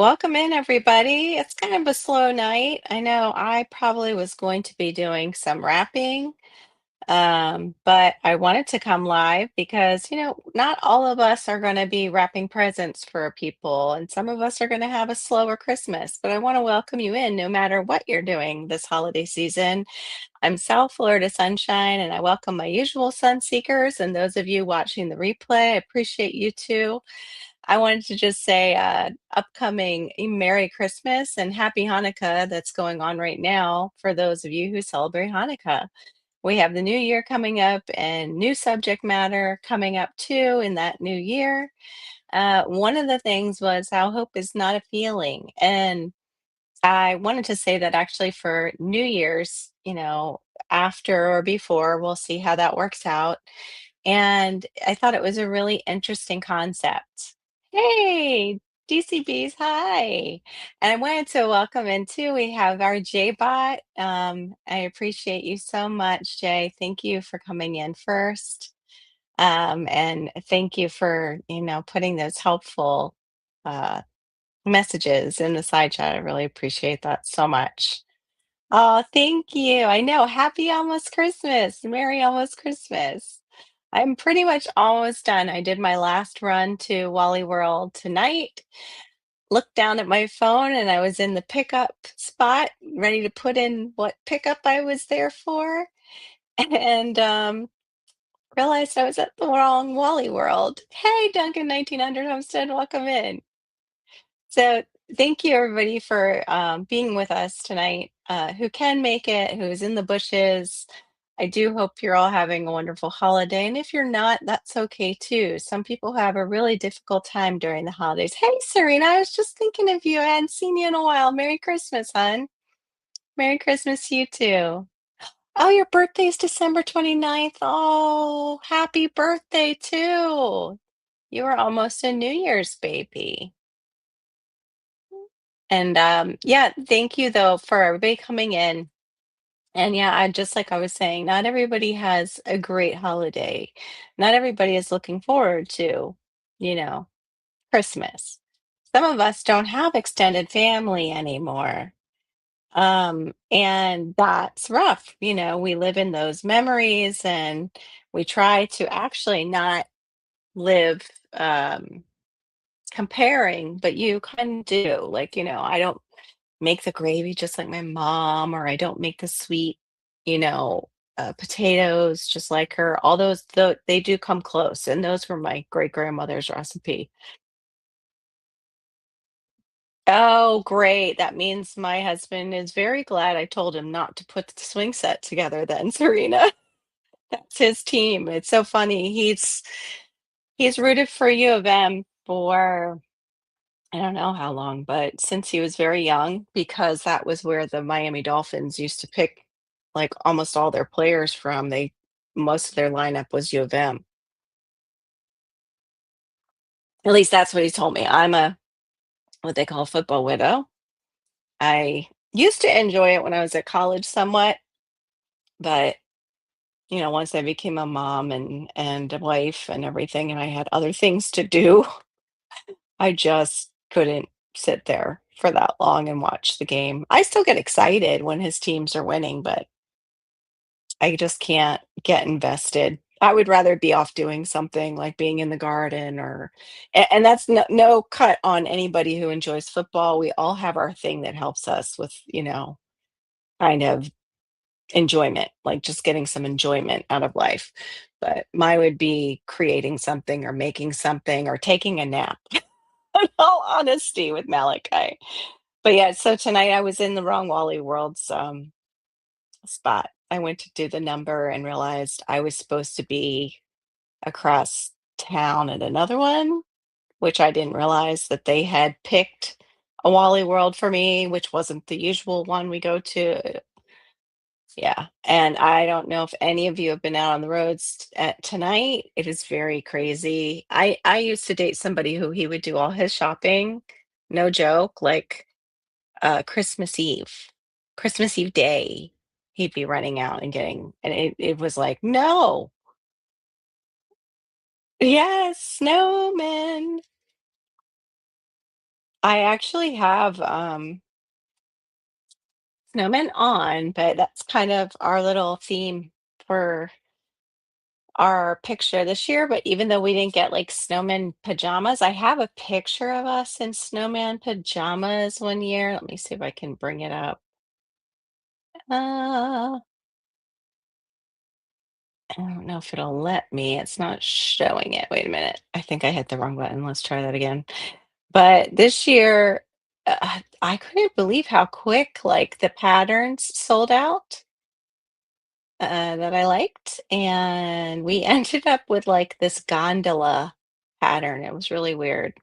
Welcome in, everybody. It's kind of a slow night. I know I probably was going to be doing some wrapping, but I wanted to come live because, not all of us are going to be wrapping presents for people, and some of us are going to have a slower Christmas. But I want to welcome you in no matter what you're doing this holiday season. I'm South Florida Sunshine, and I welcome my usual sun seekers and those of you watching the replay. I appreciate you too. I wanted to just say upcoming Merry Christmas and Happy Hanukkah that's going on right now for those of you who celebrate Hanukkah. We have the new year coming up and new subject matter coming up too in that new year. One of the things was how hope is not a feeling. And I wanted to say that actually for New Year's, after or before, we'll see how that works out. And I thought it was a really interesting concept. Hey, DCBs, hi. And I wanted to welcome in too. We have our JBot. I appreciate you so much, Jay. Thank you for coming in first. And thank you for, putting those helpful uh, messages in the side chat. I really appreciate that so much. Oh, thank you. I know. Happy almost Christmas. Merry almost Christmas. I'm pretty much almost done. I did my last run to Wally World tonight. Looked down at my phone and I was in the pickup spot, ready to put in what pickup I was there for, and realized I was at the wrong Wally World. Hey, Duncan 1900 Homestead, welcome in. So thank you everybody for being with us tonight. Who can make it, who's in the bushes. I do hope you're all having a wonderful holiday. And if you're not, that's okay too. Some people have a really difficult time during the holidays. Hey, Serena, I was just thinking of you. I hadn't seen you in a while. Merry Christmas, hon. Merry Christmas to you too. Oh, your birthday's December 29th. Oh, happy birthday too. You are almost a New Year's baby. And yeah, thank you though for everybody coming in. And yeah, I just like I was saying, not everybody has a great holiday. Not everybody is looking forward to, you know, Christmas. Some of us don't have extended family anymore. And that's rough. We live in those memories and we try to actually not live comparing, but you kind of do. Like, I don't make the gravy just like my mom, or I don't make the sweet, you know, potatoes just like her. All those, they do come close, and those were my great grandmother's recipe. Oh, great. That means my husband is very glad I told him not to put the swing set together then, Serena. That's his team. It's so funny. He's rooted for U of M for I don't know how long, but since he was very young, because that was where the Miami Dolphins used to pick like almost all their players from. Most of their lineup was U of M. At least that's what he told me. I'm a what they call football widow. I used to enjoy it when I was at college somewhat, but once I became a mom and a wife and everything, and I had other things to do, I just couldn't sit there for that long and watch the game. I still get excited when his teams are winning, but I just can't get invested. I would rather be off doing something like being in the garden or and that's no cut on anybody who enjoys football. We all have our thing that helps us with, kind of enjoyment, like just getting some enjoyment out of life. But mine would be creating something or making something or taking a nap. In all honesty with Malachi. But yeah, so tonight I was in the wrong Wally Worlds spot. I went to do the number and realized I was supposed to be across town at another one, which I didn't realize that they had picked a Wally World for me, which wasn't the usual one we go to. Yeah. And I don't know if any of you have been out on the roads at tonight. It is very crazy. I used to date somebody who he would do all his shopping, no joke, like Christmas Eve, Christmas Eve day, he'd be running out and getting, and it was like, no, yes, snowman. I actually have snowmen on, but that's kind of our little theme for our picture this year. But even though we didn't get like snowman pajamas, I have a picture of us in snowman pajamas one year. Let me see if I can bring it up. Uh, I don't know if it'll let me. It's not showing it. Wait a minute. I think I hit the wrong button. Let's try that again. But this year, I couldn't believe how quick like the patterns sold out that I liked, and we ended up with like this gondola pattern. It was really weird.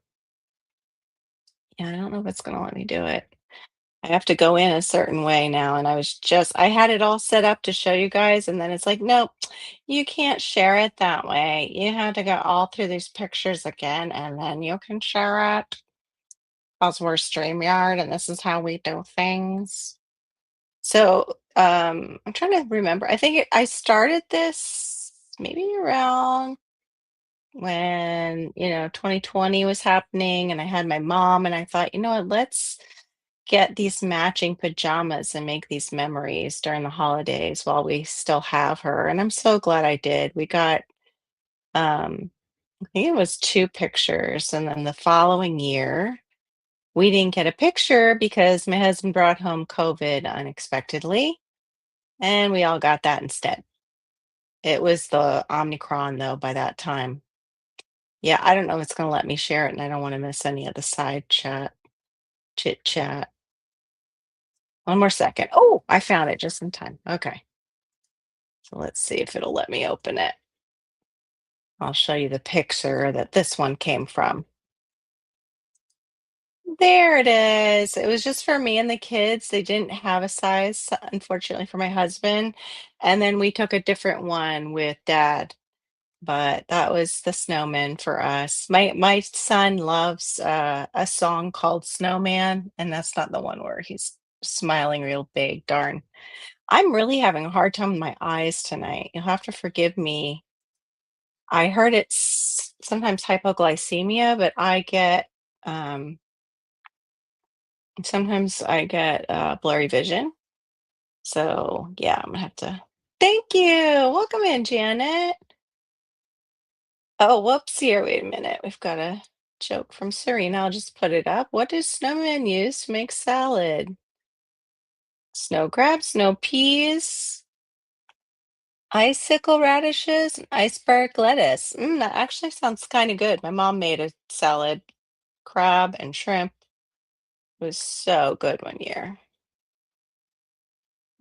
Yeah, I don't know if it's gonna let me do it. I have to go in a certain way now, and I had it all set up to show you guys, and then it's like, nope, you can't share it that way. You have to go all through these pictures again, and then you can share it. Because we're StreamYard, and this is how we do things. So, I'm trying to remember. I started this maybe around when, 2020 was happening, and I had my mom, and I thought, you know what, let's get these matching pajamas and make these memories during the holidays while we still have her. And I'm so glad I did. We got, I think it was two pictures. And then the following year, we didn't get a picture because my husband brought home COVID unexpectedly, and we all got that instead. It was the Omicron, though, by that time. Yeah, I don't know if it's gonna let me share it, and I don't wanna miss any of the side chit chat. One more second. Oh, I found it just in time. Okay. So let's see if it'll let me open it. I'll show you the picture that this one came from. There it is. It was just for me and the kids. They didn't have a size, unfortunately, for my husband. And then we took a different one with dad. But that was the snowman for us. My son loves a song called Snowman, and that's not the one where he's smiling real big. Darn. I'm really having a hard time with my eyes tonight. You'll have to forgive me. I heard it's sometimes hypoglycemia, but sometimes I get blurry vision. So yeah, I'm gonna have to. Thank you. Welcome in, Janet. Oh, whoops, here, wait a minute. We've got a joke from Serena. I'll just put it up. What does snowman use to make salad? Snow crabs, snow peas, icicle radishes, and iceberg lettuce. That actually sounds kind of good. My mom made a salad, crab and shrimp. It was so good one year.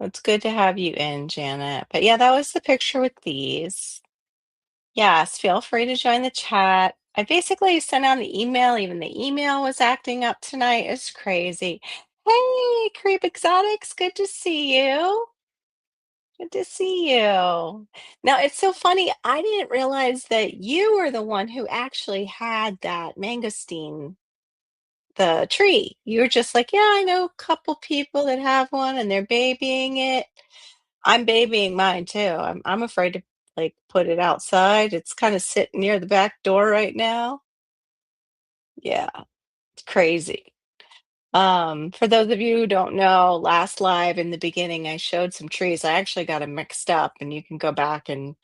It's good to have you in, Janet. But yeah, that was the picture with these. Yes, feel free to join the chat. I basically sent out an email, even the email was acting up tonight. It's crazy. Hey, Creep Exotics, good to see you. Good to see you. Now, it's so funny. I didn't realize that you were the one who actually had that mangosteen, the tree. You were just like, yeah, I know a couple people that have one and they're babying it. I'm babying mine too. I'm afraid to like put it outside. It's kind of sitting near the back door right now. Yeah, it's crazy. For those of you who don't know, last live in the beginning, I showed some trees. I actually got them mixed up, and you can go back and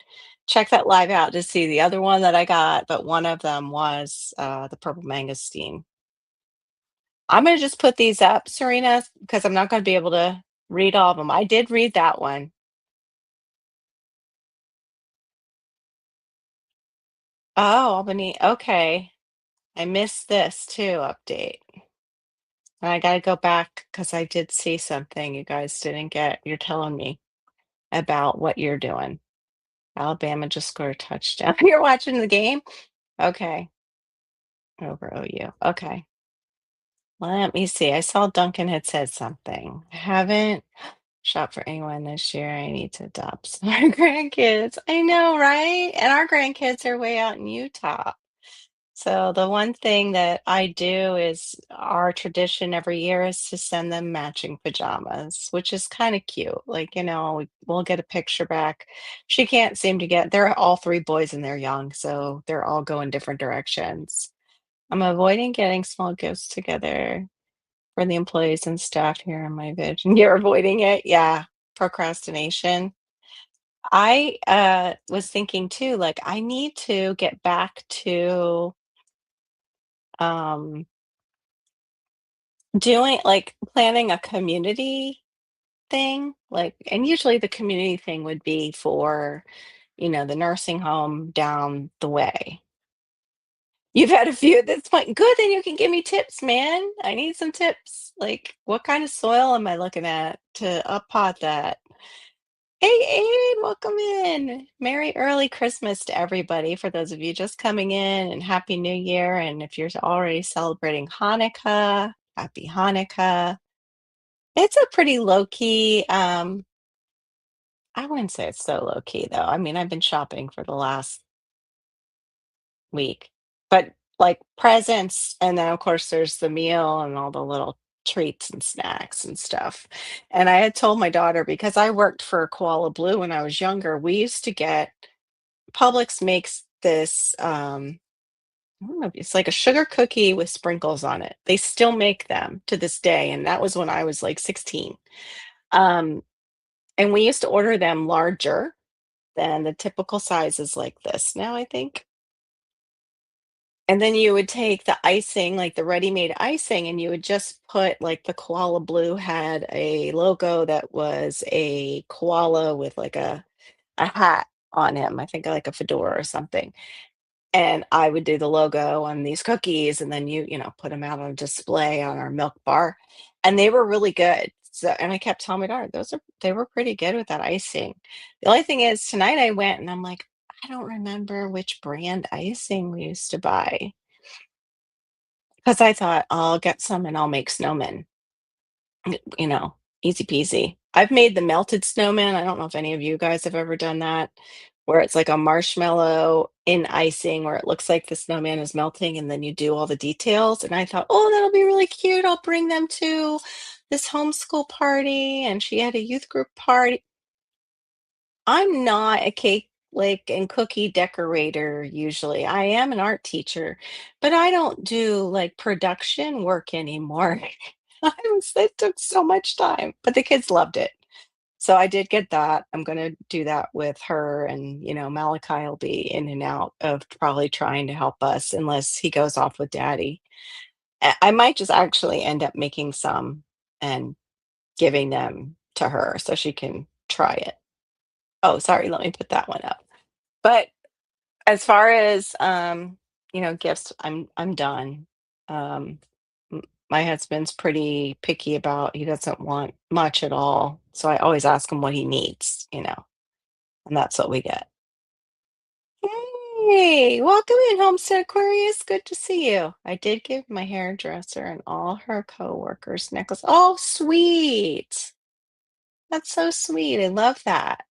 check that live out to see the other one that I got, but one of them was the purple mangosteen. I'm gonna just put these up, Serena, because I'm not gonna be able to read all of them. I did read that one. Oh, Albany. Okay. I missed this too, update. And I gotta go back because I did see something you guys didn't get. You're telling me about what you're doing. Alabama just scored a touchdown. You're watching the game? Okay. Over OU. Okay. Let me see. I saw Duncan had said something. I haven't shop for anyone this year. I need to adopt some of our grandkids. I know, right? And our grandkids are way out in Utah. So the one thing that I do is our tradition every year is to send them matching pajamas, which is kind of cute. Like, we'll get a picture back. She can't seem to get, they're all three boys and they're young, so they're all going different directions. I'm avoiding getting small gifts together for the employees and staff here in my vision. You're avoiding it? Yeah. Procrastination. I was thinking too, like I need to get back to um doing like planning a community thing. Like and usually the community thing would be for, the nursing home down the way. You've had a few at this point. Good, then you can give me tips, man. I need some tips. Like, what kind of soil am I looking at to up pot that? Hey, Aid, welcome in. Merry early Christmas to everybody. For those of you just coming in, and Happy New Year. And if you're already celebrating Hanukkah, Happy Hanukkah. It's a pretty low key, I wouldn't say it's so low key though. I mean, I've been shopping for the last week. But, like, presents and then, of course, there's the meal and all the little treats and snacks and stuff. And I had told my daughter because I worked for Koala Blue when I was younger, we used to get Publix makes this, I don't know, it's like a sugar cookie with sprinkles on it. They still make them to this day, and that was when I was, like, 16. Um, and we used to order them larger than the typical sizes like this now, I think. And then you would take the icing, like the ready-made icing, and you would just put like the Koala Blue had a logo that was a koala with like a hat on him, I think like a fedora or something. And I would do the logo on these cookies, and then put them out on display on our Milk Bar, and they were really good. So, and I kept telling my daughter, they were pretty good with that icing. The only thing is, tonight I went and I'm like, I don't remember which brand icing we used to buy. 'Cause I thought, "I'll get some and I'll make snowmen." Easy peasy. I've made the melted snowman, I don't know if any of you guys have ever done that, where it's like a marshmallow in icing where it looks like the snowman is melting and then you do all the details, and I thought, "Oh, that'll be really cute, I'll bring them to this homeschool party," and she had a youth group party. I'm not a cake, like, and cookie decorator usually. I am an art teacher, but I don't do, like, production work anymore. It took so much time, but the kids loved it. So I did get that. I'm gonna do that with her and, Malachi will be in and out of probably trying to help us unless he goes off with daddy. I might just actually end up making some and giving them to her so she can try it. Oh, sorry, let me put that one up. But as far as, gifts, I'm done. Um, my husband's pretty picky about he doesn't want much at all. So I always ask him what he needs, and that's what we get. Hey, welcome in, Homestead Aquarius. Good to see you. I did give my hairdresser and all her coworkers necklace. Oh, sweet. That's so sweet. I love that.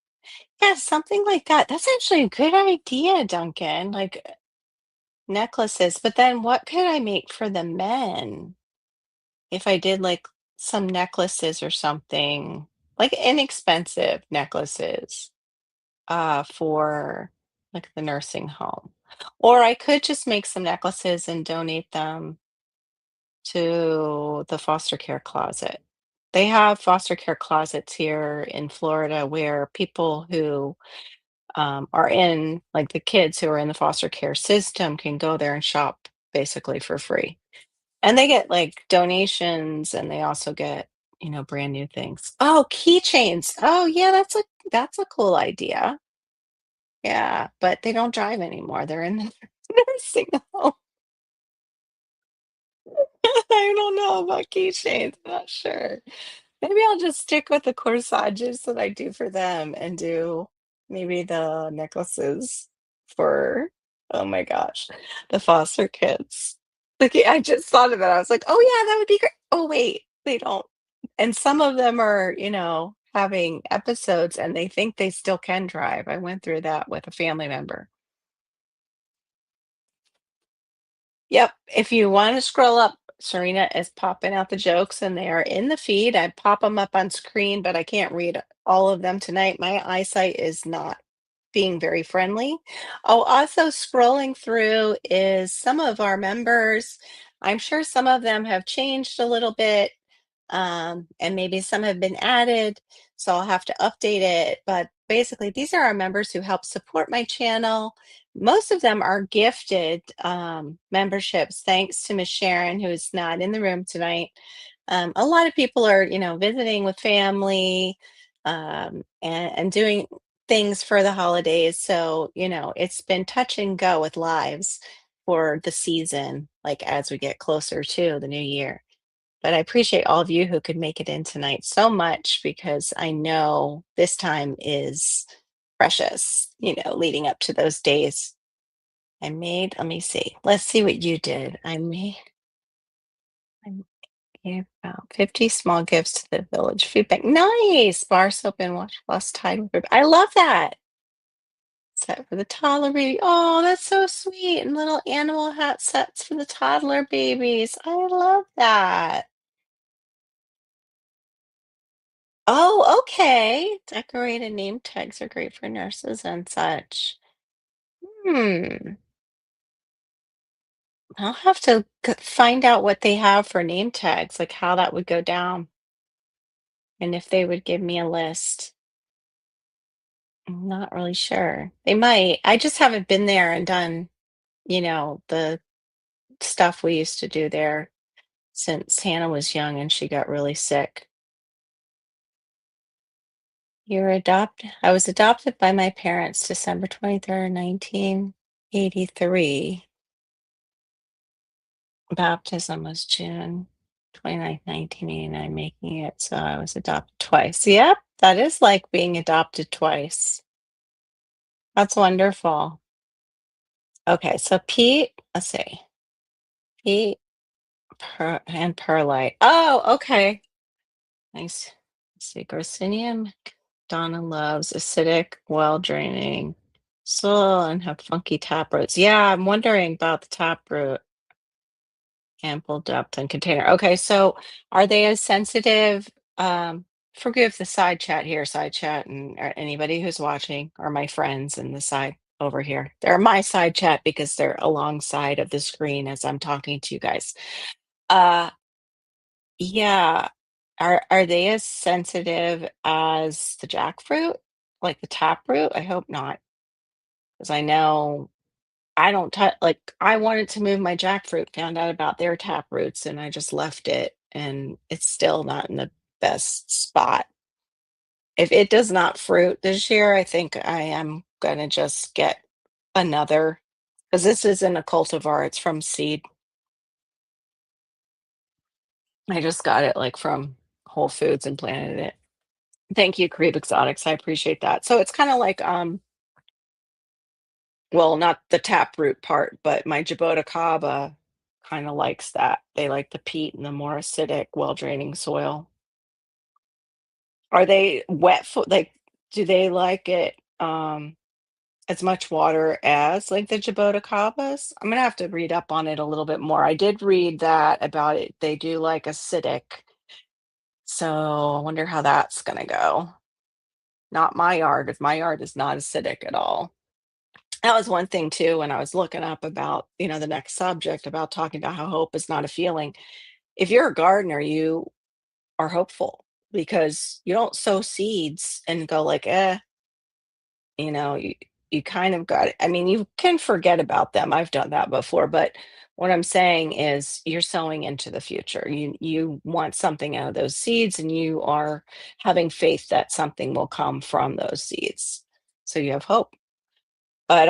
Yeah, something like that. That's actually a good idea, Duncan. Like necklaces. But then what could I make for the men if I did like some necklaces or something, like inexpensive necklaces, for like the nursing home. Or I could just make some necklaces and donate them to the foster care closet. They have foster care closets here in Florida where people who are in like the kids who are in the foster care system can go there and shop basically for free. And they get like donations and they also get, brand new things. Oh, keychains. Oh, yeah, that's a cool idea. Yeah, but they don't drive anymore. They're in the nursing home. I don't know about keychains. I'm not sure. Maybe I'll just stick with the corsages that I do for them and do maybe the necklaces for, oh my gosh, the foster kids. Like, I just thought of it. I was like, oh yeah, that would be great. Oh wait, they don't. And some of them are, having episodes and they think they still can drive. I went through that with a family member. Yep. If you want to scroll up, Serena is popping out the jokes and they are in the feed. I pop them up on screen, but I can't read all of them tonight. My eyesight is not. being very friendly. Oh, also scrolling through is some of our members. I'm sure some of them have changed a little bit, and maybe some have been added, so I'll have to update it. But basically, these are our members who help support my channel. Most of them are gifted memberships, thanks to Miss Sharon, who's not in the room tonight. A lot of people are, visiting with family and doing things for the holidays. So, it's been touch and go with lives for the season, like as we get closer to the new year. But I appreciate all of you who could make it in tonight so much because I know this time is precious, leading up to those days. Let me see, let's see what you did. I gave about 50 small gifts to the village food bank. Nice. Bar soap and washcloths tied with ribbon. I love that. Set for the toddler baby. Oh, that's so sweet. And little animal hat sets for the toddler babies. I love that. Oh, okay. Decorated name tags are great for nurses and such. Hmm. I'll have to find out what they have for name tags, like how that would go down, and if they would give me a list. I'm not really sure. They might. I just haven't been there and done, the stuff we used to do there since Hannah was young and she got really sick. You were adopted. I was adopted by my parents December 23rd, 1983. Baptism was June 29th, 1989, making it so I was adopted twice. Yep, that is like being adopted twice. That's wonderful. Okay, so Pete, let's see. Pete and Perlite. Oh, okay. Nice. Let's see. Garcinium, Donna loves acidic, well draining soil and have funky tap roots. Yeah, I'm wondering about the tap root. Ample depth and container. Okay, so are they as sensitive? Forgive the side chat here, side chat, and anybody who's watching are my friends in the side over here. They're my side chat because they're alongside of the screen as I'm talking to you guys. Uh, yeah. Are they as sensitive as the jackfruit, like the taproot? I hope not, because I know I don't touch. Like I wanted to move my jackfruit, found out about their tap roots, and I just left it, and it's still not in the best spot. If it does not fruit this year, I think I am gonna just get another, because this isn't a cultivar, it's from seed. I just got it like from Whole Foods and planted it. Thank you, Carib Exotics. I appreciate that. So it's kind of like well, not the taproot part, but my Jabota Caba kind of likes that. They like the peat and the more acidic, well draining soil. Are they like do they like it as much water as like the Jabota Cabas? I'm gonna have to read up on it a little bit more. I did read that about it. They do like acidic. So I wonder how that's gonna go. Not my yard, if my yard is not acidic at all. That was one thing too when I was looking up about, the next subject about talking about how hope is not a feeling. If you're a gardener, you are hopeful because you don't sow seeds and go like, you know, you, you kind of got it. I mean, you can forget about them. I've done that before, but what I'm saying is you're sowing into the future. You want something out of those seeds and you are having faith that something will come from those seeds. So you have hope. But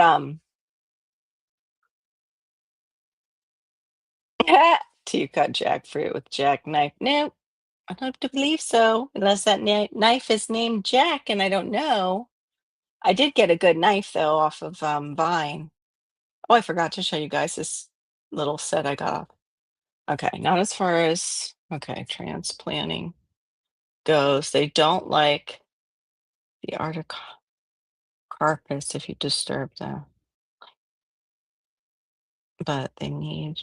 do you cut jackfruit with jackknife? No, I don't believe so, unless that knife is named Jack, and I don't know. I did get a good knife though off of Vine. Oh, I forgot to show you guys this little set I got. Okay, not as far as transplanting goes. They don't like the carpus if you disturb them, but they need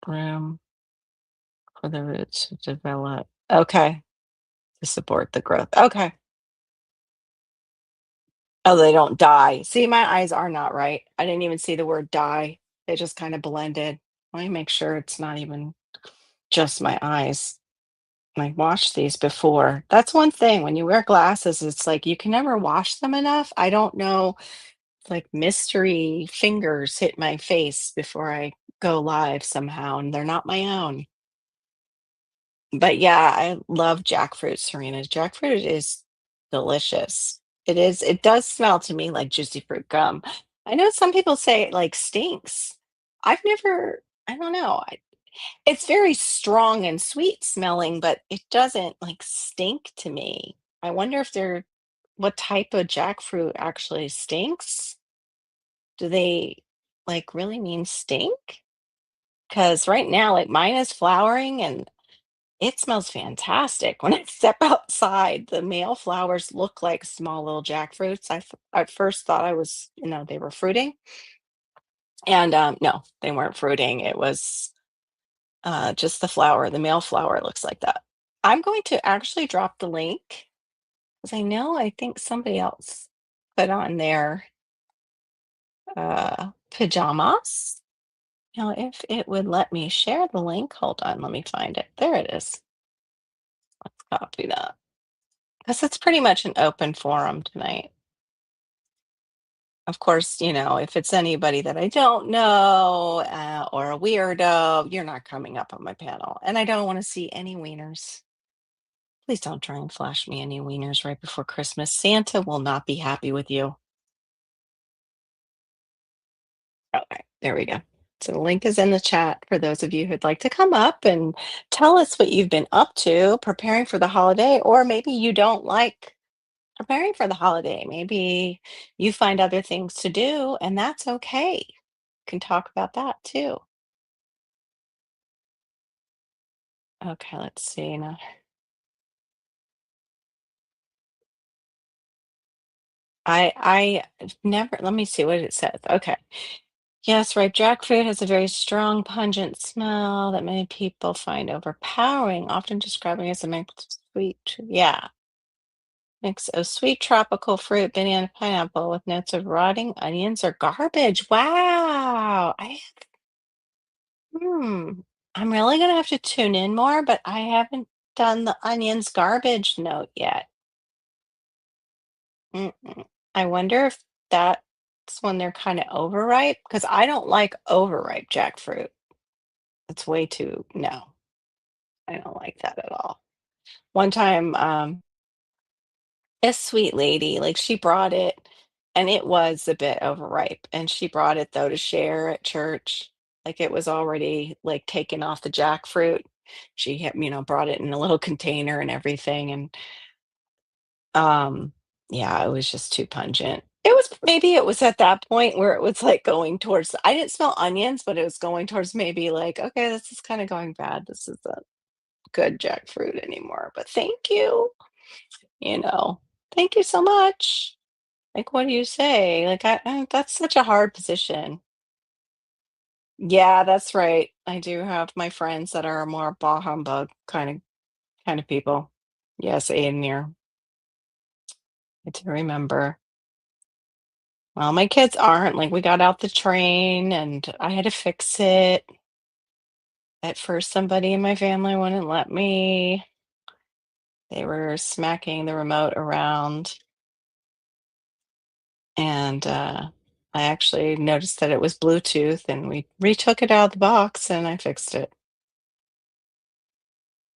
room for the roots to develop. Okay, to support the growth. Okay. Oh, they don't die. See, my eyes are not right. I didn't even see the word die. They just kind of blended. Let me make sure it's not even just my eyes. I washed these before. That's one thing when you wear glasses, it's like you can never wash them enough. I don't know, like mystery fingers hit my face before I go live somehow, and they're not my own. But yeah, I love jackfruit, Serena. Jackfruit is delicious. It does smell to me like juicy fruit gum. I know some people say it like stinks. I don't know. It's very strong and sweet smelling, but it doesn't like stink to me. I wonder if they're what type of jackfruit actually stinks. Do they like really mean stink? Because right now, like mine is flowering and it smells fantastic. When I step outside, the male flowers look like small little jackfruits. At first thought they were fruiting. And no, they weren't fruiting. It was just the flower. The male flower looks like that. I'm going to actually drop the link because I think somebody else put on their pajamas. Now, if it would let me share the link, hold on, let me find it. There it is. Let's copy that because it's pretty much an open forum tonight. Of course, if it's anybody that I don't know or a weirdo, you're not coming up on my panel. And I don't want to see any wieners. Please don't try and flash me any wieners right before Christmas. Santa will not be happy with you. Okay, there we go. So the link is in the chat for those of you who'd like to come up and tell us what you've been up to preparing for the holiday, or maybe you don't like preparing for the holiday. Maybe you find other things to do, and that's okay. Can talk about that too. Okay, let's see now. I've never let me see what it says. Okay. Yes, ripe jackfruit has a very strong, pungent smell that many people find overpowering, often describing as a mix of sweet, yeah, mix of sweet tropical fruit, banana, pineapple with notes of rotting onions or garbage. Wow. Hmm. I'm really gonna have to tune in more, but I haven't done the onions garbage note yet. Mm-mm. I wonder if that's when they're kind of overripe because I don't like overripe jackfruit. It's way too, no, I don't like that at all. One time, a sweet lady, like she brought it and it was a bit overripe. And she brought it though to share at church. Like it was already like taken off the jackfruit. She had, brought it in a little container and everything. And yeah, it was just too pungent. Maybe it was at that point where it was like going towards I didn't smell onions, but it was going towards maybe like, okay, this is kind of going bad. This is a good jackfruit anymore. But thank you, you know. Thank you so much. Like, what do you say? Like, that's such a hard position. Yeah, that's right. I do have my friends that are more bah humbug kind of people. Yes, Aiden here. I do remember. Well, my kids aren't like we got out the train and I had to fix it. At first, somebody in my family wouldn't let me. They were smacking the remote around, and I actually noticed that it was Bluetooth, and we retook it out of the box, and I fixed it.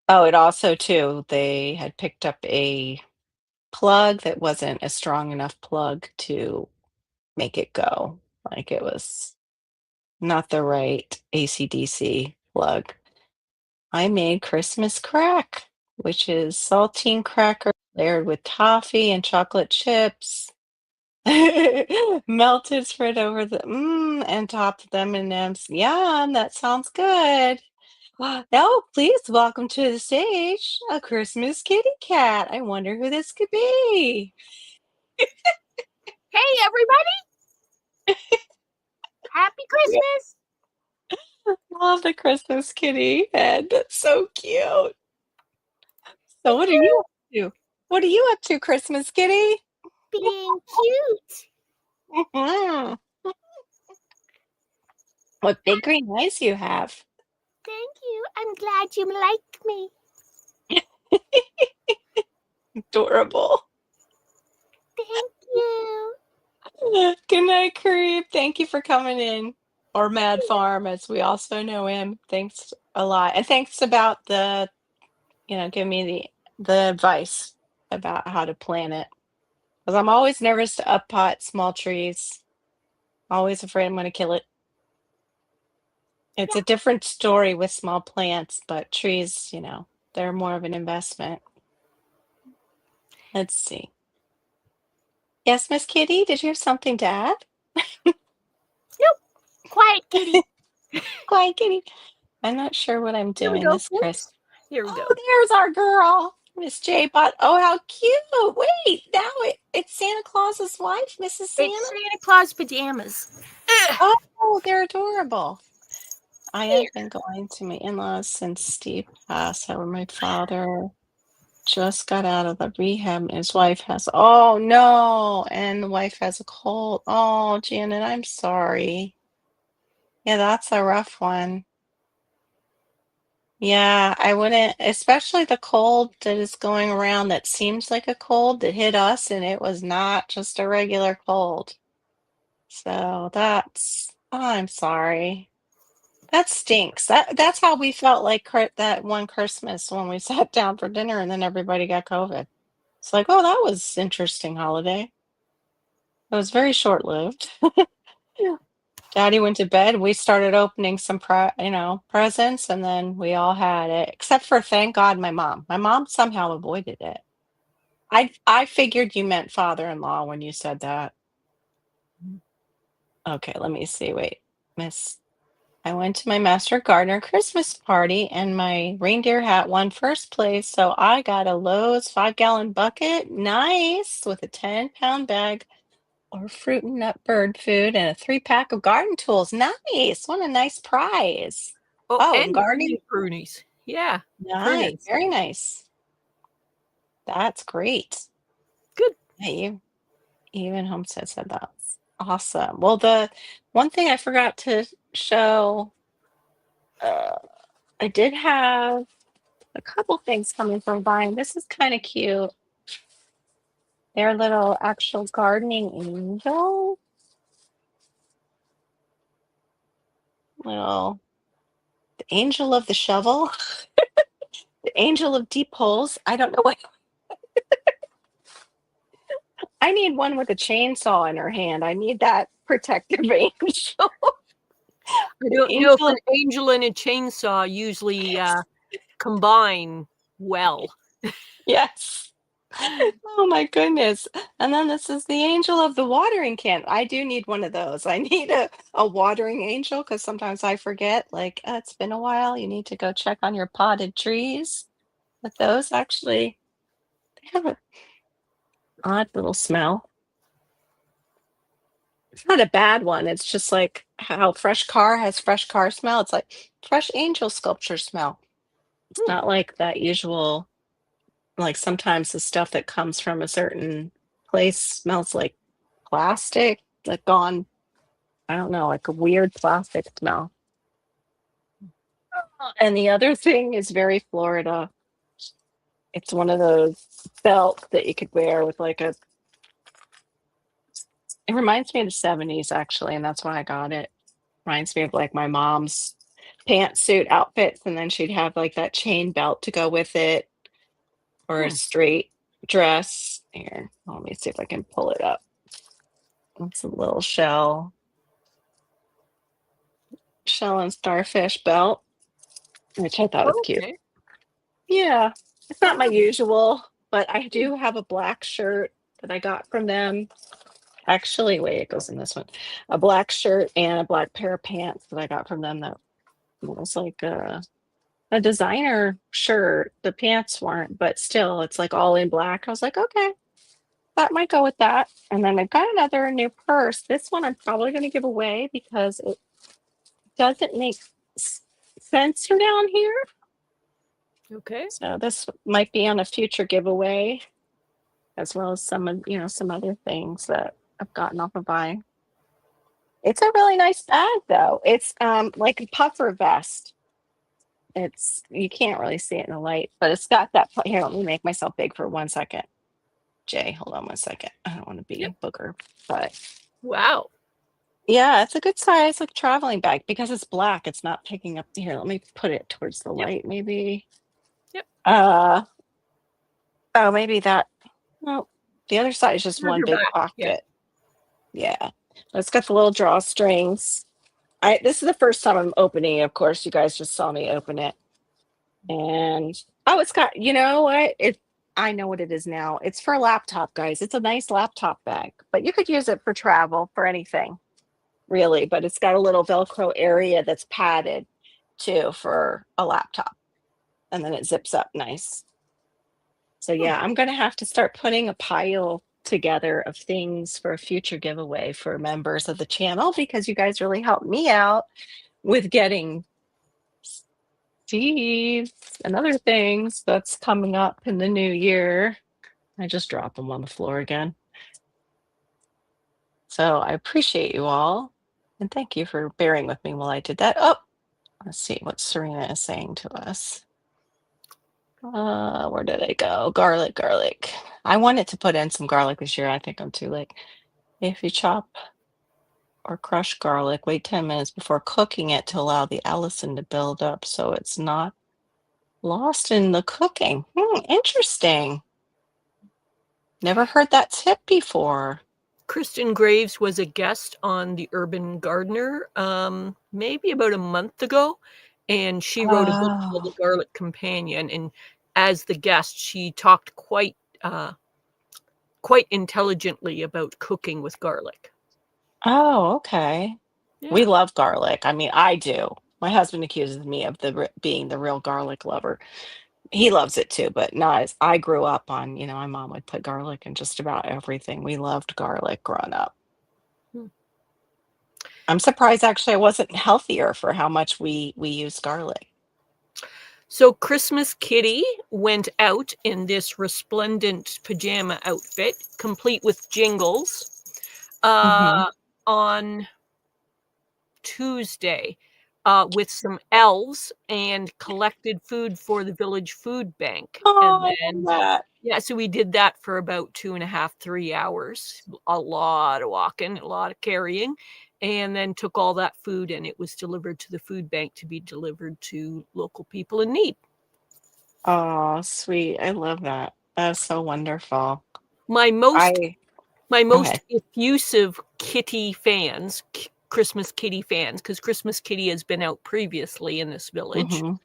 Oh, it also too, they had picked up a plug that wasn't a strong enough plug to make it go. Like it was not the right AC/DC plug. I made Christmas crack, which is saltine cracker layered with toffee and chocolate chips. Melted spread over and topped with M&Ms. Yum, that sounds good. Now, please welcome to the stage a Christmas kitty cat. I wonder who this could be. Hey, everybody! Happy Yeah, Christmas! love the Christmas kitty head. That's so cute. So, Thank what are you. you up to? What are you up to, Christmas kitty? being cute. Mhm. What big green eyes you have. Thank you. I'm glad you like me. Adorable. Thank you. Good night, Creep. Thank you for coming in. Or Mad Farm, as we also know him. Thanks a lot. And thanks about give me the advice about how to plant it. Because I'm always nervous to up pot small trees. Always afraid I'm going to kill it. It's a different story with small plants, but trees, they're more of an investment. Let's see. Yes, Miss Kitty, did you have something to add? Nope. Quiet kitty. Quiet Kitty. I'm not sure what I'm Here we doing go. this Whoops. Chris. Here we go. Oh, there's our girl, Miss J Bot. Oh, how cute. Wait, now it's Santa Claus's wife, Mrs. Santa. It's Santa Claus pajamas. Oh, they're adorable. I have been going to my in-laws since Steve passed. However, my father just got out of the rehab and his wife oh no, and the wife has a cold. Oh, Janet, I'm sorry. Yeah, that's a rough one. Yeah, I wouldn't, especially the cold that is going around that seems like a cold that hit us, and it was not just a regular cold. So I'm sorry. That stinks. That's how we felt like that one Christmas when we sat down for dinner and then everybody got COVID. It's like, oh, that was interesting holiday. It was very short-lived. Yeah. Daddy went to bed. We started opening some presents, and then we all had it. Except for, thank God, my mom. My mom somehow avoided it. I figured you meant father-in-law when you said that. Okay, let me see. Wait, Miss. I went to my Master Gardener Christmas party, and my reindeer hat won first place. So I got a Lowe's 5-gallon bucket, nice, with a 10-pound bag or fruit and nut bird food and a 3-pack of garden tools. Nice. What a nice prize. Oh, Oh, and and gardening? prunies. Yeah. Nice. Prunings. Very nice. That's great. Good. Yeah, you even Homestead said that's awesome. Well, the one thing I forgot to show, uh, I did have a couple things coming from Vine. This is kind of cute. They're little actual gardening angel. Little the angel of the shovel. The angel of deep holes. I don't know what. I need one with a chainsaw in her hand. I need that protective angel. I don't know if Angel an of, angel and a chainsaw usually combine well. yes. Oh my goodness. And then this is the angel of the watering can. I do need one of those. I need a watering angel because sometimes I forget, like, it's been a while. You need to go check on your potted trees. But those actually, they have an odd little smell. It's not a bad one. It's just like how fresh car has fresh car smell. It's like fresh angel sculpture smell. It's Hmm. not like that usual, like sometimes the stuff that comes from a certain place smells like plastic, like gone, I don't know, like a weird plastic smell. And the other thing is very Florida. It's one of those belts that you could wear with like it reminds me of the 70s actually, and that's why I got it. Reminds me of like my mom's pantsuit outfits, and then she'd have like that chain belt to go with it, or a Hmm. straight dress. Here, let me see if I can pull it up. It's a little shell and starfish belt, which I thought was cute. Okay. Yeah, it's not my usual, but I do have a black shirt that I got from them. Actually, wait, it goes in this one. A black shirt and a black pair of pants that I got from them that was like a designer shirt. The pants weren't, but still, it's like all in black. I was like, okay, that might go with that. And then I've got another new purse. This one I'm probably going to give away because it doesn't make sense for down here. Okay. So this might be on a future giveaway. as well as some other things that I've gotten off of buying. It's a really nice bag though. It's like a puffer vest. It's you can't really see it in the light, but it's got that here, let me make myself big for 1 second. Jay, hold on 1 second. I don't want to Yep. be booger, but Wow. yeah, it's a good size like traveling bag because it's black. It's not picking up here. Let me put it towards the Yep. light, maybe. Yep. Oh, maybe that. No, the other side is just There's one your big back. Yeah. pocket. Yeah. It's got the little drawstrings. This is the first time I'm opening. Of course, you guys just saw me open it. And oh, it's got, you know what? I know what it is now. It's for a laptop, guys. It's a nice laptop bag, but you could use it for travel, for anything, really. But it's got a little Velcro area that's padded too for a laptop. And then it zips up nice. So Hmm. yeah, I'm gonna have to start putting a pile together of things for a future giveaway for members of the channel because you guys really helped me out with getting seeds and other things that's coming up in the new year. I just dropped them on the floor again. So I appreciate you all and thank you for bearing with me while I did that. Oh, let's see what Serena is saying to us. Where did I go? Garlic, garlic. I wanted to put in some garlic this year. I think I'm too late. If you chop or crush garlic, wait 10 minutes before cooking it to allow the allicin to build up so it's not lost in the cooking. Interesting. Never heard that tip before. Kristen Graves was a guest on The Urban Gardener maybe about a month ago, and she wrote a book called The Oh, Garlic Companion. And as the guest, she talked quite intelligently about cooking with garlic. oh, okay. We Yeah. love garlic. I mean, I do. My husband accuses me of being the real garlic lover. He loves it too, but not as I grew up on, my mom would put garlic in just about everything. We loved garlic growing up. Hmm. I'm surprised actually I wasn't healthier for how much we use garlic. So Christmas Kitty went out in this resplendent pajama outfit, complete with jingles, Mhm. on Tuesday with some elves and collected food for the village food bank. And Oh, I love then, that. yeah, so we did that for about 2.5, 3 hours. A lot of walking, a lot of carrying, and then took all that food and it was delivered to the food bank to be delivered to local people in need. Oh, sweet. I love that. That's so wonderful. My most I my Go most ahead. effusive kitty fans, Christmas Kitty fans, because Christmas Kitty has been out previously in this village. Mhm.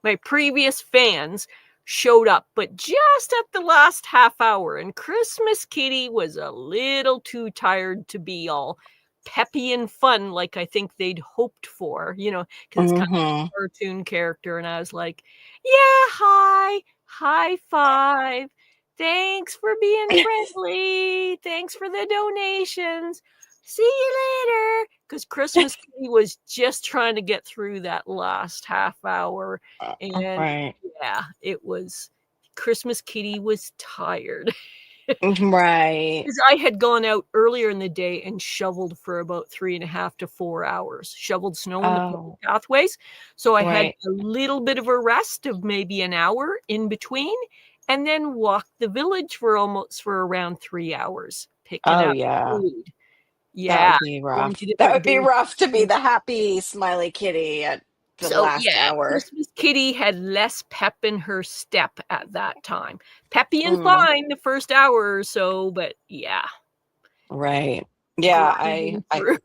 My previous fans showed up, but just at the last half hour, and Christmas Kitty was a little too tired to be all peppy and fun like I think they'd hoped for, because it's kind of like Mhm. a cartoon character. And I was like, yeah, hi, high five. Thanks for being friendly. Thanks for the donations. See you later. Because Christmas Kitty was just trying to get through that last half hour. And Right. yeah, it was Christmas Kitty was tired. Right. Because I had gone out earlier in the day and shoveled for about 3.5 to 4 hours, shoveled snow in the public Oh, pathways. So I had right. a little bit of a rest of maybe an hour in between, and then walked the village for around 3 hours, picking Oh, up yeah. food. That Yeah, would be going to rough. That different would be rough to be donations. the happy smiley kitty at the So last yeah, hour. Christmas Kitty had less pep in her step at that time. Peppy and Mm, fine the first hour or so, but yeah, right. Yeah, grinding I through.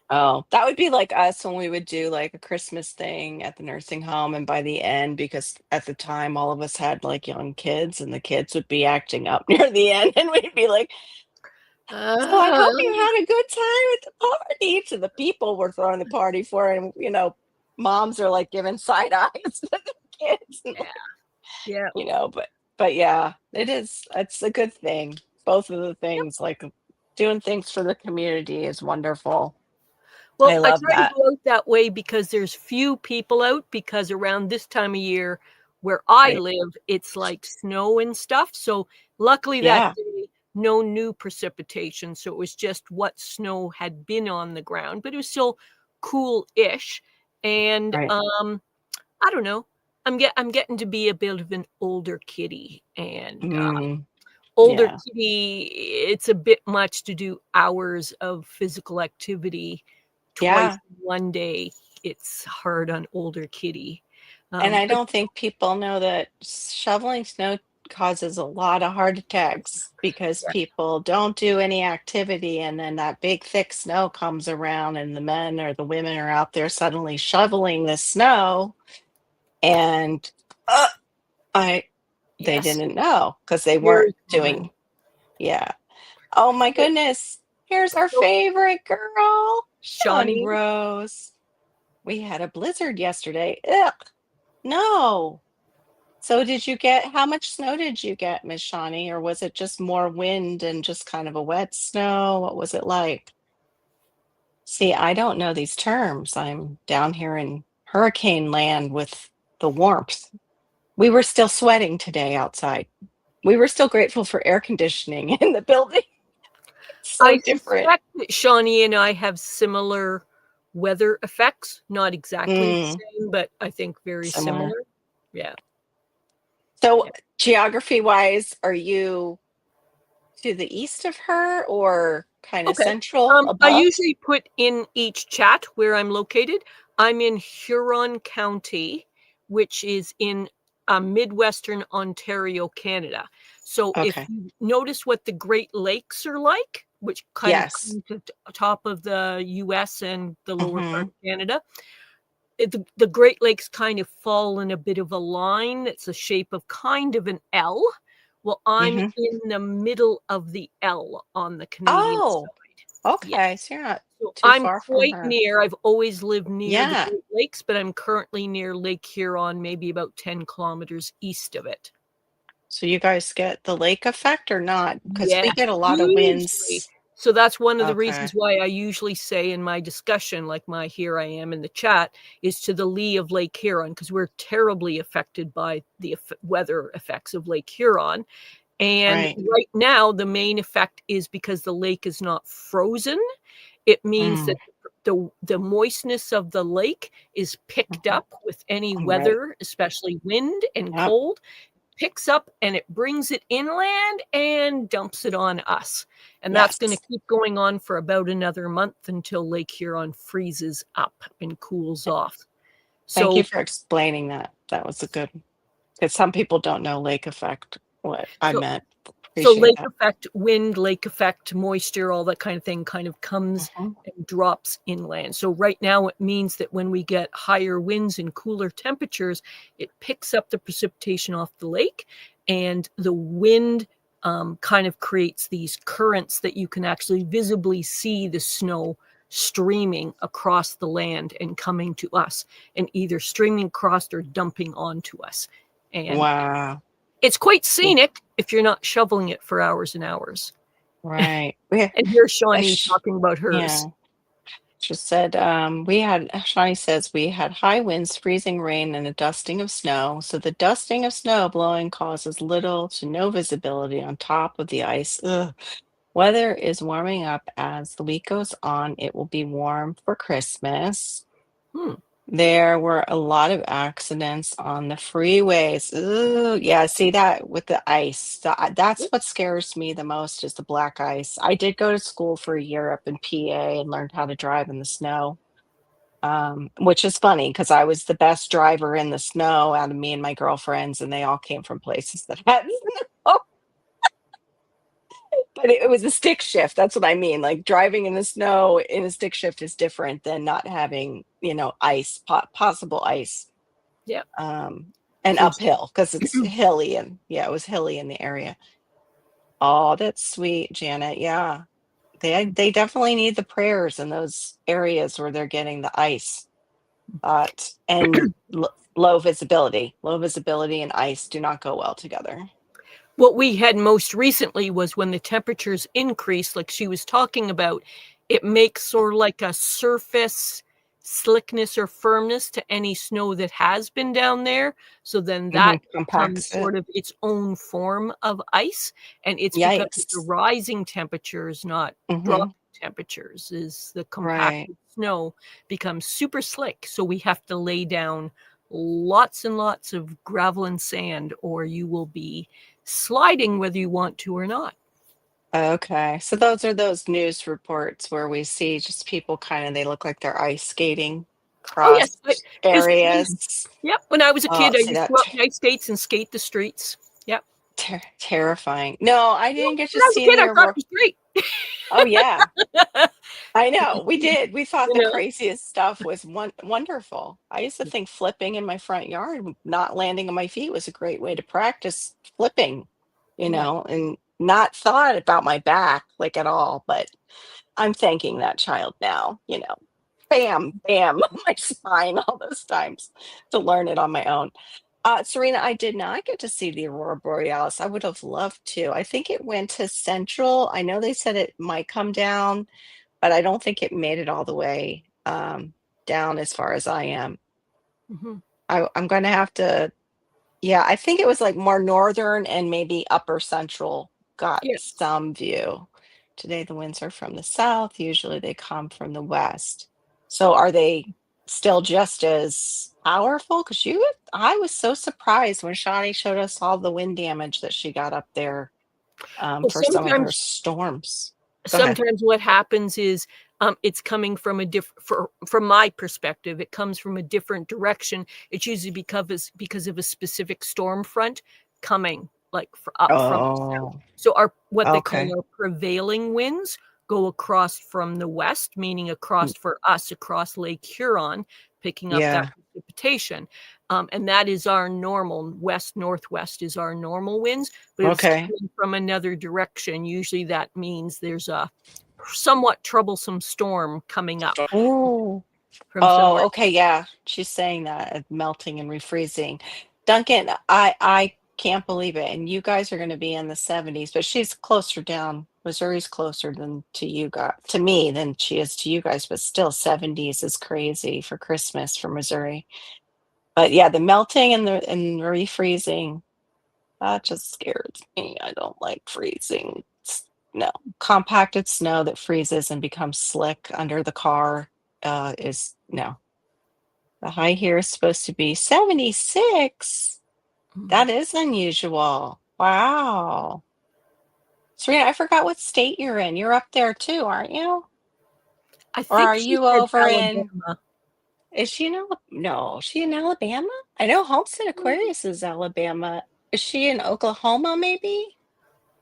oh, that would be like us when we would do like a Christmas thing at the nursing home and by the end, because at the time all of us had like young kids and the kids would be acting up near the end and we'd be like, so I hope you Uh, had a good time at the party to the people we're throwing the party for. And, moms are like giving side eyes to the kids, and, yeah, yeah. but yeah, it's a good thing. Both of the Yep. things, like doing things for the community is wonderful. I Well, I love try to that. go out that way because there's few people out because around this time of year Where I Right. live, it's like snow and stuff. So luckily that Yeah. day, no new precipitation. So it was just what snow had been on the ground, but it was still cool-ish. And Right. I don't know. I'm getting to be a bit of an older kitty, and Mm, older yeah. kitty, it's a bit much to do hours of physical activity twice Yeah. in one day. It's hard on older kitty. And I But don't think people know that shoveling snow causes a lot of heart attacks because yeah, people don't do any activity and then that big thick snow comes around and the men or the women are out there suddenly shoveling the snow and uh, I they yes, didn't know because they weren't very common. doing yeah. Oh my So goodness. Here's our so favorite girl, Shawnee Shawnee, Rose. We had a blizzard yesterday. Ugh. No. So did you get how much snow did you get, Miss Shawnee, or was it just more wind and just kind of a wet snow? What was it like? See, I don't know these terms. I'm down here in hurricane land with the warmth. We were still sweating today outside. We were still grateful for air conditioning in the building. It's so I different. suspect that Shawnee and I have similar weather effects, not exactly the Mm, same, but I think very similar. similar. Yeah, So yeah. geography wise, are you to the east of her or kind of Okay. central I above? usually put in each chat where I'm located. I'm in Huron County, which is in Midwestern Ontario, Canada. So if Okay. you notice what the Great Lakes are like, which kind of Yes. come to top of the US and the lower part Mhm. of Canada, the Great Lakes kind of fall in a bit of a line. It's a shape of kind of an L. Well, I'm Mhm. in the middle of the L on the Canadian Oh, side. Yeah. okay, so you're not So too I'm far from quite her. near. I've always lived near the Yeah. Great Lakes, but I'm currently near Lake Huron, maybe about 10 kilometers east of it. So you guys get the lake effect or not? Because Yes, we get a lot of usually. winds. So that's one of the reasons Okay. why I usually say in my discussion, like my "Here I am" in the chat, is to the lee of Lake Huron, because 'cause we're terribly affected by the weather effects of Lake Huron, and Right. right now, the main effect is because the lake is not frozen. It means Mm. that the moistness of the lake is picked Mhm. up with any Right. weather, especially wind and Yep. cold, picks up and it brings it inland and dumps it on us. And that's going Yes. to keep going on for about another month until Lake Huron freezes up and cools off. Thank you So for explaining that. That was a good because some people don't know lake effect, what I so meant. So Appreciate lake that. effect, wind, lake effect, moisture, all that kind of thing kind of comes Mhm. and drops inland. So right now it means that when we get higher winds and cooler temperatures, it picks up the precipitation off the lake, and the wind kind of creates these currents that you can actually visibly see the snow streaming across the land and coming to us, and either streaming across or dumping onto us. And Wow. it's quite Yeah. scenic if you're not shoveling it for hours and hours. Right. Yeah. And here's I Shawnee sh talking about hers. yeah. Just said, we had, Shawnee says, we had high winds, freezing rain, and a dusting of snow. So the dusting of snow blowing causes little to no visibility on top of the ice. Ugh. Weather is warming up as the week goes on. It will be warm for Christmas. Hmm. There were a lot of accidents on the freeways. Ooh, yeah, see that with the ice. That's what scares me the most is the black ice. I did go to school for a year up in PA and learned how to drive in the snow, which is funny because I was the best driver in the snow out of me and my girlfriends, and they all came from places that had snow. But it was a stick shift. That's what I mean. Like driving in the snow in a stick shift is different than not having, ice, possible ice. Yeah. And So uphill because it's hilly and yeah, it was hilly in the area. Oh, that's sweet, Janet. Yeah. They definitely need the prayers in those areas where they're getting the ice. But and low visibility. Low visibility and ice do not go well together. what we had most recently was when the temperatures increase, like she was talking about, it makes sort of like a surface slickness or firmness to any snow that has been down there. So then Hmm. that becomes Compacts it. sort of its own form of ice. And it's because of the Yikes. rising temperatures, not Hmm. dropping temperatures, is the Right. compacted snow becomes super slick. So we have to lay down lots and lots of gravel and sand, or you will be sliding whether you want to or not. Okay. So those are those news reports where we see just people kind of, they look like they're ice skating Oh, yes. across As a kid. areas. Yep. When I was a Oh, kid, I see used to go that out in ice skates and skate the streets. Yep. terrifying. No, I Well, didn't get to when I was a see kid, the I thought aurora. it was great. Oh yeah, I know. We did. We thought You the know? craziest stuff was wonderful. I used to think flipping in my front yard, not landing on my feet was a great way to practice flipping, Yeah. and not thought about my back like at all. But I'm thanking that child now, bam, bam, my spine all those times to learn it on my own. Serena, I did not get to see the aurora borealis. I would have loved to. I think it went to central. I know they said it might come down, but I don't think it made it all the way down as far as I am. Mhm. I'm going to have to. Yeah, I think it was like more northern and maybe upper central got Yes. some view. Today the winds are from the south. Usually they come from the west. So are they still just as powerful? Because I was so surprised when Shawnee showed us all the wind damage that she got up there Well, for some of her sometimes storms. Go ahead. sometimes what happens is, it's coming from a from my perspective, it comes from a different direction. It's usually because of a specific storm front coming, like, up from the south. Oh, So our what they call okay. our prevailing winds go across from the west, meaning across for us, across Lake Huron, picking up that Yeah. precipitation. And that is our normal west-northwest is our normal winds, but if it's Okay. coming from another direction, usually that means there's a somewhat troublesome storm coming up Oh. from somewhere. Oh, okay, yeah. She's saying that melting and refreezing. Duncan, I can't believe it. And you guys are going to be in the 70s, but she's closer down. Missouri's closer than to me than she is to you guys, but still 70s is crazy for Christmas for Missouri. But yeah, the melting and refreezing, that just scares me. I don't like freezing. No, compacted snow that freezes and becomes slick under the car is no. The high here is supposed to be 76. Mhm. That is unusual. Wow. Serena, I forgot what state you're in. You're up there too, aren't you? I Or think are she you said over in, Alabama. is she in no, is she in Alabama? I know Homestead Aquarius is Alabama. Is she in Oklahoma, maybe?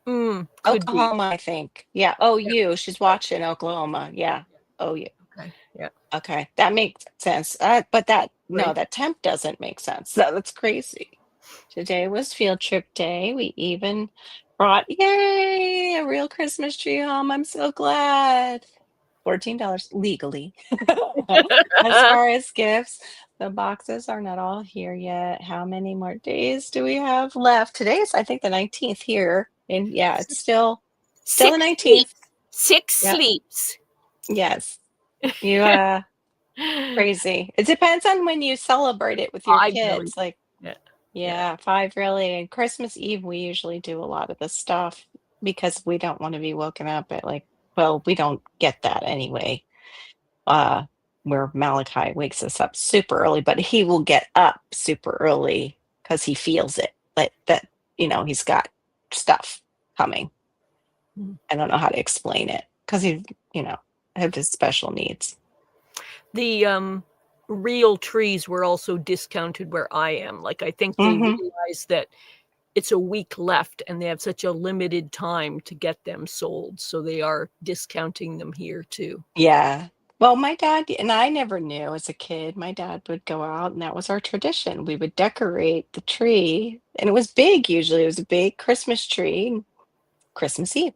Could be. Oklahoma, I think. Yeah. Oh, Yeah, you. She's right. watching Oklahoma. Yeah. Oh, you. Okay, yeah, Okay. That makes sense. But no, right. that temp doesn't make sense. That's crazy. Today was field trip day. We even brought, yay, a real Christmas tree home. I'm so glad. $14 legally. As far as gifts, the boxes are not all here yet. How many more days do we have left? Today is, I think, the 19th here. And yeah, it's still the 6 19th. sleeps. 6 Yep. sleeps. Yes. You crazy. It depends on when you celebrate it with your 5 really. kids. Like, Yeah, yeah. yeah, 5 really. And Christmas Eve, we usually do a lot of the stuff because we don't want to be woken up at like, well, we don't get that anyway. Uh, where Malachi wakes us up super early, but he will get up super early because he feels it. Like that, he's got stuff coming. Mhm. I don't know how to explain it because you know, have his special needs. The, real trees were also discounted where I am. Like, I think they Hmm. realize that it's a week left and they have such a limited time to get them sold, so they are discounting them here too. Yeah. Well, my dad and I never knew as a kid. My dad would go out, and that was our tradition. We would decorate the tree, and it was big usually. It was a big Christmas tree, Christmas Eve.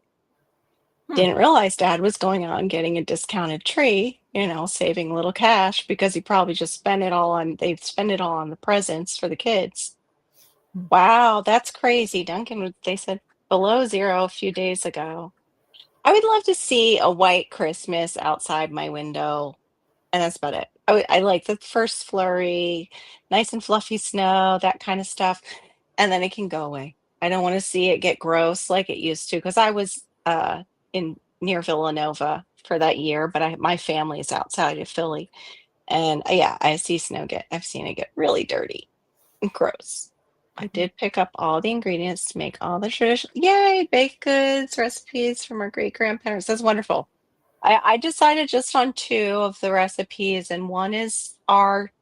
Hmm. Didn't realize dad was going out and getting a discounted tree, saving a little cash because he probably just they'd spend it all on the presents for the kids. Hmm. Wow, that's crazy. They said below zero a few days ago. I would love to see a white Christmas outside my window, and that's about it. I like the first flurry, nice and fluffy snow, that kind of stuff, and then it can go away. I don't want to see it get gross like it used to because I was in near Villanova for that year, but my family is outside of Philly, and yeah, I've seen it get really dirty and gross. I Mhm. did pick up all the ingredients to make all the traditional, yay, baked goods recipes from our great grandparents. That's wonderful. I decided just on two of the recipes, and one is our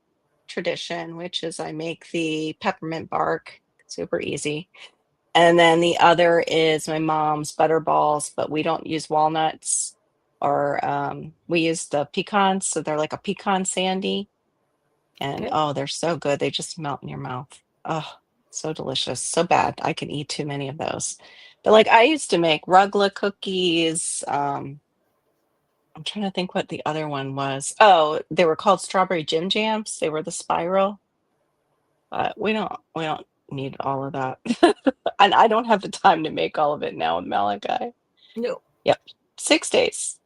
tradition, which is I make the peppermint bark, super easy. And then the other is my mom's butter balls, but we don't use walnuts or we use the pecans, so they're like a pecan sandy. And Okay. oh, they're so good. They just melt in your mouth. Oh, so delicious. So bad. I can eat too many of those. But like I used to make rugla cookies, I'm trying to think what the other one was. Oh, they were called strawberry Jim Jams. They were the spiral, but we don't need all of that. And I don't have the time to make all of it now with Malachi. No. Yep. 6 days.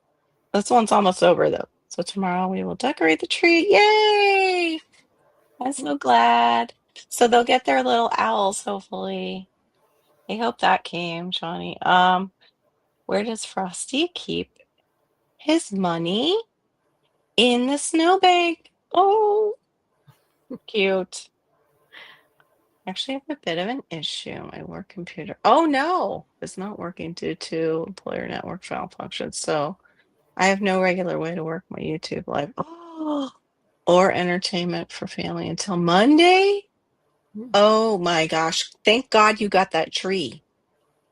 This one's almost over though. So tomorrow we will decorate the tree. Yay! I'm so glad. So they'll get their little owls, hopefully. I hope that came, Johnny. Where does Frosty keep his money? In the snowbank. Oh, cute. Actually, I have a bit of an issue. My work computer. Oh no, it's not working due to employer network malfunction. So I have no regular way to work my YouTube live. Oh, or entertainment for family until Monday. Mm. Oh my gosh. Thank God you got that tree.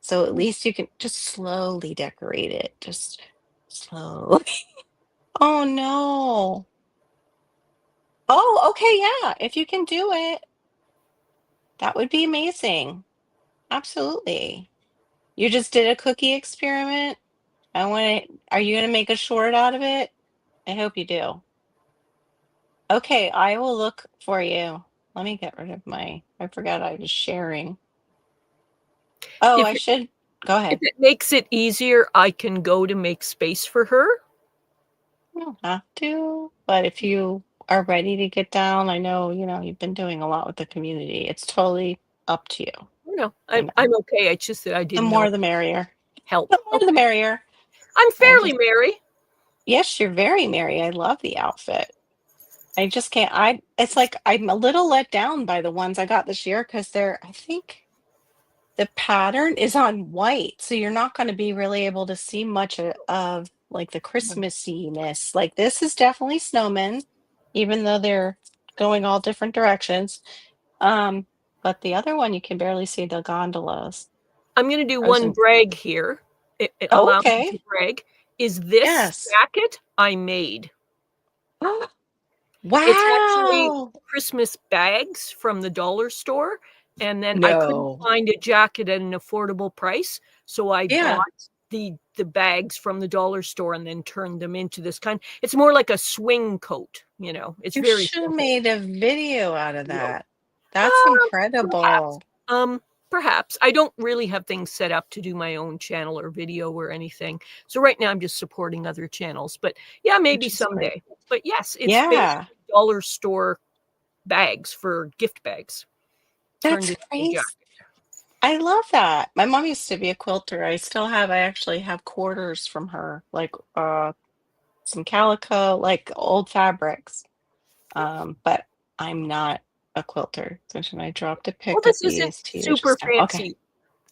So at least you can just slowly decorate it. Just slowly. Oh no. Oh, okay, yeah. If you can do it, that would be amazing. Absolutely. You just did a cookie experiment. Are you going to make a short out of it? I hope you do. Okay, I will look for you. Let me get rid of I forgot I was sharing. Oh, If I it, should go if ahead. it makes it easier, I can go to make space for her. You don't have to, but if you are ready to get down, I know, you've been doing a lot with the community. It's totally up to you. No, You I'm know, okay. It's just that I the didn't know more the merrier. help. The more the Okay. merrier. I'm I fairly just, merry. yes, you're very merry. I love the outfit. I just can't. It's like I'm a little let down by the ones I got this year because I think the pattern is on white. So you're not going to be really able to see much of like the Christmassiness. Like this is definitely snowmen, even though they're going all different directions. Um, but the other one, you can barely see the gondolas. I'm going to do one Frozen. brag here. It Oh, allow me to okay. brag. Is this Yes. jacket I made? It's actually Wow. Christmas bags from the dollar store. And then I couldn't No. find a jacket at an affordable price. So I Yeah. bought the bags from the dollar store and then turned them into this kind. It's more like a swing coat, you know. It's You very should have simple. made a video out of You know. that. That's Um, perhaps. incredible. Perhaps. I don't really have things set up to do my own channel or video or anything. So right now I'm just supporting other channels. But yeah, maybe Which is great. someday. But yes, it's Yeah, basically dollar store bags for gift bags turned that's into a crazy. jacket. I love that. My mom used to be a quilter. I actually have quarters from her, like some calico, like old fabrics. But I'm not a quilter. So should I drop the Well, pic of this isn't these to you super just now? Okay. fancy.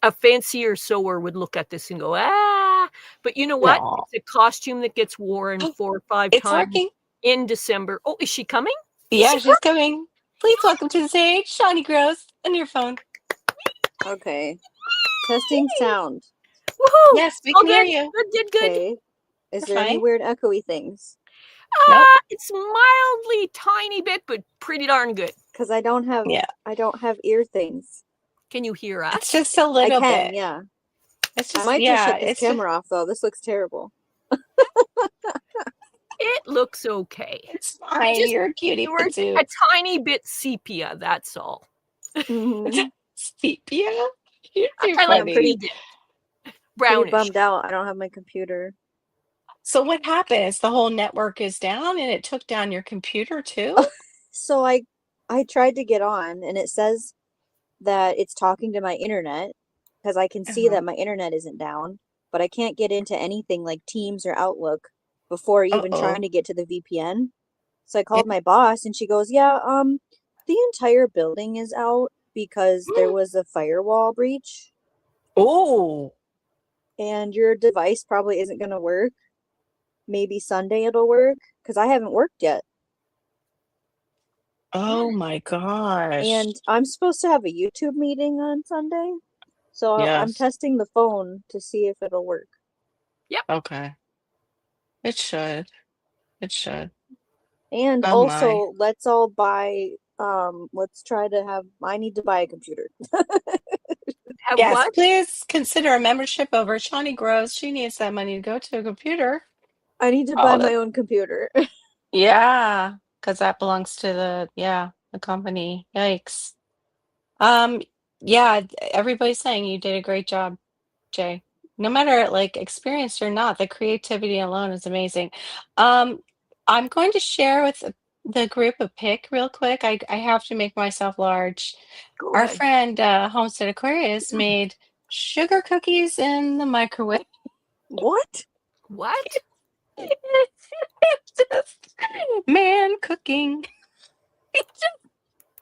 A fancier sewer would look at this and go, ah. But you know what? No. It's a costume that gets worn 4 or 5 It's times working. in December. Oh, is she coming? Is Yeah, she she's coming. Please welcome to the stage, Shawnee Gross, on your phone. Okay. Testing Hey. sound. Woohoo! Yes, we All can hear good. you. Good. Okay. Is We're there any fine. weird echoey things? Nope. It's mildly tiny bit, but pretty darn good. Because I don't Yeah. have ear things. Can you hear It's us? just a I little can, bit. yeah. It's I just, might just yeah, shut this it's just, camera off though. This looks terrible. It looks okay. it's fine. Just You're a cutie you were patootie. a tiny bit sepia, that's all. Mhm. Sepia? You're too I like Yeah, I'm funny. pretty pretty pretty brownish. bummed out. I don't have my computer. So what happened? Is the whole network is down and it took down your computer too? So I tried to get on and it says that it's talking to my internet because I can see Uh-huh. that my internet isn't down, but I can't get into anything like Teams or Outlook before even trying Uh-oh. to get to the VPN. So I Yeah. called my boss and she goes, "Yeah, the entire building is out because there was a firewall breach Oh, and your device probably isn't going to work. Maybe Sunday it'll work because I haven't worked yet." oh my gosh. And I'm supposed to have a YouTube meeting on Sunday. So I'm Yes. testing the phone to see if it'll work. Okay. It should. It should. And Oh my. also, let's all buy, let's try to have, I need to buy a computer. Have Yes, what? please consider a membership over Shawnee Grows. She needs that money to go to a computer. I need to buy Oh, my that own computer. yeah, because that belongs to the company. Yikes. Um, yeah, everybody's saying you did a great job, Jay. No matter like experienced or not, the creativity alone is amazing. Um, I'm going to share with the group a pic real quick. I have to make myself large. Go Our ahead. friend Homestead Aquarius made sugar cookies in the microwave. What? What? It's just man cooking.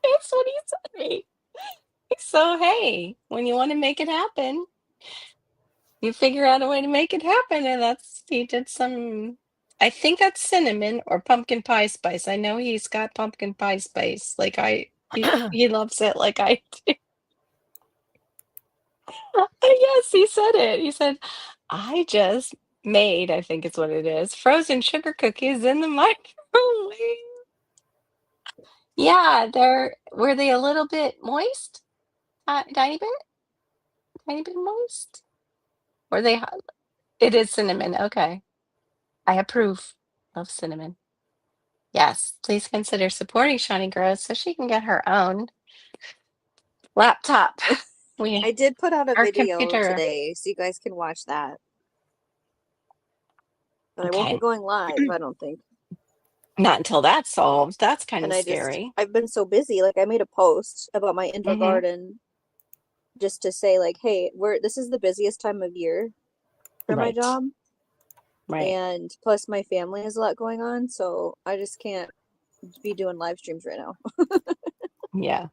That's what he said me. So hey, when you want to make it happen, you figure out a way to make it happen, and that's he did some. I think that's cinnamon or pumpkin pie spice. I know he's got pumpkin pie spice. Like he loves it like I do. Yes, he said it. He said, "I just made, I think it's what it is, frozen sugar cookies in the microwave." Yeah, were they a little bit moist? Tiny bit moist? Were they hot? It is cinnamon. Okay. I approve of cinnamon. Yes, please consider supporting Shawnee Grows so she can get her own laptop. I We did put out a our video computer. today, so you guys can watch that. But I won't be Okay. going live, I don't think. Not until that's solved. That's kind And of scary. I've been so busy. Like, I made a post about my indoor Hmm. garden just to say, like, hey, this is the busiest time of year for my Right. job. Right. And plus, my family has a lot going on, so I just can't be doing live streams right now. Yeah.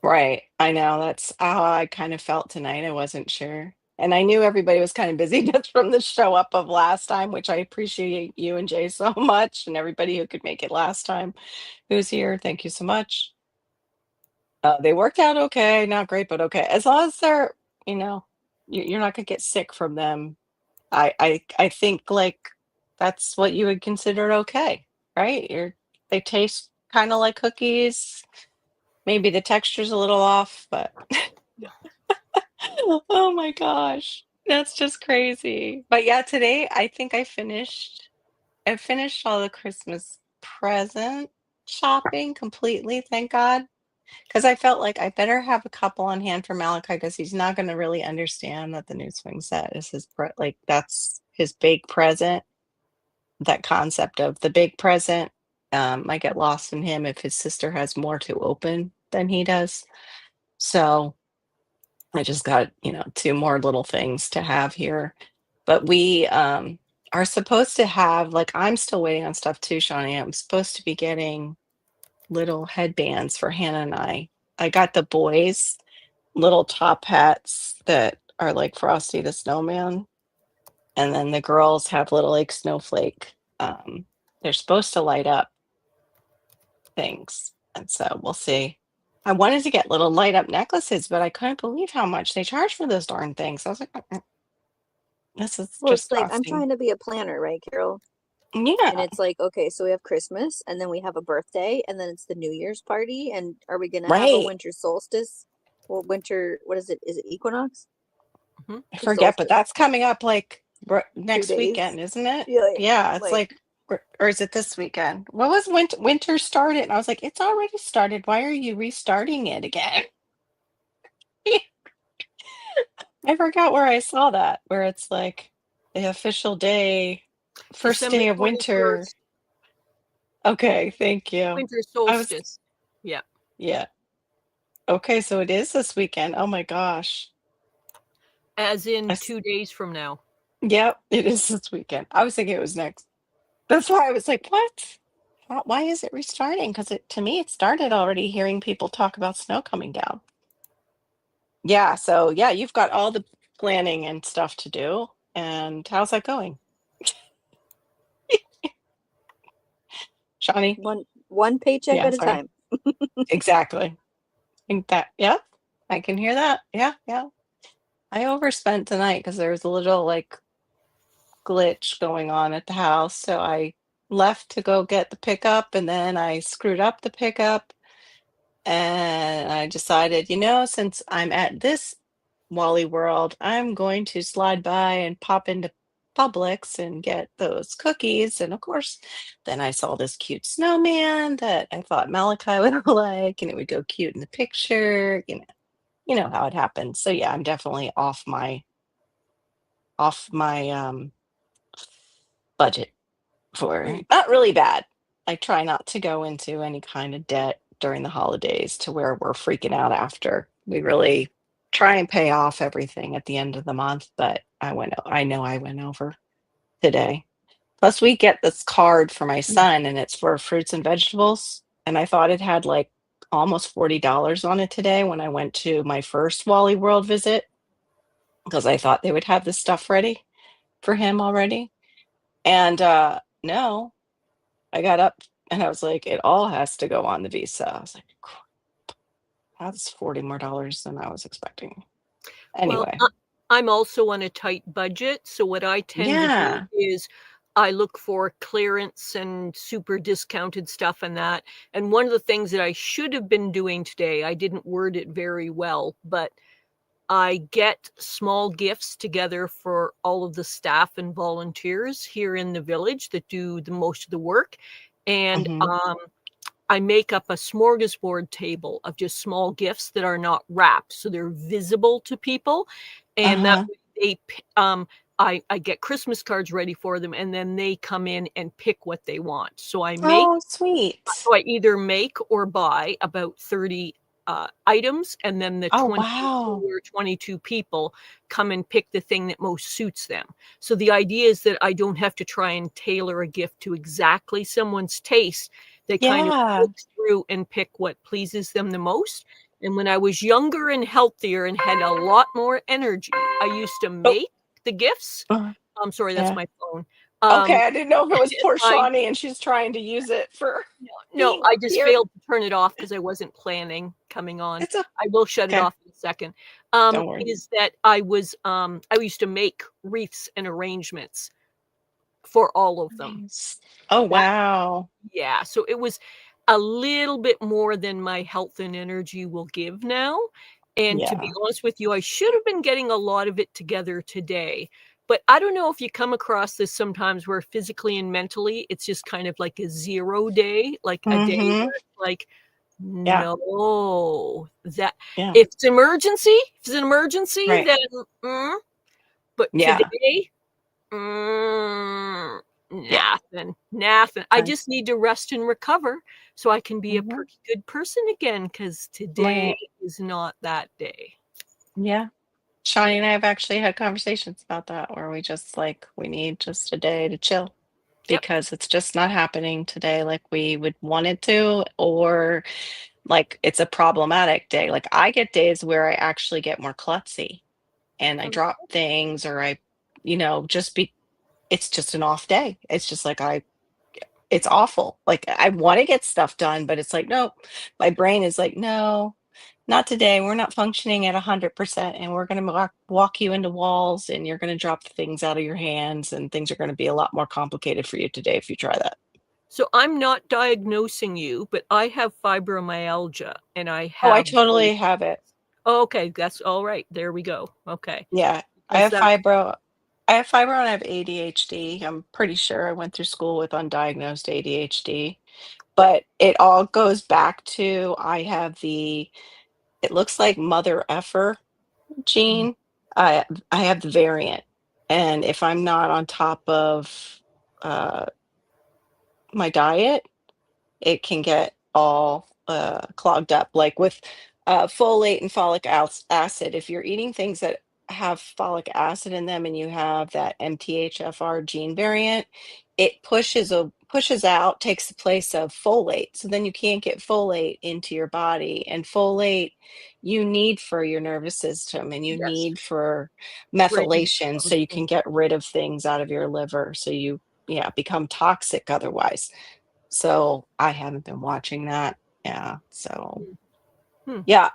Right. I know. That's how I kind of felt tonight. I wasn't sure. And I knew everybody was kind of busy just from the show up of last time, which I appreciate you and Jay so much, and everybody who could make it last time who's here. Thank you so much. They worked out okay, not great, but okay. As long as they're, you know, you're not gonna get sick from them. I think like that's what you would consider okay, right? They taste kind of like cookies. Maybe the texture's a little off, but oh my gosh, that's just crazy. But yeah, today I think I finished all the Christmas present shopping completely, thank God. Because I felt like I better have a couple on hand for Malachi because he's not going to really understand that the new swing set is like that's his big present. That concept of the big present might get lost in him if his sister has more to open than he does. So I just got, two more little things to have here. But we are supposed to have, like, I'm still waiting on stuff too, Shawnee. I'm supposed to be getting little headbands for Hannah and I. I got the boys little top hats that are like Frosty the Snowman, and then the girls have little like snowflake. They're supposed to light up things, and so we'll see. I wanted to get little light up necklaces, but I couldn't believe how much they charge for those darn things. I was like, this is Well, it's just like I'm costing. trying to be a planner, right, Carol? And Yeah, it's like, okay, so we have Christmas, and then we have a birthday, and then it's the New Year's party. And are we gonna have a right. winter solstice? Well, winter, what is it? Is it equinox Mhm. I or forget, but solstice? that's coming up like Two next days. weekend, isn't it? Yeah, Yeah, it's like like, or is it this weekend? What was winter started? And I was like, it's already started. Why are you restarting it again? I forgot where I saw that, where it's like the official day. First December day of winter. 21st, Okay, thank you. winter I was solstice. Yeah. yeah. Okay, so it is this weekend. Oh my gosh. As I in s 2 days from now. Yep, it is this weekend. I was thinking it was next. That's why I was like, "What? Why is it restarting?" 'Cause it to me, it started already hearing people talk about snow coming down. Yeah, so yeah, you've got all the planning and stuff to do, and how's that going? Shawnee? One paycheck Yeah, at a sorry. time. Exactly. Think that yep, I can hear that. Yeah, yeah. I overspent tonight because there was a little, like, glitch going on at the house, so I left to go get the pickup, and then I screwed up the pickup, and I decided, since I'm at this Wally World, I'm going to slide by and pop into Publix and get those cookies. And of course, then I saw this cute snowman that I thought Malachi would like, and it would go cute in the picture. You know how it happens. So yeah, I'm definitely off my budget for Mm. not really bad. I try not to go into any kind of debt during the holidays to where we're freaking out after. We really try and pay off everything at the end of the month, but I know I went over today. Plus we get this card for my son and it's for fruits and vegetables, and I thought it had like almost $40 on it today when I went to my first Wally World visit because I thought they would have the stuff ready for him already. And no, I got up and I was like, "It all has to go on the Visa." I was like, That's 40 more dollars than I was expecting." Well, Anyway. I'm also on a tight budget, so what I tend to do Yeah. is I look for clearance and super discounted stuff and that, and one of the things that I should have been doing today, I didn't word it very well, but I get small gifts together for all of the staff and volunteers here in the village that do the most of the work, and, Mhm. I make up a smorgasbord table of just small gifts that are not wrapped, so they're visible to people, and that Uh-huh. way I get Christmas cards ready for them, and then they come in and pick what they want. Oh, sweet. So I either make or buy about 30, items, and then the Oh, 21 wow. or 22 people come and pick the thing that most suits them. So the idea is that I don't have to try and tailor a gift to exactly someone's taste. They kind of Yeah. look through and pick what pleases them the most. And when I was younger and healthier and had a lot more energy, I used to Oh, make the gifts. I'm sorry, that's yeah. my phone. Okay, I didn't know if it was poor I Shawnee and she's trying to use it for no, being I up just here. failed to turn it off because I wasn't planning coming on. It's I will shut it okay. off in a second. Don't worry. Is that I used to make wreaths and arrangements for all of them. Nice. Oh, That wow. yeah, so it was a little bit more than my health and energy will give now, and to be Yeah. honest with you, I should have been getting a lot of it together today, but I don't know if you come across this sometimes where physically and mentally, it's just kind of like a 0 day, like a day Mhm. where it's like, Yeah. "No, that Yeah. if it's an emergency, Right. then, but Yeah. today, Yeah. nothing, nothing. I Right. just need to rest and recover so I can be a Mhm. pretty good person again. Because today Right. is not that day. Yeah. Shawnee and I have actually had conversations about that where we just like we need just a day to chill Yep. because it's just not happening today like we would want it to, or like it's a problematic day. Like I get days where I actually get more klutzy and I Mm, drop things or just be it's just an off day. It's just like it's awful. Like I want to get stuff done, but it's like, nope. My brain is like, no, not today. We're not functioning at 100%, and we're going to walk you into walls, and you're going to drop things out of your hands, and things are going to be a lot more complicated for you today if you try that. so I'm not diagnosing you, but I have fibromyalgia, and I Oh, I have those totally have it. oh, okay, that's alright, there we go, okay. Yeah, I Because have that's fibro. I have fibro and I have ADHD. I'm pretty sure I went through school with undiagnosed ADHD, but it all goes back to I have it looks like mother effer mhm, gene. I have the variant, and if I'm not on top of uh, my diet, it can get all clogged up. Like with folate and folic acid, if you're eating things that have folic acid in them and you have that MTHFR gene variant, it pushes out, takes the place of folate. So then you can't get folate into your body. And folate you need for your nervous system and you Yes. need for Brain methylation so you function. can get rid of things out of your liver so you become toxic otherwise. So I haven't been watching that. Yeah. So Hmm. yeah.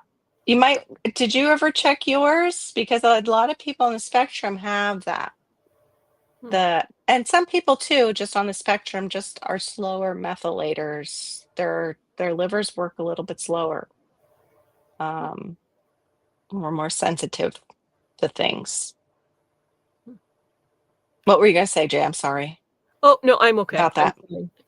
You might did you ever check yours? Because a lot of people on the spectrum have that. Hmm. And some people too, just on the spectrum, just are slower methylators. Their livers work a little bit slower. Um, we're more sensitive to things. What were you gonna say, Jay? I'm sorry Oh, no, I'm okay. about that.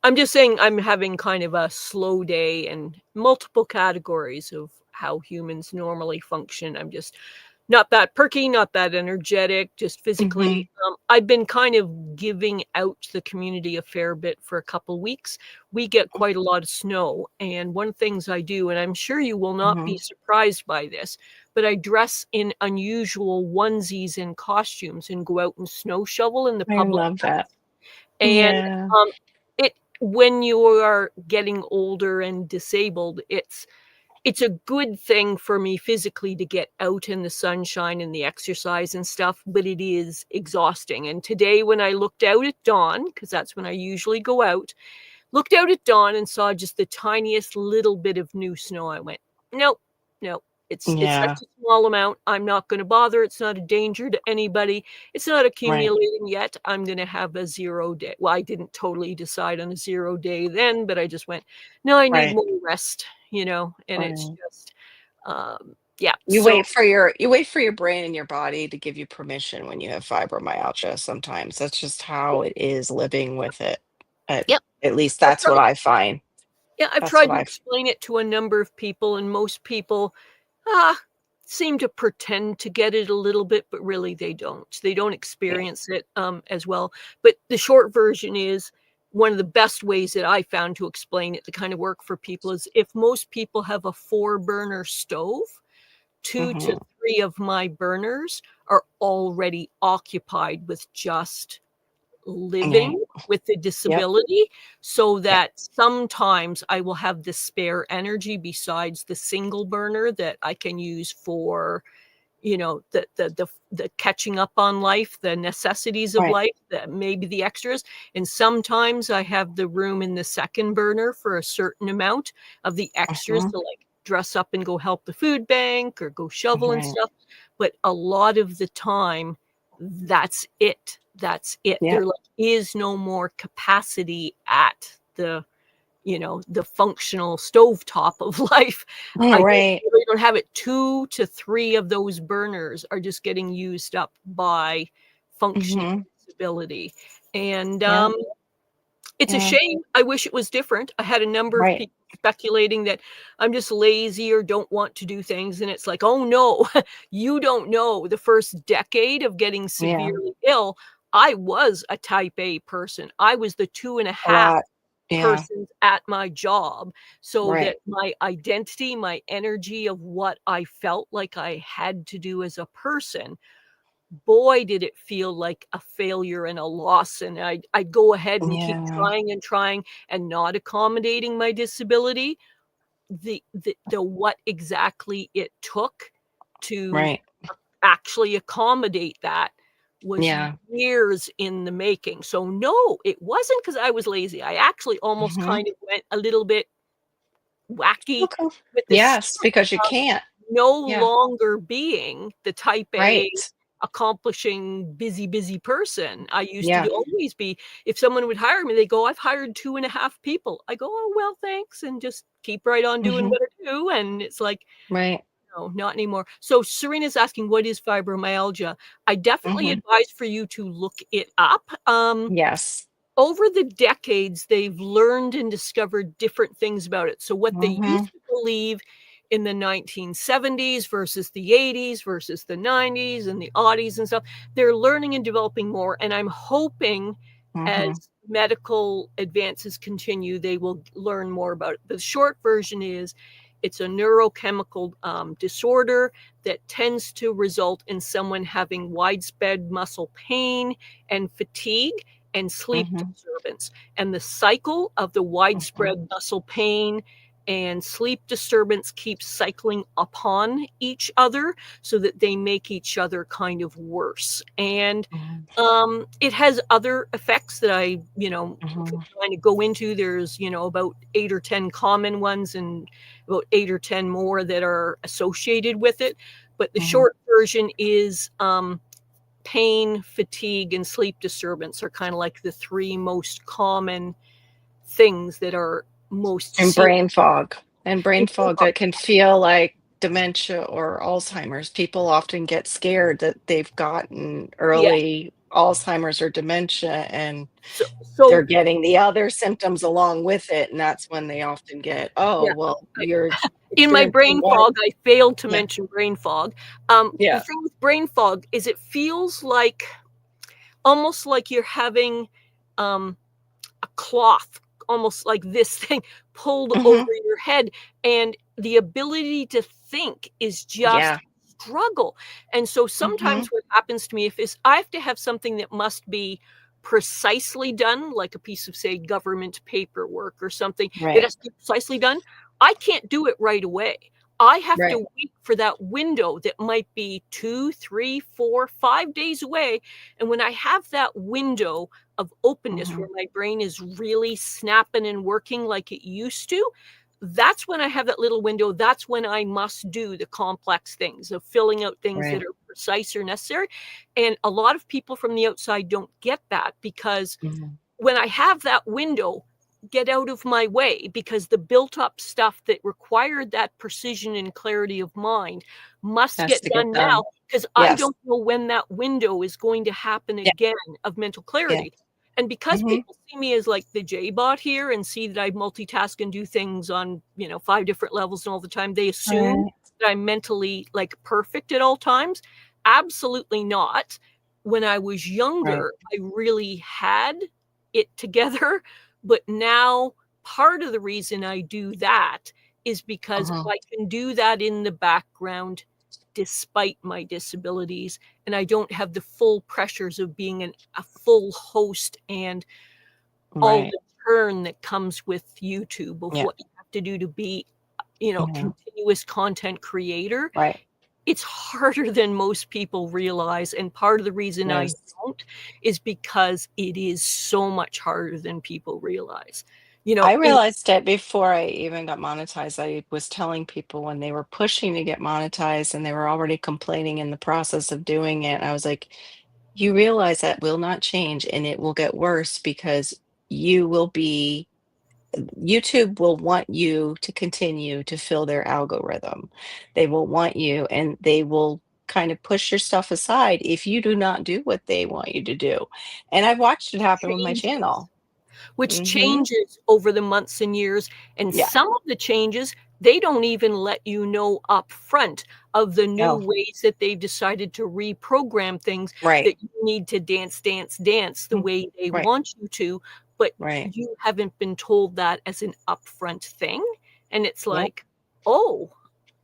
I'm just saying I'm having kind of a slow day and multiple categories of how humans normally function. I'm just not that perky, not that energetic, just physically. Mhm, I've been kind of giving out to the community a fair bit for a couple weeks. We get quite a lot of snow, and one of the things I do, and I'm sure you will not mhm. be surprised by this, but I dress in unusual onesies and costumes and go out and snow shovel in the I public. love that. And, Yeah. it when you are getting older and disabled, it's a good thing for me physically to get out in the sunshine and the exercise and stuff, but it is exhausting, and today when I looked out at dawn, because that's when I usually go out, looked out at dawn and saw just the tiniest little bit of new snow, I went, "Nope, nope, it's such Yeah. a small amount, I'm not gonna bother, it's not a danger to anybody, it's not Right. accumulating yet, I'm gonna have a 0 day." Well, I didn't totally decide on a 0 day then, but I just went, "No, I need Right. more rest," and it's Right. just, yeah, so You wait for your brain and your body to give you permission when you have fibromyalgia sometimes. That's just how it is living with it. yep, At least I've that's what tried I find. yeah, I've That's what tried to I explain it to a number of people, and most people Ah, seem to pretend to get it a little bit, but really they don't. They don't yeah. experience it, as well. But the short version is one of the best ways that I found to explain it to kind of work for people is if most people have a 4-burner stove, 2 to Mhm. 3 of my burners are already occupied with just Right. living with the Yep. disability so Yep. that sometimes I will have the spare energy besides the single burner that I can use for, the catching up on life, the necessities of Right. life, maybe the extras, and sometimes I have the room in the second burner for a certain amount of the extras Mhm. to, like, dress up and go help the food bank or go shovel and Right. stuff, but a lot of the time, that's it. That's it. Yep. There, like, is no more capacity at the functional stovetop of life. I don't Right. really don't have it. 2 to 3 of those burners are just getting used up by functioning Mhm. disability, and, Yep. it's a Yeah. shame. I wish it was different. I had a number of Right. people speculating that I'm just lazy or don't want to do things, and it's like, "Oh, no. You don't know the first decade of getting Yeah. severely ill, I was a type A person. I was the 2 and a A half lot. Yeah. persons at my job, so Right. that my identity, my energy of what I felt like I had to do as a person, boy, did it feel like a failure and a loss, and I'd go ahead and keep Yeah. trying and trying and not accommodating my disability. The what exactly it took to Right. actually accommodate that was Yeah. years in the making. So, no, it wasn't because I was lazy. I actually almost Mhm. kind of went a little bit wacky Okay. with this Yes, step because you of can't. no Yeah. longer being the type A Right. accomplishing, busy person. I used to Yeah. be always be if someone would hire me, they go, "I've hired 2 and a half people." I go, "Oh, well, thanks," and just keep right on doing Mhm. what I do, and it's like, Right. no, not anymore. So Serena's asking, "What is fibromyalgia?" I definitely Mhm. advise for you to look it up. Yes. Over the decades, they've learned and discovered different things about it. So what they Mhm. used to believe in the 1970s versus the 80s versus the 90s and the oddies and stuff, they're learning and developing more. And I'm hoping as Mhm. medical advances continue, they will learn more about it. The short version is it's a neurochemical disorder that tends to result in someone having widespread muscle pain and fatigue and sleep disturbance. And the cycle of the widespread muscle pain and sleep disturbance keeps cycling upon each other so that they make each other kind of worse. And it has other effects that I, could kind of go into. There's, about 8 or 10 common ones and about 8 or 10 more that are associated with it. But the short version is pain, fatigue, and sleep disturbance are kind of like the 3 most common things that are most And brain fog. And brain Brain fog fog. that can feel like dementia or Alzheimer's. People often get scared that they've gotten early Alzheimer's or dementia, and they're So getting the other symptoms along with it, and that's when they often get, "Oh, yeah, well, you're in my experiencing brain one." fog, I failed to Yeah. mention brain fog. The Yeah. thing with brain fog is it feels like almost like you're having a cloth, almost like this thing pulled over Mhm. your head, and the ability to think is just Yeah. struggle. And so sometimes Mhm. what happens to me if is I have to have something that must be precisely done, like a piece of, say, government paperwork or something that Right. has to be precisely done, I can't do it right away. I have to Right. wait for that window that might be 2, 3, 4, 5 days away. And when I have that window of openness where Mhm. my brain is really snapping and working like it used to, that's when I have that little window. That's when I must do the complex things of filling out things that Right. are precise or necessary. And a lot of people from the outside don't get that because Mhm. when I have that window, get out of my way because the built up stuff that required that precision and clarity of mind must Has get to get done now done. because I Yes. don't know when that window is going to happen Yeah. again of mental Yeah. clarity. And because Mhm. people see me as like the J-bot here and see that I multitask and do things on, 5 different levels and all the time, they assume Right. that I'm mentally like perfect at all times. Absolutely not. When I was Right. younger, I really had it together, but now part of the reason I do that is because Uh-huh. I can do that in the background despite my disabilities, and I don't have the full pressures of being a full host and all Right. the turn that comes with YouTube of Yeah. what you have to do to be, a Yeah. continuous content creator. Right. It's harder than most people realize, and part of the reason I Yes. don't is because it is so much harder than people realize. I In realized it before I even got monetized. I was telling people when they were pushing to get monetized and they were already complaining in the process of doing it. I was like, you realize that will not change and it will get worse because you will be, YouTube will want you to continue to fill their algorithm. They will want you and they will kind of push your stuff aside if you do not do what they want you to do. And I've watched it happen with my changes channel. which Hmm. changes over the months and years, and Yeah. some of the changes, they don't even let you know upfront of the new Oh, ways that they've decided to reprogram things right. that you need to dance, dance, dance the Mm. way they Right. want you to, but Right. you haven't been told that as an upfront thing, and it's Yep. like, "Oh,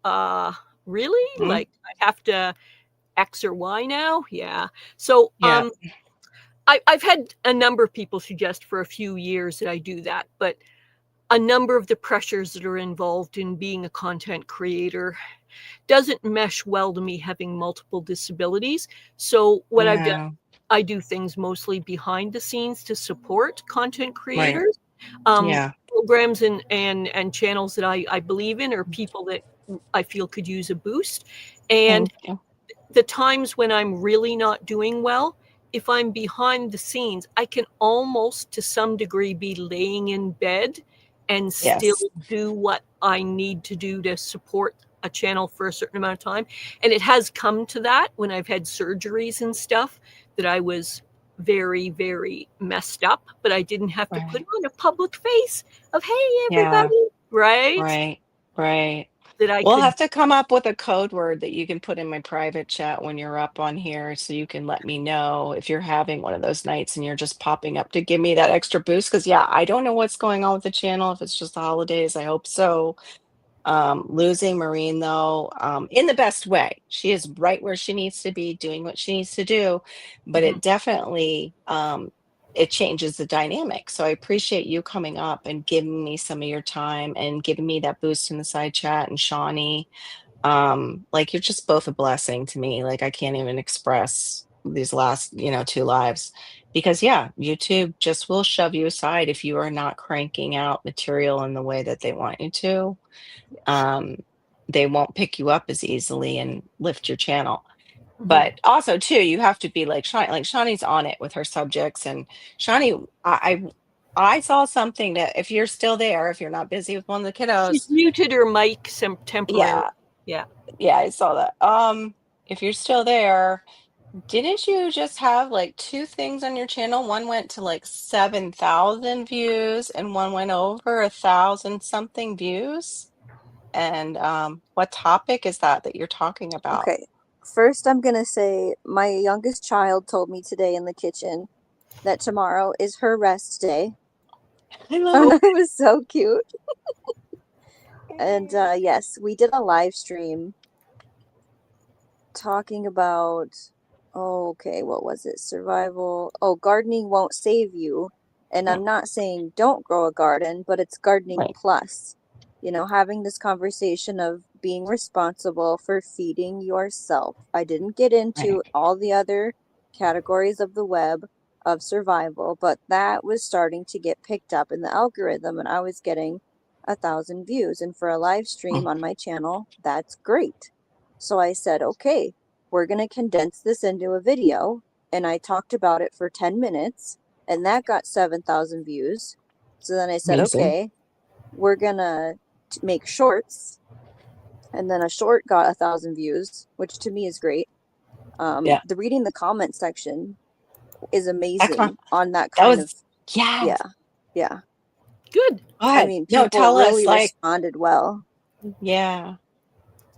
uh, really? Mm. Like, I have to X or Y now?" Yeah. So, Yeah. I've had a number of people suggest for a few years that I do that, but a number of the pressures that are involved in being a content creator doesn't mesh well to me having multiple disabilities. So what I've done, No. I do things mostly behind the scenes to support content Right. creators. Um, Yeah. Programs and channels that I believe in or people that I feel could use a boost. And Thank you. the times when I'm really not doing well, if I'm behind the scenes, I can almost to some degree be laying in bed and still Yes. do what I need to do to support a channel for a certain amount of time. And it has come to that when I've had surgeries and stuff that I was very, very messed up, but I didn't have to put Right. on a public face of, hey, Yeah. everybody, right? Right. Right. that I We'll could. have to come up with a code word that you can put in my private chat when you're up on here so you can let me know if you're having one of those nights and you're just popping up to give me that extra boost. Because, yeah, I don't know what's going on with the channel. If it's just the holidays, I hope so. Losing Maureen, though, in the best way. She is right where she needs to be, doing what she needs to do, but Mhm. it definitely it changes the dynamic. So I appreciate you coming up and giving me some of your time and giving me that boost in the side chat. And Shawnee, like you're just both a blessing to me. Like I can't even express these last, 2 lives because yeah, YouTube just will shove you aside if you are not cranking out material in the way that they want you to. Yes. um, they won't pick you up as easily and lift your channel. Mhm. But also, too, you have to be like Shawnee. Like Shawnee's on it with her subjects, and Shawnee, I saw something that if you're still there, if you're not busy with one of the She's kiddos, muted her mic temporarily. yeah, Yeah. yeah, I saw that. If you're still there, didn't you just have like two things on your channel? One went to like 7,000 views, and one went over 1,000 something views. And what topic is that you're talking about? Okay. First, I'm going to say my youngest child told me today in the kitchen that tomorrow is her rest day. I love And it. it was so cute. And yes, we did a live stream talking about, oh, okay, what was it? Survival. Oh, gardening won't save you. And Mm, I'm not saying don't grow a garden, but it's gardening right, plus. Having this conversation of being responsible for feeding yourself. I didn't get right. into all the other categories of the web of survival, but that was starting to get picked up in the algorithm, and I was getting 1,000 views. And for a live Mm, stream on my channel, that's great. So I said, okay, we're going to condense this into a video. And I talked about it for 10 minutes, and that got 7,000 views. So then I said, amazing. okay, we're going to make shorts. And then a short got 1,000 views, which to me is great. Yeah. The reading the comment section is That, con- amazing on that that kind of, was, yeah. yeah, yeah. Good. I What? mean, No, people tell us, really like, responded well. yeah.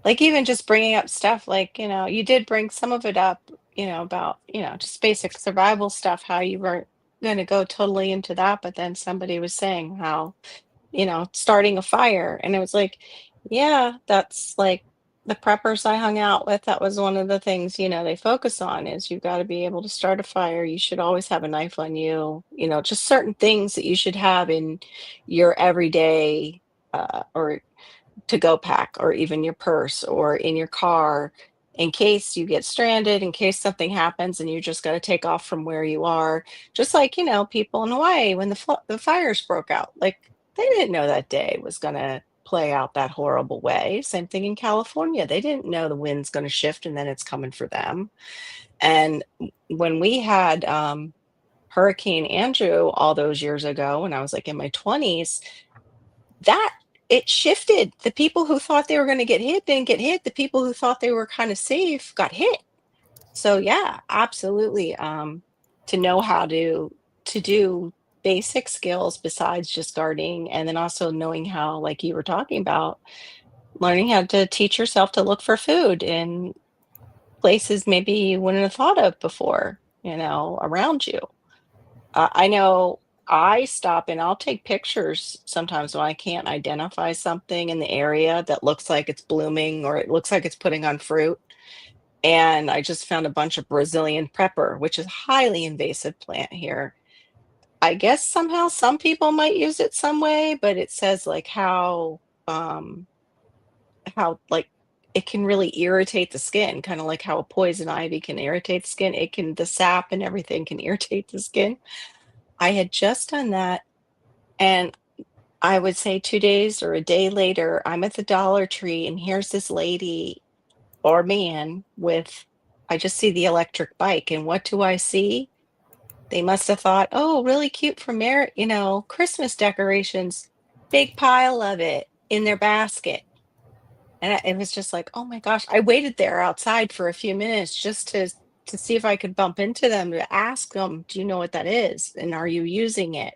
Like even just bringing up stuff like, you did bring some of it up, about, just basic survival stuff, how you weren't going to go totally into that. But then somebody was saying how starting a fire. And it was like, yeah, that's like the preppers I hung out with. That was one of the things, they focus on is you got to be able to start a fire. You should always have a knife on you, just certain things that you should have in your everyday or to go pack or even your purse or in your car in case you get stranded, in case something happens and you just got to take off from where you are. Just like, people in Hawaii when the fires broke out. Like they didn't know that day was going to play out that horrible way. Same thing in California. They didn't know the wind's going to shift and then it's coming for them. And when we had Hurricane Andrew all those years ago, when I was like in my 20s, that it shifted. The people who thought they were going to get hit didn't get hit. The people who thought they were kind of safe got hit. So yeah, absolutely. To know how to do basic skills besides just gardening, and then also knowing how, like you were talking about, learning how to teach yourself to look for food in places maybe you wouldn't have thought of before, around you. I know I stop and I'll take pictures sometimes when I can't identify something in the area that looks like it's blooming or it looks like it's putting on fruit. And I just found a bunch of Brazilian pepper, which is a highly invasive plant here. I guess somehow some people might use it some way, but it says like how like it can really irritate the skin, kind of like how a poison ivy can irritate the skin. The sap and everything can irritate the skin. I had just done that. And I would say 2 days or a day later, I'm at the Dollar Tree and here's this lady or man with I just see the electric bike, and what do I see? They must have thought, "Oh, really cute for Christmas decorations." Big pile of it in their basket. And it was just like, "Oh my gosh." I waited there outside for a few minutes just to see if I could bump into them to ask them, "Do you know what that is? And are you using it?"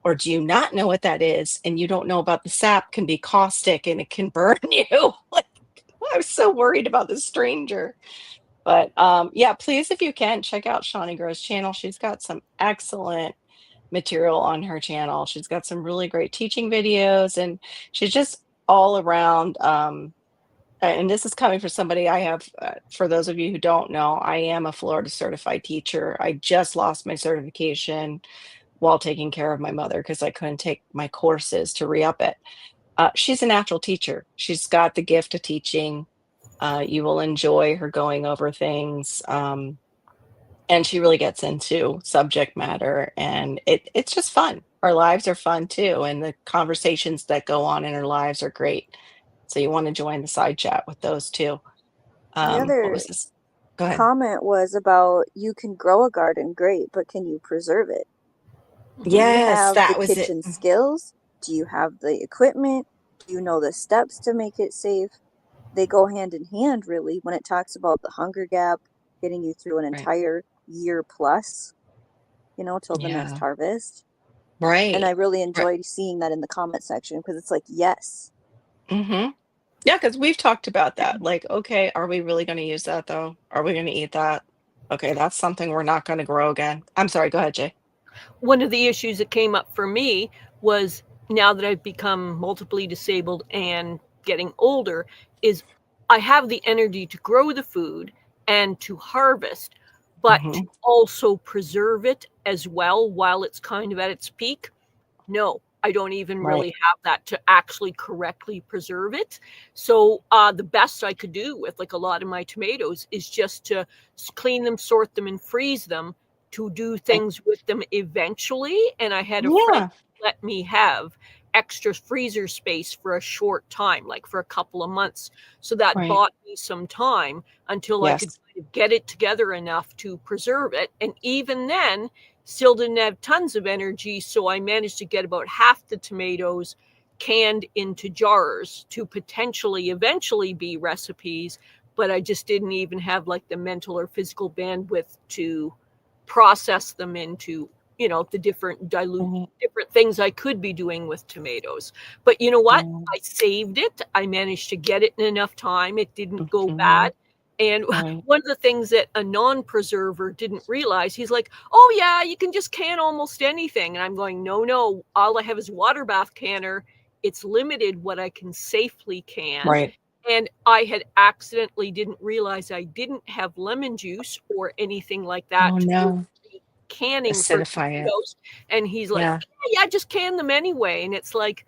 Or do you not know what that is? And you don't know about the sap can be caustic and it can burn you. Like, I was so worried about the stranger. But yeah, please, if you can, check out Shawnee Grows channel. She's got some excellent material on her channel. She's got some really great teaching videos, and she's just all around. And this is coming from somebody I have, for those of you who don't know, I am a Florida certified teacher. I just lost my certification while taking care of my mother because I couldn't take my courses to re up it. She's a natural teacher. She's got the gift of teaching. You will enjoy her going over things. And she really gets into subject matter, and it's just fun. Our lives are fun too, and the conversations that go on in our lives are great. So you want to join the side chat with those too. The What other was this? Go ahead. comment was about you can grow a garden, great, but can you preserve it? Do you Yes, have the that was it. kitchen skills? Do you have the equipment? Do you know the steps to make it safe? They go hand in hand, really, when it talks about the hunger gap, getting you through an Right. entire year plus, till the next Yeah. harvest. Right. And I really Right. enjoyed seeing that in the comment section because it's like, yes. Mm-hmm. Yeah, because we've talked about that. Like, okay, are we really going to use that though? Are we going to eat that? Okay, that's something we're not going to grow again. I'm sorry. Go ahead, Jay. One of the issues that came up for me was, now that I've become multiply disabled and getting older, is I have the energy to grow the food and to harvest, but to Mm-hmm. also preserve it as well while it's kind of at its peak. No, I don't even Right. really have that to actually correctly preserve it. So the best I could do with like a lot of my tomatoes is just to clean them, sort them, and freeze them to do things with them eventually. And I had a friend Yeah. let me have extra freezer space for a short time, like for a couple of months. So that Right. bought me some time until I could Yes. kind of get it together enough to preserve it. And even then, still didn't have tons of energy, so I managed to get about half the tomatoes canned into jars to potentially eventually be recipes, but I just didn't even have like the mental or physical bandwidth to process them into, the different Mhm. different things I could be doing with tomatoes. But you know what? Yeah. I saved it. I managed to get it in enough time. It didn't go Mhm. bad. And Right. one of the things that a non-preserver didn't realize, he's like, "Oh yeah, you can just can almost anything." And I'm going, "No, no. All I have is water bath canner. It's limited what I can safely can." Right. And I had accidentally didn't realize I didn't have lemon juice or anything like Oh that to no. be canning for Acidify it. tomatoes. And he's like, Yeah. "Yeah, yeah, just can them anyway." And it's like,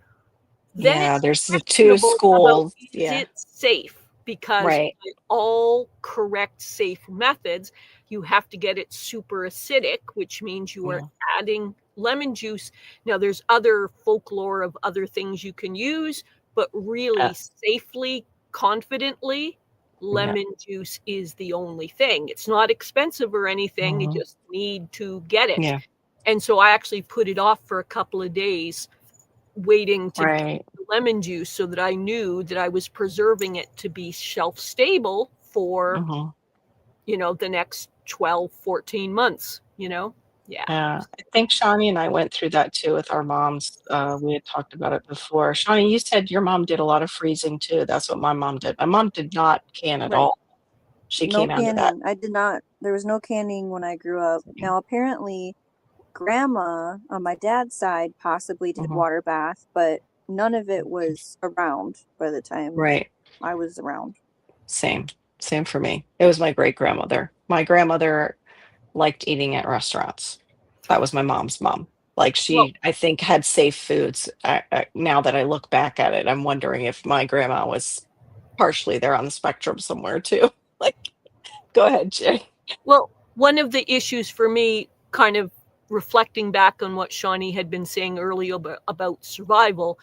then Yeah. it's There's the two questionable about, schools. is Yeah. it safe? Because Right. by all correct safe methods, you have to get it super acidic, which means you are Yeah. adding lemon juice. Now, there's other folklore of other things you can use, but really safely, confidently, Yeah. lemon juice is the only thing. It's not expensive or anything. You Mhm. just need to get it. Yeah. And so I actually put it off for a couple of days, waiting to get Right. the lemon juice so that I knew that I was preserving it to be shelf stable for, Mhm. the next 12, 14 months, Yeah. Yeah. I think Shawnee and I went through that too with our moms. We had talked about it before. Shawnee, you said your mom did a lot of freezing too. That's what my mom did. My mom did not can at Right. all. She No came out of that. canning. I did not. There was no canning when I grew up. Now, apparently, grandma on my dad's side possibly did Mhm. water bath, but none of it was around by the time Right. I was around. Same. Same for me. It was my great grandmother. My grandmother liked eating at restaurants. That was my mom's mom. Like, Well, she, I think, had safe foods. Now that I look back at it, I'm wondering if my grandma was partially there on the spectrum somewhere too. Like, go ahead, Jay. well, one of the issues for me, kind of reflecting back on what Shawnee had been saying earlier about survival,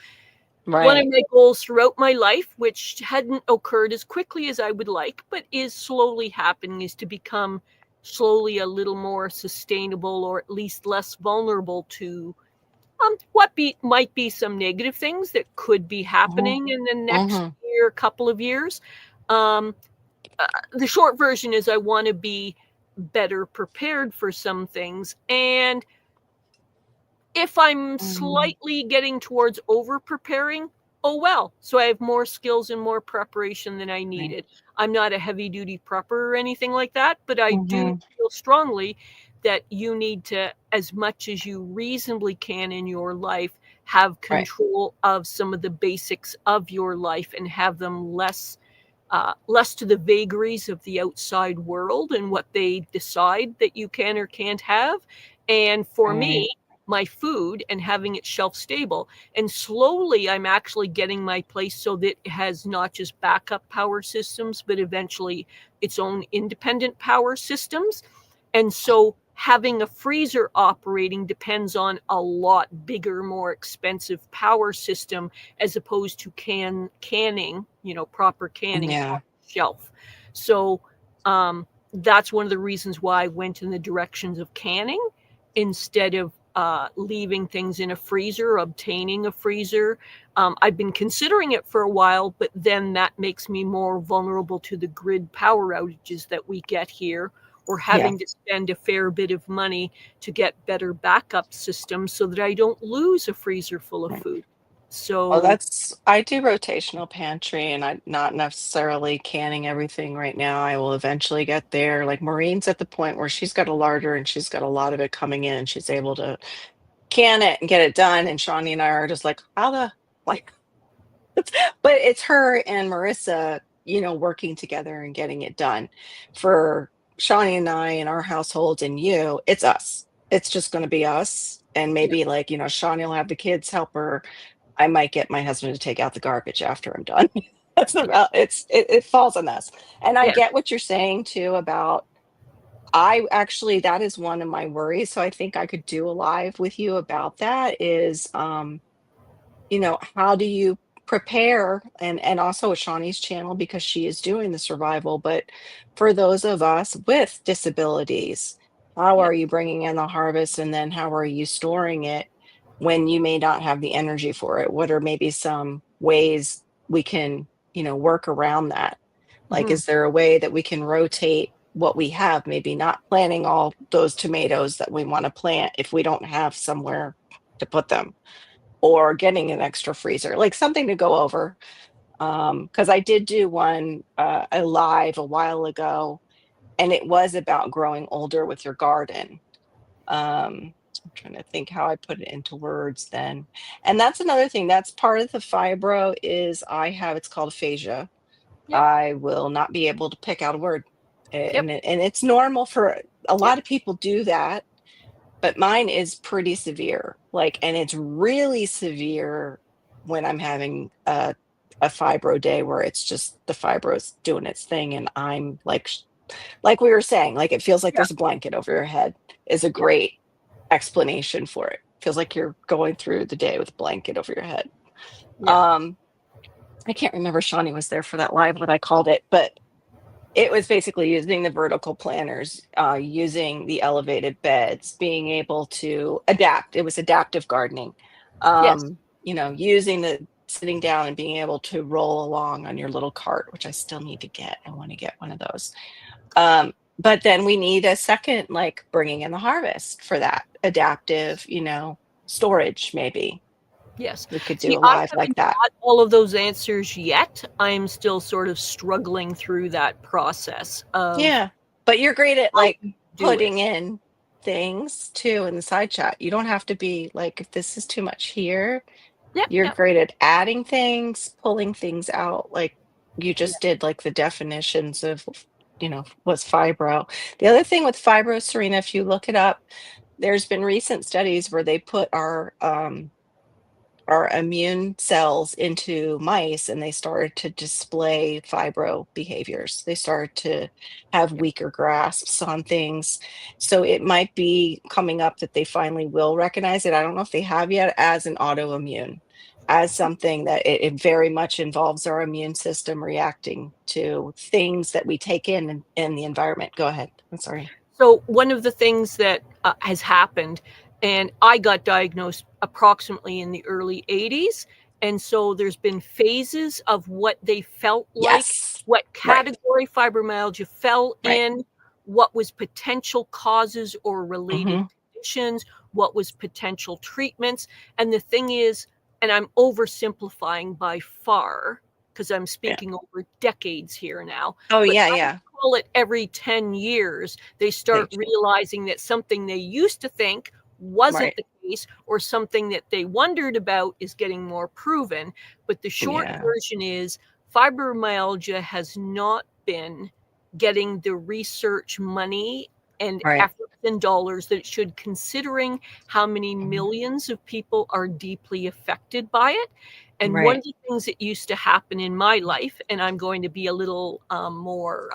one of Right. my goals throughout my life, which hadn't occurred as quickly as I would like, but is slowly happening, is to become slowly a little more sustainable, or at least less vulnerable to might be some negative things that could be Mhm. happening in the next Mhm. year, couple of years. Um, the short version is I want to be better prepared for some things. And If I'm Mhm. slightly getting towards over preparing, oh well. So I have more skills and more preparation than I Right. needed. I'm not a heavy duty prepper or anything like that, but I do Mhm. feel strongly that you need to, as much as you reasonably can in your life, have Right. control of some of the basics of your life and have them less to the vagaries of the outside world and what they decide that you can or can't have. And for Right. me, my food and having it shelf stable. And slowly, I'm actually getting my place so that it has not just backup power systems, but eventually its own independent power systems. And so having a freezer operating depends on a lot bigger, more expensive power system as opposed to canning, proper canning on Yeah. the shelf. So that's one of the reasons why I went in the directions of canning instead of leaving things in a freezer, obtaining a freezer. I've been considering it for a while, but then that makes me more vulnerable to the grid power outages that we get here, or Yeah. having to spend a fair bit of money to get better backup systems so that I don't lose a freezer full of Right. food. Well, So, I do rotational pantry and I'm not necessarily canning everything right now. I will eventually get there. Like Maureen's at the point where she's got a larder and she's got a lot of it coming in and she's able to can it and get it done. And Shawnee and I are just like, how the like but it's her and Marissa, working together and getting it done. For Shawnee and I and our household and you, it's us. It's just going to be us. And yeah, maybe like, Shawnee will have the kids help her. I might get my husband to take out the garbage after I'm done. That's yeah, about it falls on us. And I yeah. get what you're saying too about I actually that is one of my worries. So I think I could do a live with you about that is how do you prepare and also with Shawnee's channel because she is doing the survival, but for those of us with disabilities, how Yeah. are you bringing in the harvest and then how are you storing it when you may not have the energy for it? What are maybe some ways we can, work around that? Like, Mhm. is there a way that we can rotate what we have, maybe not planting all those tomatoes that we want to plant if we don't have somewhere to put them? Or getting an extra freezer, like something to go over. Because I did do one a live a while ago, and it was about growing older with your garden. I'm trying to think how I put it into words then. And that's another thing. That's part of the fibro is I have it's called aphasia. Yep. I will not be able to pick out a word. Yep. And it's normal for a Yep. lot of people do that, but mine is pretty severe. Like, and it's really severe when I'm having a fibro day where it's just the fibro's doing its thing, and I'm like we were saying, like it feels like Yeah. there's a blanket over your head is a Yeah. great explanation for it. Feels like you're going through the day with a blanket over your head. Yeah. Um, I can't remember Shawnee was there for that live what I called it, but it was basically using the vertical planters, using the elevated beds, being able to adapt. It was adaptive gardening. Yes. Using the sitting down and being able to roll along on your little cart, which I still need to get. I want to get one of those. But then we need a second, like bringing in the harvest for that adaptive, storage, maybe. Yes. We could See, do a I live like haven't that. got all of those answers yet. I'm still sort of struggling through that process of Yeah, but you're great at how like to do it. putting in things too in the side chat. You don't have to be like, if this is too much here, Yep. you're Yep. great at adding things, pulling things out. Like you Yeah. just did like the definitions of, what's fibro. The other thing with fibro, Serena, if you look it up, there's been recent studies where they put our immune cells into mice and they started to display fibro behaviors. They started to have Yep. weaker grasps on things. So it might be coming up that they finally will recognize it. I don't know if they have yet as an autoimmune, as something that it very much involves our immune system reacting to things that we take in the environment. Go ahead. I'm sorry. So one of the things that has happened, and I got diagnosed approximately in the early 80s. And so there's been phases of what they felt like, Yes. what Right. category fibromyalgia fell Right. in, what was potential causes or related Hmm. conditions, what was potential treatments. And the thing is, and I'm oversimplifying by far because I'm Yeah. speaking over decades here now, Oh, but yeah, I yeah. call it every 10 years, they start realizing that something they used to think wasn't Right. the case, or something that they wondered about is getting more proven. But the short Yeah. version is fibromyalgia has not been getting the research money and Right. efforts and dollars that it should, considering how many Mhm. millions of people are deeply affected by it. And one Right. of the things that used to happen in my life, and I'm going to be a little more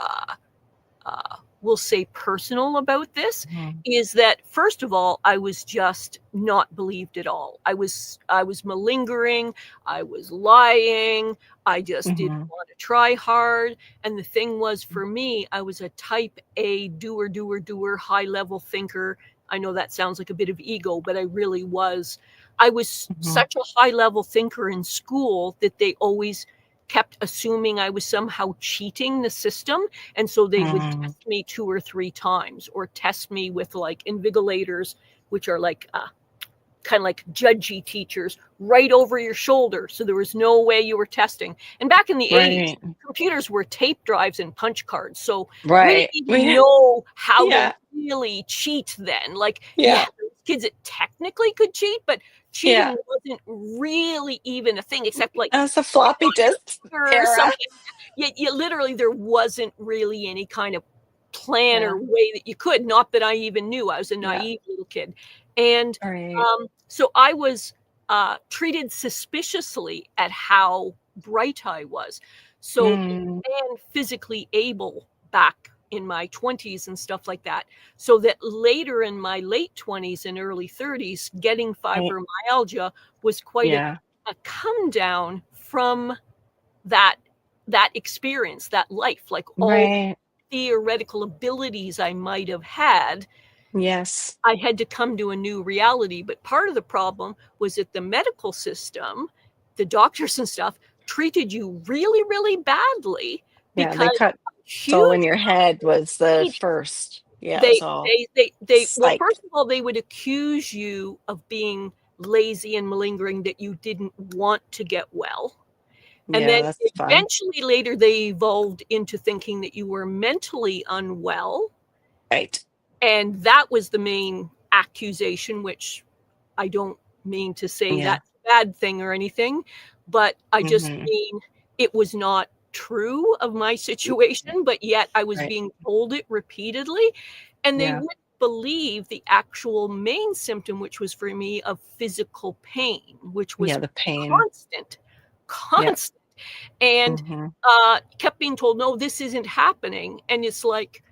we'll say personal about this, Mhm. is that first of all, I was just not believed at all. I was malingering, I was lying, I just didn't Mhm. want to try hard. And the thing was, for me, I was a type A doer, high level thinker. I know that sounds like a bit of ego, but I really was. I was Mhm. such a high level thinker in school that they always kept assuming I was somehow cheating the system. And so they would Mhm. test me 2 or 3 times, or test me with like invigilators, which are like kind of like judgy teachers, right over your shoulder. So there was no way you were testing. And back in the 80s, Right. computers were tape drives and punch cards. So we didn't Right. even know how to Yeah. really cheat then. Like, yeah, Yeah. there was kids that technically could cheat, but Yeah. cheating wasn't really even a thing, except like That's a floppy disk or era. something. Yet you literally, there wasn't really any kind of plan or Yeah. way that you could. Not that I even knew. I was a Yeah. naive little kid. And All right. so I was treated suspiciously at how bright I was. So, Mm. and physically able back in my 20s and stuff like that. So that later in my late 20s and early 30s, getting Right. fibromyalgia was quite Yeah. a come down from that experience, that life, like all Right. theoretical abilities I might have had. Yes. I had to come to a new reality. But part of the problem was that the medical system, the doctors and stuff, treated you really, really badly Yeah. They because cut soul in huge your head was the first. Yeah. It was all well, psych. first of all, they would accuse you of being lazy and malingering, that you didn't want to get well. And Yeah. then That's fun. eventually later they evolved into thinking that you were mentally unwell. Right. And that was the main accusation, which I don't mean to say Yeah. that's a bad thing or anything, but I just Hmm. mean it was not true of my situation, but yet I was Right. being told it repeatedly. And they Yeah. wouldn't believe the actual main symptom, which was for me of physical pain, which Yeah. was The pain. constant, Yeah. constant. And Hmm. kept being told, no, this isn't happening. And it's like,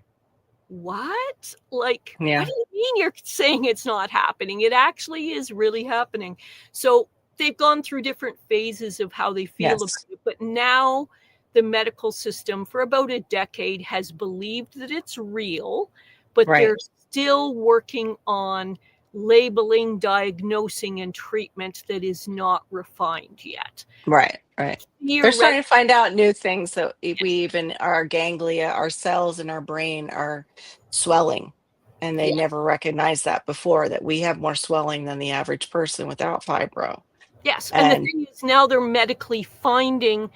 what? Like, what Yeah. do you mean you're saying it's not happening? It actually is really happening. So they've gone through different phases of how they feel about Yes. it. But now the medical system for about a decade has believed that it's real, but Right. they're still working on labeling, diagnosing, and treatment that is not refined yet. Right. Right. They're Theoret- starting to find out new things that we even our ganglia, our cells in our brain are swelling. And they yes, never recognized that before, that we have more swelling than the average person without fibro. yes. And the And thing is, now they're medically finding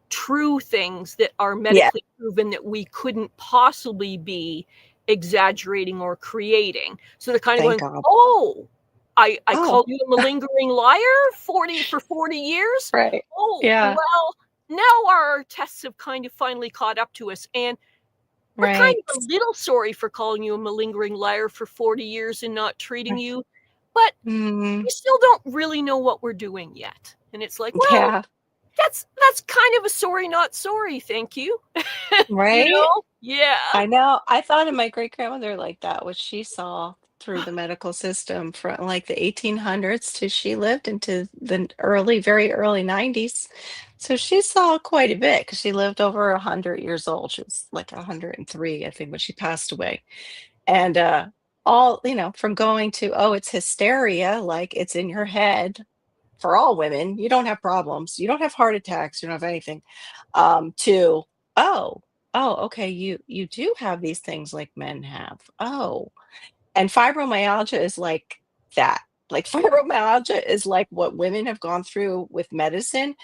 true things that are yeah, medically proven that we couldn't possibly be exaggerating or creating. So they're kind of thank going, God. oh, I Oh, called you a malingering liar for 40 years. right. Oh, Yeah. well, now our tests have kind of finally caught up to us. And we're kind Right. of a little sorry for calling you a malingering liar for 40 years and not treating you. But Mm, we still don't really know what we're doing yet. And it's like, well, yeah. that's kind of a sorry, not sorry. Thank you. You Right. know? Yeah. I know. I thought of my great grandmother like that, what she saw through the medical system from like the 1800s to she lived into the early, very early 90s. So she saw quite a bit because she lived over 100 years old. She was like 103, I think, when she passed away. And all, from going to, oh, it's hysteria, like it's in your head for all women. You don't have problems. You don't have heart attacks. You don't have anything. To, oh, okay, you do have these things like men have. Oh, and fibromyalgia is like that. Like fibromyalgia is like what women have gone through with medicine.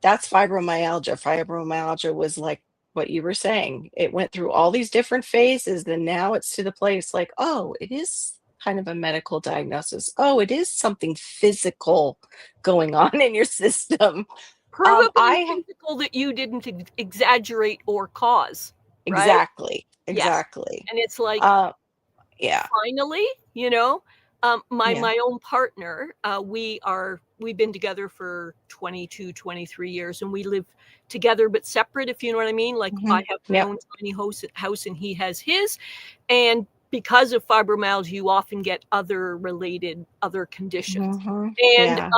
That's fibromyalgia. Fibromyalgia was like what you were saying. It went through all these different phases, and now it's to the place like, oh, it is kind of a medical diagnosis. Oh, it is something physical going on in your system. Probably I physical that you didn't exaggerate or cause, right? exactly, Yes. exactly. And it's like, Yeah, finally, my yeah. my own partner, we've been together for 22, 23 years, and we live together but separate, if you know what I mean. Like, Hmm. I have my Yep. own tiny house and he has his. And because of fibromyalgia, you often get other conditions. Hmm. And Yeah.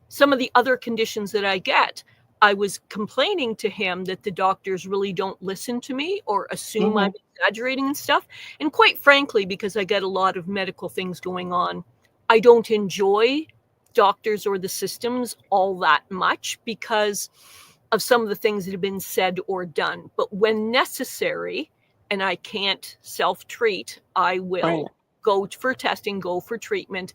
some of the other conditions that I get, I was complaining to him that the doctors really don't listen to me or assume I'm Hmm. exaggerating and stuff. And quite frankly, because I get a lot of medical things going on, I don't enjoy doctors or the systems all that much because of some of the things that have been said or done. But when necessary, and I can't self treat, I Right. will go for testing, go for treatment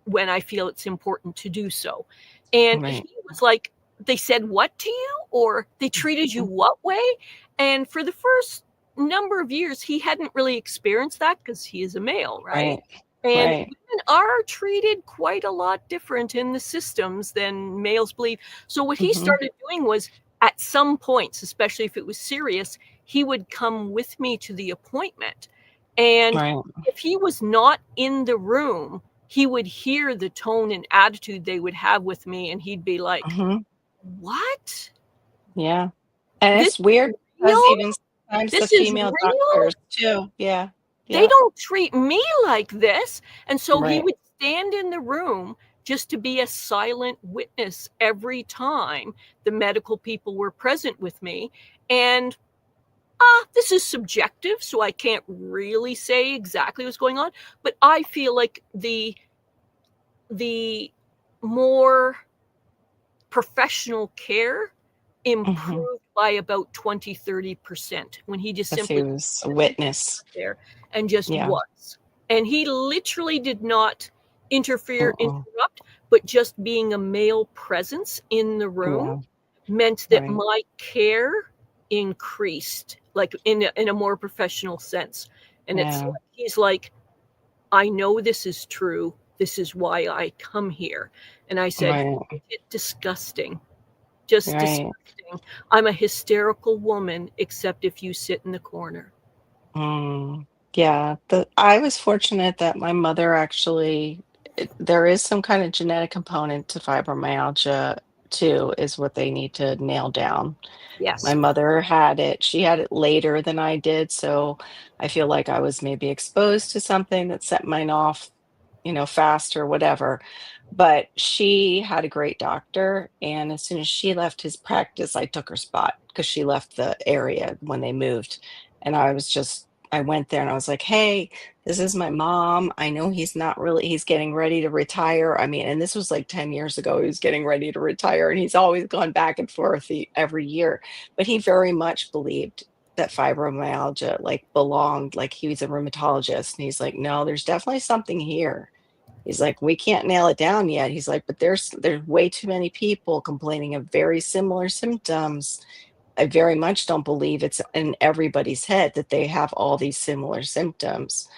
when I feel it's important to do so. And he Right. was like, they said what to you? Or they treated you Mhm. what way? And for the first number of years, he hadn't really experienced that because he is a male, right? Right. And Right. women are treated quite a lot different in the systems than males believe. So what he Hmm. started doing was, at some points, especially if it was serious, he would come with me to the appointment. And Right. if he was not in the room, he would hear the tone and attitude they would have with me, and he'd be like, Hmm. "What? Yeah. And This it's weird is because real? even sometimes the This is female real? doctors too. Yeah. They Yep. don't treat me like this." And so he Right. would stand in the room just to be a silent witness every time the medical people were present with me. And this is subjective, so I can't really say exactly what's going on, but I feel like the more professional care Hmm. improved by about 20-30% when he just If he simply was a sat witness. there and just Yeah. was. And he literally did not interfere, Uh-uh. interrupt, but just being a male presence in the room Yeah. meant that Right. my care increased, like in a more professional sense. And it's Yeah. like, he's like, I know this is true. This is why I come here. And I said, Right. it's disgusting. Just Right. disgusting. I'm a hysterical woman, except if you sit in the corner. Mm. Yeah. I was fortunate that my mother actually, there is some kind of genetic component to fibromyalgia too, is what they need to nail down. My Yes. mother had it. She had it later than I did, so I feel like I was maybe exposed to something that set mine off, fast or whatever. But she had a great doctor, and as soon as she left his practice, I took her spot because she left the area when they moved. And I went there and I was like, "Hey, this is my mom. I know he's getting ready to retire." I mean, and this was like 10 years ago. He was getting ready to retire, and he's always gone back and forth every year. But he very much believed that fibromyalgia like belonged, like he was a rheumatologist. And he's like, "No, there's definitely something here." He's like, "We can't nail it down yet." He's like, "But there's way too many people complaining of very similar symptoms. I very much don't believe it's in everybody's head that they have all these similar symptoms."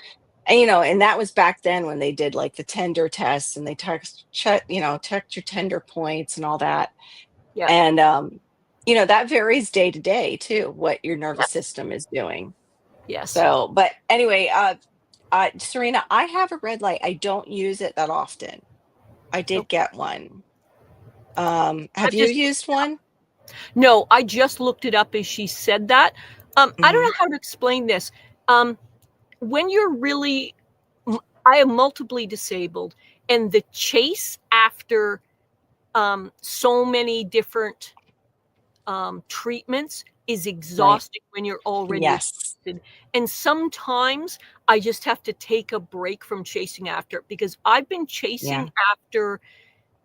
And that was back then when they did like the tender tests and they checked your tender points and all that. Yeah. And that varies day to day too, what your nervous Yes. system is doing. Yes. So, but anyway, Serena, I have a red light. I don't use it that often. I did Okay. get one. Have I've you just used one? No, I just looked it up as she said that. I don't Mhm. know how to explain this. Um, when you're really, I am multiply disabled, and the chase after so many different treatments is Right. exhausting when you're already Yes. exhausted. And sometimes I just have to take a break from chasing after it because I've been Yeah. chasing after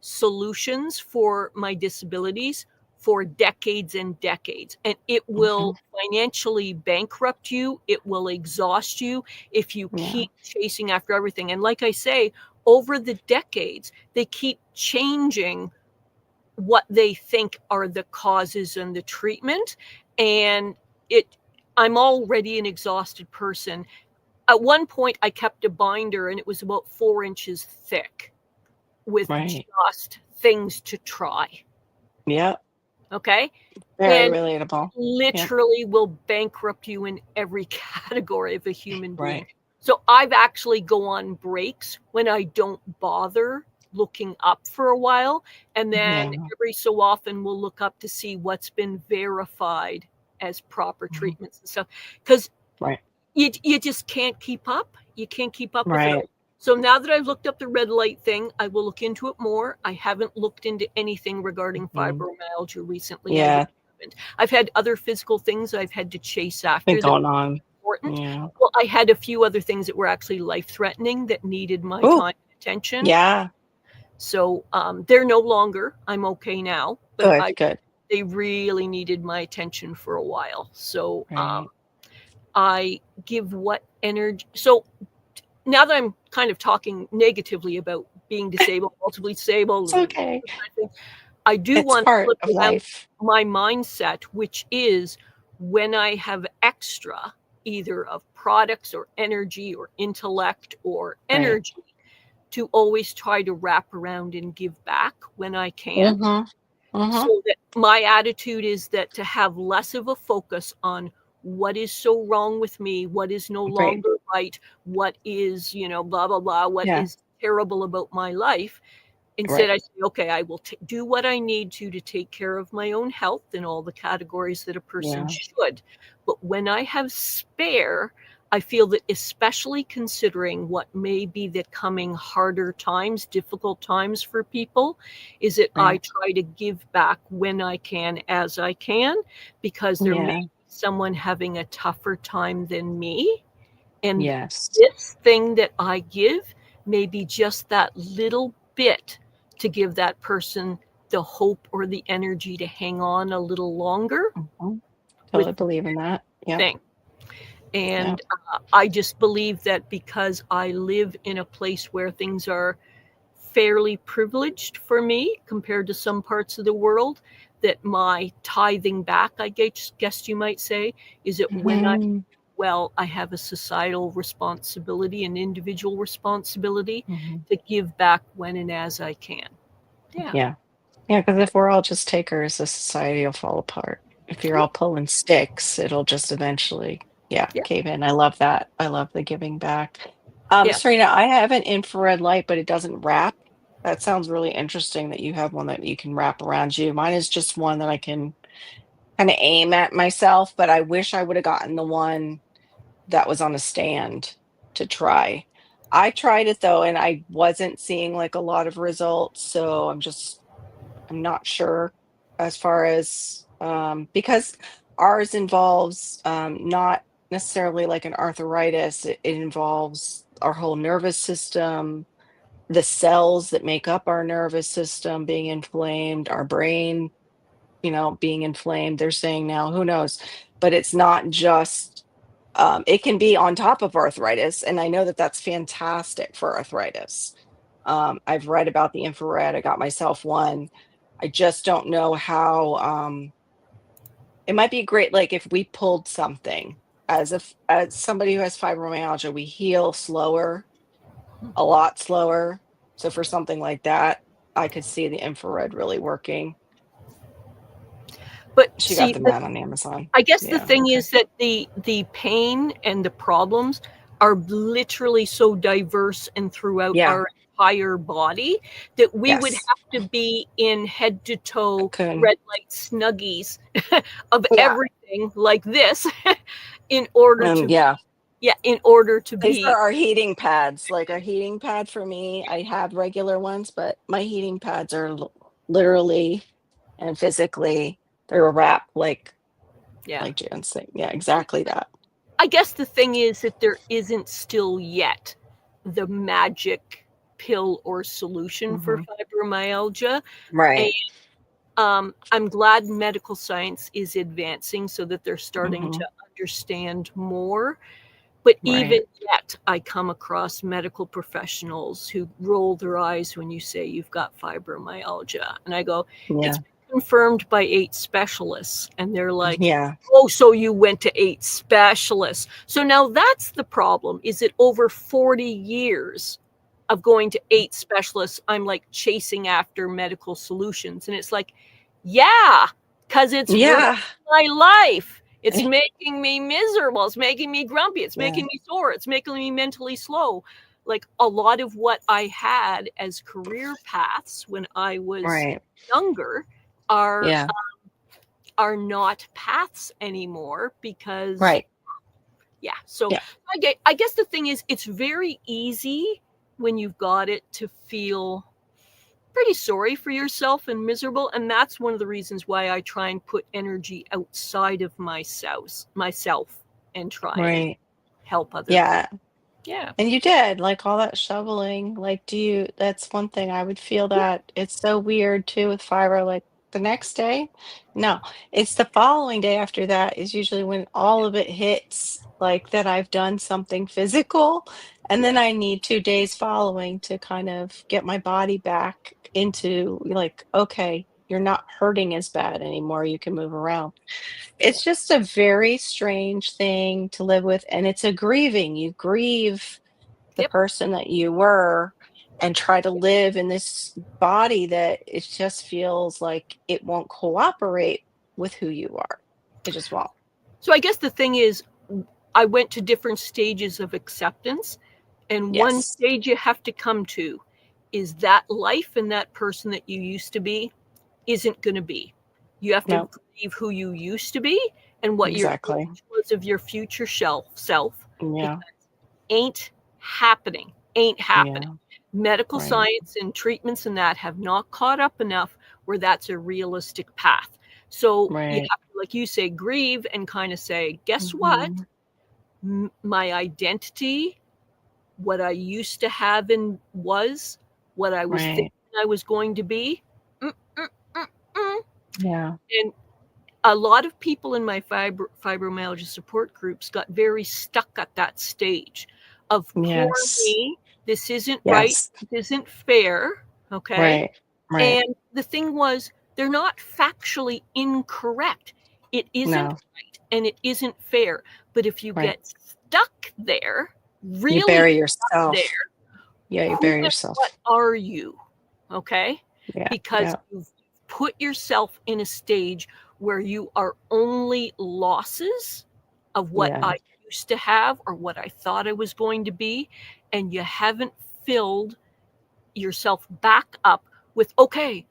solutions for my disabilities for decades and decades. And it will Mhm. financially bankrupt you, it will exhaust you if you Yeah. keep chasing after everything. And like I say, over the decades, they keep changing what they think are the causes and the treatment. And I'm already an exhausted person. At one point, I kept a binder and it was about 4 inches thick with just things to try. Yeah. Okay. Very and relatable. Literally will bankrupt you in every category of a human being. Right. So I've actually go on breaks when I don't bother looking up for a while. And then every so often we'll look up to see what's been verified as proper treatments and stuff. Because you just can't keep up. You can't keep up with it all. So now that I've looked up the red light thing, I will look into it more. I haven't looked into anything regarding fibromyalgia recently. Yeah. I've had other physical things I've had to chase after. Been going on. Important. Yeah. Well, I had a few other things that were actually life-threatening that needed my time and attention. Yeah. So they're no longer. I'm okay now. But Good. They really needed my attention for a while. So I give what energy. So now that I'm kind of talking negatively about being disabled, multiply disabled, it's okay. I do want part to of life. My mindset, which is when I have extra, either of products or energy or intellect or energy, to always try to wrap around and give back when I can. So that my attitude is that to have less of a focus on what is so wrong with me, what is no longer right, what is, blah, blah, blah, what is terrible about my life. Instead, I say, okay, I will do what I need to take care of my own health in all the categories that a person should. But when I have spare, I feel that especially considering what may be the coming harder times, difficult times for people, is that I try to give back when I can, as I can, because there may be someone having a tougher time than me. And this thing that I give may be just that little bit to give that person the hope or the energy to hang on a little longer. Totally believe in that. Yeah. And I just believe that because I live in a place where things are fairly privileged for me compared to some parts of the world, that my tithing back, I guess you might say, is that when I have a societal responsibility, an individual responsibility to give back when and as I can. Yeah. Because if we're all just takers, the society will fall apart. If you're all pulling sticks, it'll just eventually, cave in. I love that. I love the giving back. Serena, I have an infrared light, but it doesn't wrap. That sounds really interesting that you have one that you can wrap around you. Mine is just one that I can kind of aim at myself, but I wish I would have gotten the one that was on a stand to try. I tried it though, and I wasn't seeing like a lot of results. So I'm not sure as far as because ours involves not necessarily like an arthritis. It involves our whole nervous system, the cells that make up our nervous system being inflamed, our brain, being inflamed. They're saying now, who knows? But it's not just it can be on top of arthritis, and I know that that's fantastic for arthritis. I've read about the infrared. I got myself one. I just don't know how it might be great, like if we pulled something as somebody who has fibromyalgia, we heal slower, a lot slower. So for something like that, I could see the infrared really working. But she got them out on Amazon. I guess the thing is that the pain and the problems are literally so diverse and throughout our entire body that we would have to be in head to toe red light snuggies of everything like this in order to in order to be. These are our heating pads. Like a heating pad for me, I have regular ones, but my heating pads are literally and physically, they're wrapped like Jan's saying. Yeah, exactly that. I guess the thing is that there isn't still yet the magic pill or solution for fibromyalgia. Right. And I'm glad medical science is advancing so that they're starting to understand more. But Right. even yet, I come across medical professionals who roll their eyes when you say you've got fibromyalgia. And I go, Yeah. it's been confirmed by 8 specialists. And they're like, Yeah. oh, so you went to 8 specialists. So now that's the problem, is that over 40 years of going to 8 specialists, I'm like chasing after medical solutions. And it's like, yeah, because it's ruining Yeah. my life. It's making me miserable. It's making me grumpy. It's Yeah. making me sore. It's making me mentally slow. Like a lot of what I had as career paths when I was Right. younger are Yeah. not paths anymore because Right. yeah. So Yeah. I guess the thing is, it's very easy when you've got it to feel pretty sorry for yourself and miserable. And that's one of the reasons why I try and put energy outside of myself and try and Right. help other Yeah. people. Yeah. And you did, like, all that shoveling, like, that's one thing I would feel that it's so weird too with fibro, like, the next day? No, it's the following day after that is usually when all of it hits, like, that I've done something physical, and then Yeah. I need 2 days following to kind of get my body back into, like, "Okay, you're not hurting as bad anymore, you can move around." It's just a very strange thing to live with, and it's a grieving. You grieve the Yep. person that you were and try to live in this body that it just feels like it won't cooperate with who you are. It just won't. So I guess the thing is, I went to different stages of acceptance, and one Yes. stage you have to come to is that life and that person that you used to be isn't going to be. You have to No, grieve who you used to be and what your exactly. image was of your future self, Yeah. because ain't happening. Ain't happening. Yeah. Medical Right. science and treatments and that have not caught up enough where that's a realistic path. So you Right. have to, like you say, grieve and kind of say, guess what? Mhm. My identity, what I used to have and was, what I was thinking Right. I was going to be. Mm, mm, mm, mm. Yeah. And a lot of people in my fibromyalgia support groups got very stuck at that stage of poor Yes. me. This isn't right. Yes. This isn't fair. Okay. Right. Right. And the thing was, they're not factually incorrect. It isn't No. right and it isn't fair. But if you Right. get stuck there, You really bury stuck there, yourself. Yeah, you who bury and what yourself. are you? Okay. Yeah. Because Yeah. you've put yourself in a stage where you are only losses of what Yeah. I used to have or what I thought I was going to be, and you haven't filled yourself back up with, okay,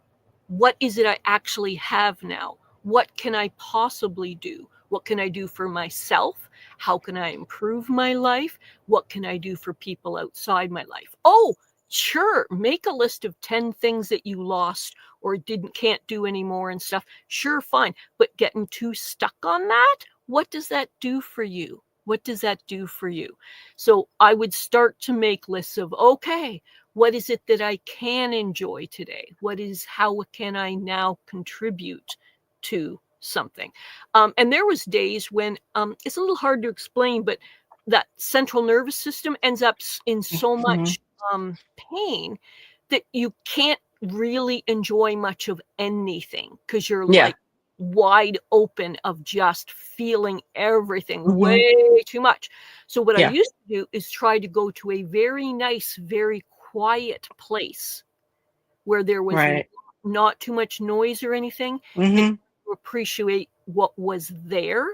what is it I actually have now? What can I possibly do? What can I do for myself? How can I improve my life? What can I do for people outside my life? Oh, sure, make a list of 10 things that you lost or can't do anymore and stuff. Sure, fine. But getting too stuck on that, what does that do for you? What does that do for you? So I would start to make lists of, okay, what is it that I can enjoy today? How can I now contribute to something? And there was days when it's a little hard to explain, but that central nervous system ends up in so Mhm. much pain that you can't really enjoy much of anything because you're Yeah. like wide open of just feeling everything Mhm. way too much. So what I Yeah. used to do is try to go to a very nice, very quiet place where there was Right. not too much noise or anything, and Mhm. appreciate what was there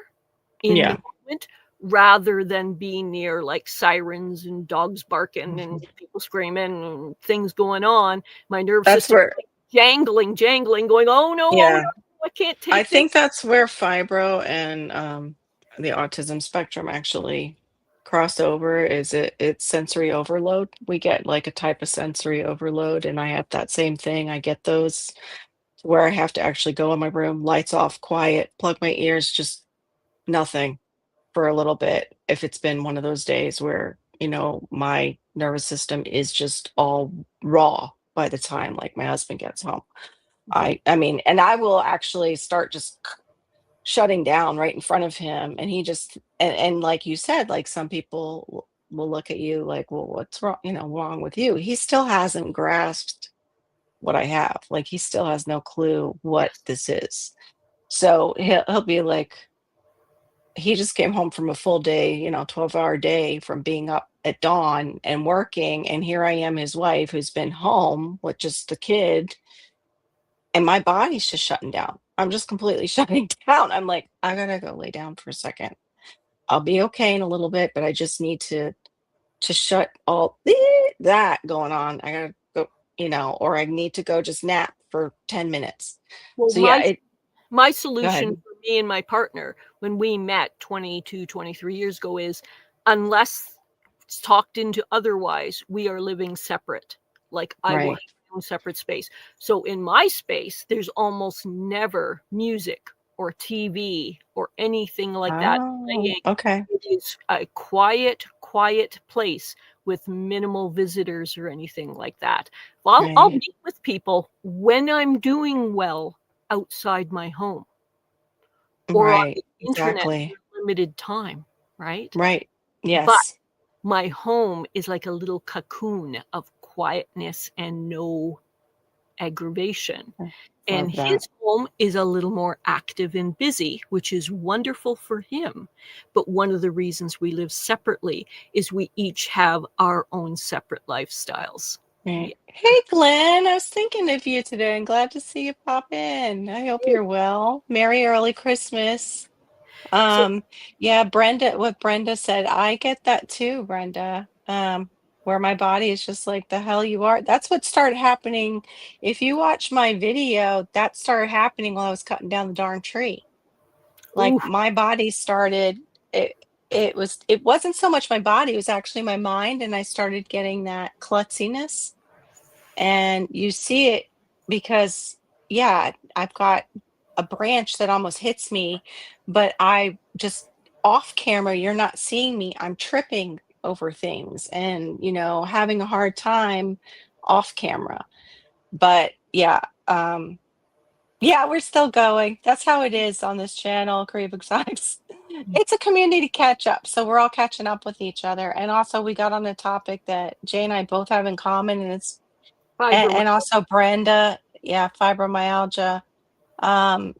in the Yeah. moment rather than being near like sirens and dogs barking and Mhm. people screaming and things going on. My nervous That's system where like jangling, going, oh no, yeah. I can't I take this. think that's where fibro and, the autism spectrum actually cross over is it's sensory overload. We get, like, a type of sensory overload, and I have that same thing. I get those to where I have to actually go in my room, lights off, quiet, plug my ears, just nothing for a little bit if it's been one of those days where, my nervous system is just all raw by the time, like, my husband gets home. I mean, and I will actually start just shutting down right in front of him, and he just and like you said, like some people will look at you like, well, what's wrong, wrong with you? He still hasn't grasped what I have. Like he still has no clue what Yes. this is. So he'll be like, he just came home from a full day, 12-hour day from being up at dawn and working, and here I am, his wife, who's been home with just the kid, and my body's just shutting down. I'm just completely shutting down. I'm like, I gotta go lay down for a second. I'll be okay in a little bit, but I just need to shut all that going on. I gotta go, or I need to go just nap for 10 minutes. Well, So yeah, my go solution ahead. for me and my partner when we met 22, 23 years ago is, unless it's talked into otherwise, we are living separate. Like I will have Right. my own separate space. So in my space, there's almost never music or TV or anything like that Oh, playing. okay. It is a quiet, quiet place with minimal visitors or anything like that. I'll Right. meet with people when I'm doing well outside my home or on Right. the internet Exactly. for a limited time, right? Right. But Yes. my home is like a little cocoon of quietness and no aggravation. I And love that. his home is a little more active and busy, which is wonderful for him. But one of the reasons we live separately is we each have our own separate lifestyles. Right. Yeah. Hey, Glenn, I was thinking of you today and glad to see you pop in. I hope you're well. Merry early Christmas. So, Um, yeah, what Brenda said, I get that too, Brenda. Where my body is just like, the hell you are. That's what started happening. If you watch my video, that started happening while I was cutting down the darn tree. Like ooh, my body started, it it wasn't so much my body, it was actually my mind, and I started getting that klutziness. And you see it because, yeah, I've got a branch that almost hits me, but I just off camera, you're not seeing me. I'm tripping over things and, having a hard time off camera. But yeah, we're still going. That's how it is on this channel, Crave Exotics. It's a community catch up. So we're all catching up with each other. And also, we got on a topic that Jay and I both have in common, and it's and fibromyalgia. also Brenda, yeah, fibromyalgia. Um,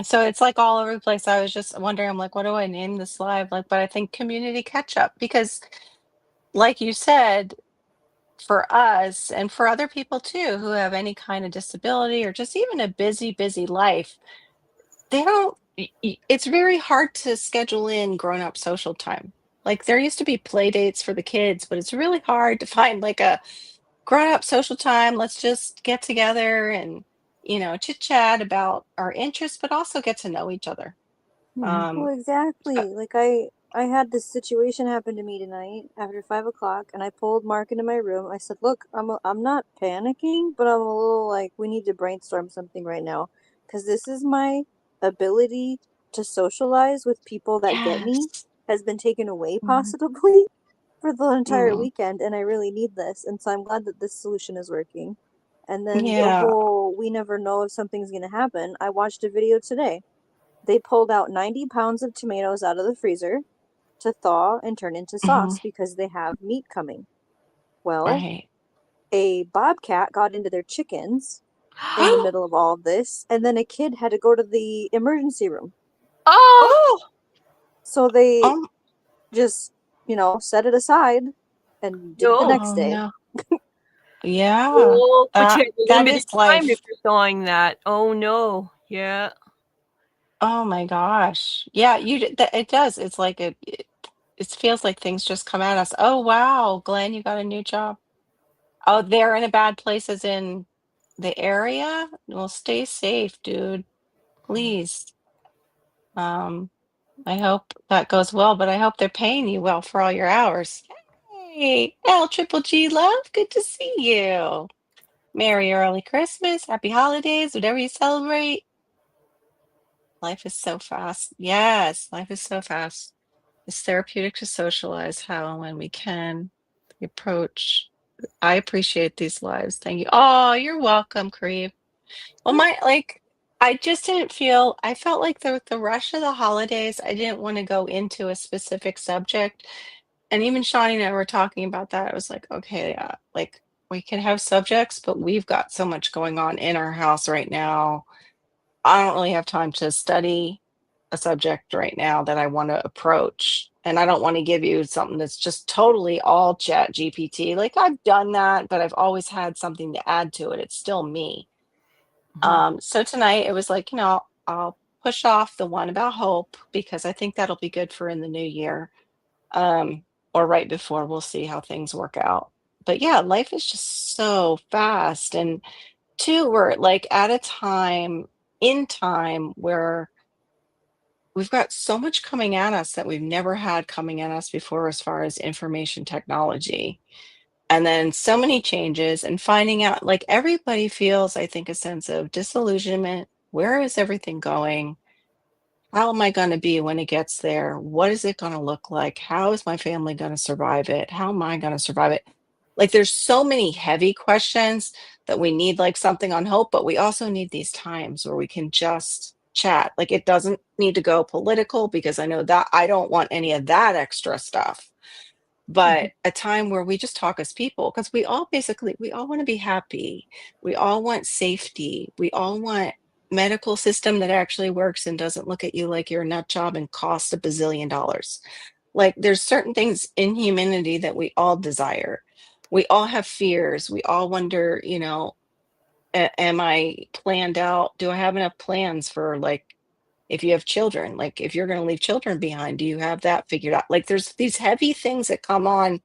so it's like all over the place. I was just wondering, I'm like, what do I name this live? Like, but I think community catch up because, like you said, for us and for other people too who have any kind of disability or just even a busy, busy life, they don't. It's very hard to schedule in grown-up social time. Like there used to be play dates for the kids, but it's really hard to find like a grown up social time. Let's just get together and, chit chat about our interests, but also get to know each other. Mhm. Um, Well, uh, exactly. Like I had this situation happen to me tonight after 5 o'clock, and I pulled Mark into my room. I said, "Look, I'm not panicking, but I'm a little like we need to brainstorm something right now, because this is my ability to socialize with people that get me yes. has been taken away Mhm. possibly for the entire Mm. weekend, and I really need this, and so I'm glad that this solution is working." And then the Yeah. whole we never know if something's gonna happen. I watched a video today. They pulled out 90 pounds of tomatoes out of the freezer to thaw and turn into Mhm. sauce because they have meat coming. Well, Right. a bobcat got into their chickens in the middle of all of this, and then a kid had to go to the emergency room. Oh, Oh, So they um, just, set it aside and did it the no. next oh day. no. Yeah. Oh, but you have a That limited is time if life. you're thawing that. Oh no. Yeah. Oh my gosh. Yeah, it does. It's like it feels like things just come at us. Oh wow, Glenn, you got a new job. Oh, they're in a bad place as in the area? Well, stay safe, dude. Please. Um, I hope that goes well, but I hope they're paying you well for all your hours. Hey, L Triple G love, good to see you. Merry early Christmas, happy holidays, whatever you celebrate. Life is so fast. Yes, life is so fast. It's therapeutic to socialize how and when we can. The approach. I appreciate these lives. Thank you. Oh, you're welcome, Kareem. Well, my like I just didn't feel I felt like the rush of the holidays, I didn't want to go into a specific subject. And even Shawnee and I were talking about that. I was like, okay, like we can have subjects, but we've got so much going on in our house right now. I don't really have time to study a subject right now that I want to approach. And I don't want to give you something that's just totally all chat GPT. Like I've done that, but I've always had something to add to it. It's still me. So tonight it was like, I'll push off the one about hope because I think that'll be good for in the new year. Um, or right before, we'll see how things work out. But yeah, life is just so fast. And two, we're like at a time in time where we've got so much coming at us that we've never had coming at us before as far as information technology. And then so many changes and finding out like everybody feels, I think, a sense of disillusionment. Where is everything going? How am I going to be when it gets there? What is it going to look like? How is my family going to survive it? How am I going to survive it? Like there's so many heavy questions that we need like something on hope, but we also need these times where we can just chat. Like it doesn't need to go political because I know that I don't want any of that extra stuff, but a time where we just talk as people because we all want to be happy. We all want safety. We all want medical system that actually works and doesn't look at you like you're a nut job and costs $1 billion. Like there's certain things in humanity that we all desire. We all have fears. We all wonder, am I planned out? Do I have enough plans for like if you have children, like if you're going to leave children behind, do you have that figured out? Like there's these heavy things that come on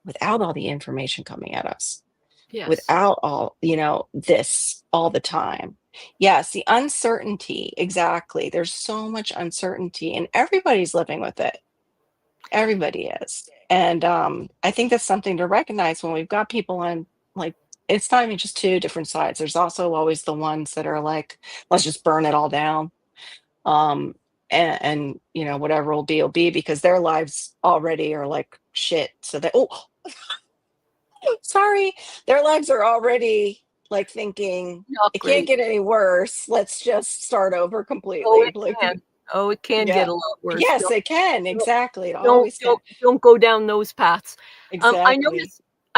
without all the information coming at us, Yes. without all, this all the time. Yes, the uncertainty, exactly. There's so much uncertainty and everybody's living with it. Everybody is. And I think that's something to recognize when we've got people on like it's not even just two different sides. There's also always the ones that are like, let's just burn it all down. And whatever will be because their lives already are like shit. So they sorry, their lives are already like thinking Not it can't great. get any worse. Let's just start over Oh, completely. it Like, can. Oh, it can yeah, get a lot worse. yes, it can. Don't Exactly. It don't always can. don't go down those paths. I Exactly.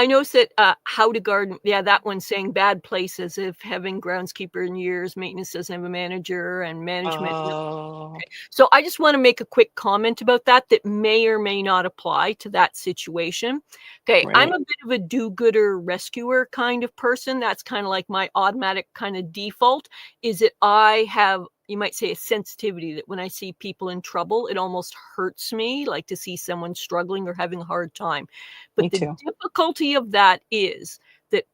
noticed that, How to Garden, yeah, that one saying bad places if having groundskeeper in years, maintenance doesn't have a manager, and management. Oh, So I just want to make a quick comment about that that may or may not apply to that situation. Okay, I'm right. a bit of a do-gooder rescuer kind of person. That's kind of like my automatic kind of default is that I have, you might say, a sensitivity that when I see people in trouble, it almost hurts me, like to see someone struggling or having a hard time. Me But the too. difficulty of that is that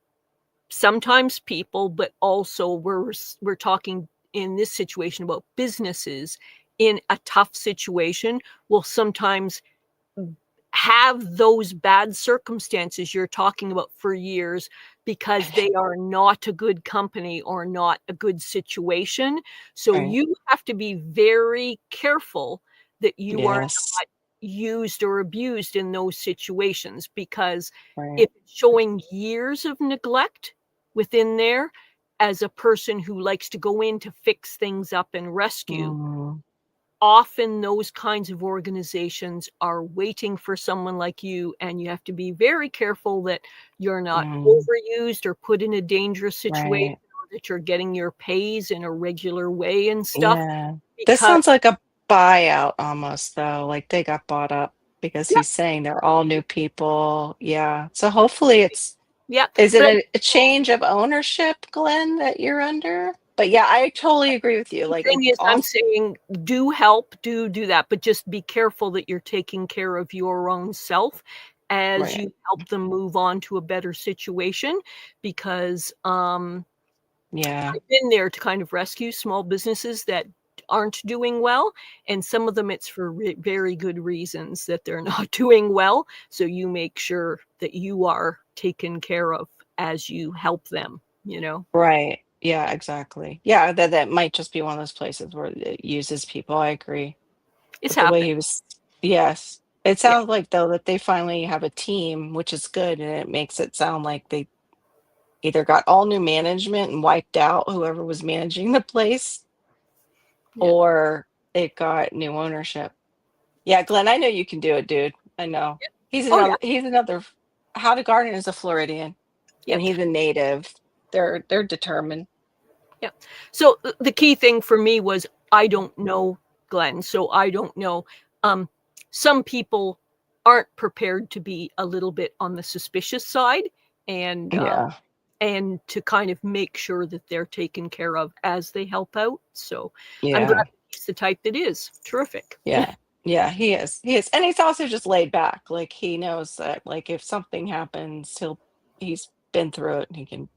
sometimes people, but also we're talking in this situation about businesses in a tough situation will sometimes have those bad circumstances you're talking about for years because they are not a good company or not a good situation. So Right. you have to be very careful that you are Yes. not used or abused in those situations because Right. if it's showing years of neglect within there as a person who likes to go in to fix things up and rescue, Mm, often those kinds of organizations are waiting for someone like you, and you have to be very careful that you're not mm, overused or put in a dangerous situation right. or that you're getting your pays in a regular way and stuff Yeah. This because sounds like a buyout almost, though. Like they got bought up because yeah, he's saying they're all new people. Yeah. So hopefully yeah, is it but a change of ownership, Glenn, that you're under? But yeah, I totally agree with you. the Like thing is, I'm off, saying do help, do that, but just be careful that you're taking care of your own self as right. you help them move on to a better situation because, Yeah. I've been there to kind of rescue small businesses that aren't doing well, and some of them it's for very good reasons that they're not doing well. So you make sure that you are taken care of as you help them, you know? Right. Yeah, exactly. Yeah, that might just be one of those places where it uses people. I agree. It's But the way happened. he was, yes. It Yeah. sounds like though that they finally have a team, which is good, and it makes it sound like they either got all new management and wiped out whoever was managing the place, Yeah. or it got new ownership. Yeah, Glenn, I know you can do it, dude. I know. Oh yeah. He's another How to Garden is a Floridian, Yep. and he's a native. They're determined. Yeah. So the key thing for me was I don't know Glenn, so I don't know. Some people aren't prepared to be a little bit on the suspicious side, and Yeah. and to kind of make sure that they're taken care of as they help out. So I'm glad Yeah. he's the type that is terrific. Yeah. Yeah, he is. He is. And he's also just laid back. Like he knows that like if something happens, he's been through it and he can,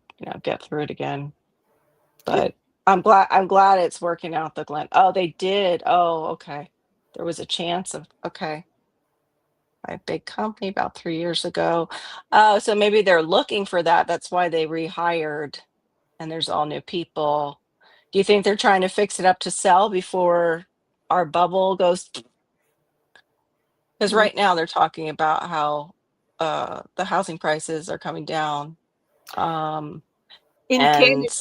get through it again. Good. But I'm glad it's working out the Glen. Oh, they did. Oh, okay. There was a chance of okay. A big company about 3 years ago. Oh, so maybe they're looking for that. That's why they rehired and there's all new people. Do you think they're trying to fix it up to sell before our bubble goes? Because Mm. right now they're talking about how the housing prices are coming down. Um, In and Canada,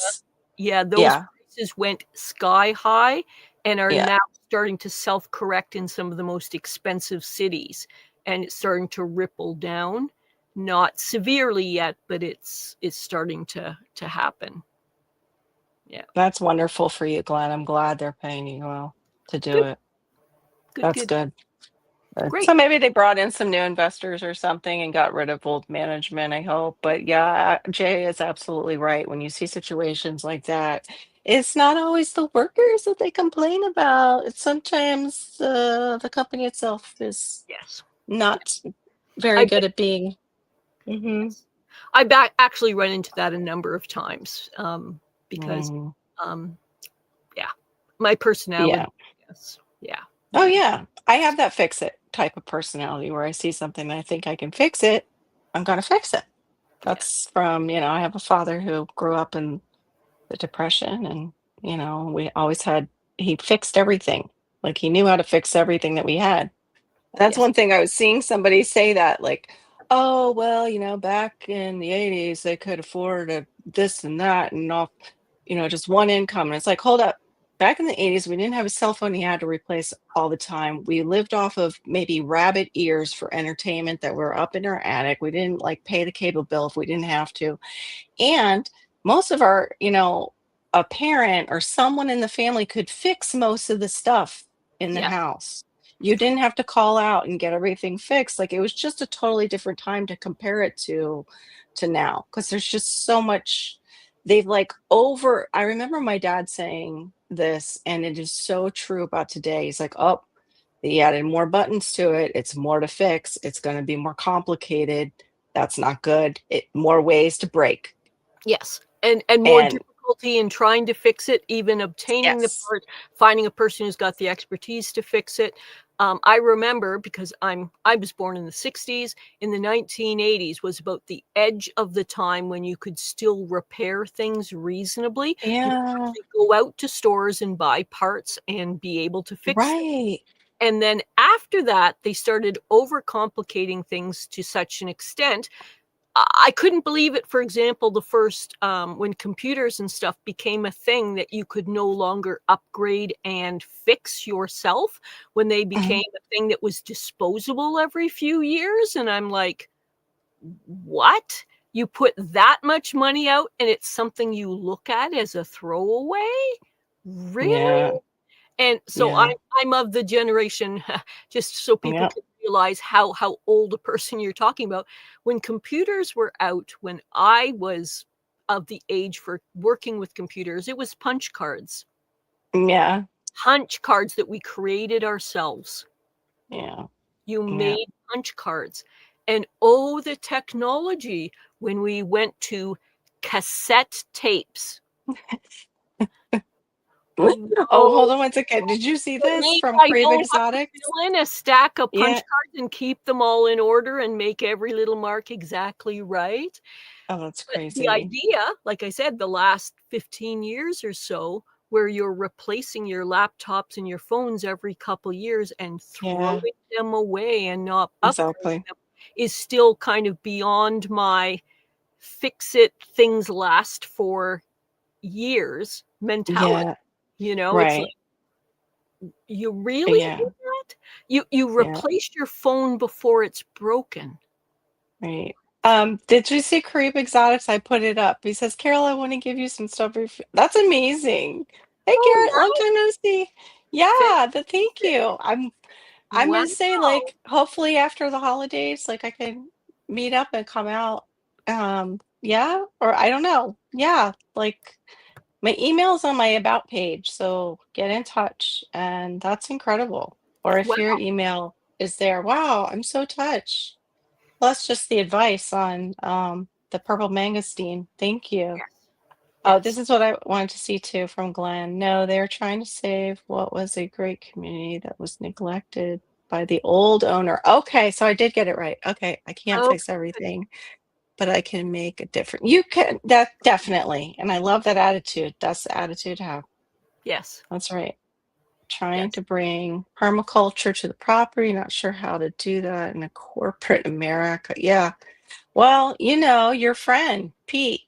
yeah, those yeah, prices went sky high and are yeah, now starting to self-correct in some of the most expensive cities, and it's starting to ripple down. Not severely yet, but it's starting to happen. Yeah. that's wonderful for you, Glenn. I'm glad they're paying you well to do Good, it. good, That's good. good. Great. So maybe they brought in some new investors or something and got rid of old management, I hope. But yeah, Jay is absolutely right. When you see situations like that, it's not always the workers that they complain about. It's sometimes the company itself is Yes. not very I good bet at being. Hmm. yes. I actually run into that a number of times, because, Hmm. um, yeah, my personality, Yeah. yes. Yeah. Oh, Yeah. yeah. I have that fix it type of personality where I see something and I think I can fix it. I'm going to fix it. Yeah. That's from, I have a father who grew up in the depression and we always had he fixed everything, like he knew how to fix everything that we had. That's Yes. one thing I was seeing somebody say that like, oh well, back in the 80s they could afford this and that and all, just one income, and it's like, hold up, back in the 80s we didn't have a cell phone you had to replace all the time. We lived off of maybe rabbit ears for entertainment that were up in our attic. We didn't like pay the cable bill if we didn't have to, and most of our, a parent or someone in the family could fix most of the stuff in the Yes. house. You didn't have to call out and get everything fixed. Like it was just a totally different time to compare it to now because there's just so much they've like over. I remember my dad saying this, and it is so true about today. He's like, oh, they added more buttons to it. It's more to fix. It's going to be more complicated. That's not good. More ways to break. Yes. And more And difficulty in trying to fix it, even obtaining the yes. part, finding a person who's got the expertise to fix it. I remember because I was born in the 60s. In the 1980s was about the edge of the time when you could still repair things reasonably. You could Yeah. actually go out to stores and buy parts and be able to fix them. Right. And then after that, they started overcomplicating things to such an extent. I couldn't believe it. For example, the first when computers and stuff became a thing that you could no longer upgrade and fix yourself, when they Mhm. became a thing that was disposable every few years, and I'm like, what? You put that much money out and it's something you look at as a throwaway? Really? Yeah. And so Yeah. I'm of the generation, just so people Yeah. can realize how old a person you're talking about. When computers were out, when I was of the age for working with computers, it was punch cards. Yeah. Punch cards that we created ourselves. Yeah. You Yeah. made punch cards. And oh, the technology when we went to cassette tapes. Oh, hold Oh, on one second. Did you see this relief from I Crave don't have to Exotics? fill in a stack of punch Yeah. cards and keep them all in order and make every little mark exactly right. Oh, that's But the crazy. idea, like I said, the last 15 years or so, where you're replacing your laptops and your phones every couple years and Yeah. throwing them away and not upgrading Exactly. them, is still kind of beyond my fix it, things last for years mentality. Yeah. It's like, Right. you really Yeah. did that? You Yeah. replaced your phone before it's broken. Right. Did you see Kareem Exotics? I put it up. He says, Carol, I want to give you some stuff. That's amazing. Hey, Oh, Garrett, long nice. time no see. Yeah, thank Fantastic. you. I'm Wow. gonna say, like, hopefully after the holidays, like I can meet up and come out. Yeah, or I don't know. Yeah, like my email's on my about page, so get in touch, and that's incredible. Or if Wow. your email is there, wow, I'm so touched. Plus just the advice on the purple mangosteen. Thank you. Oh, this Yes. is what I wanted to see too from Glenn. No, they're trying to save what was a great community that was neglected by the old owner. Okay, so I did get it right. Okay, I can't Oh, fix everything, but I can make a difference. You can, that definitely. And I love that attitude. That's the attitude to have. yes. That's right. Trying Yes. to bring permaculture to the property, not sure how to do that in a corporate America. Yeah. Well, your friend, Pete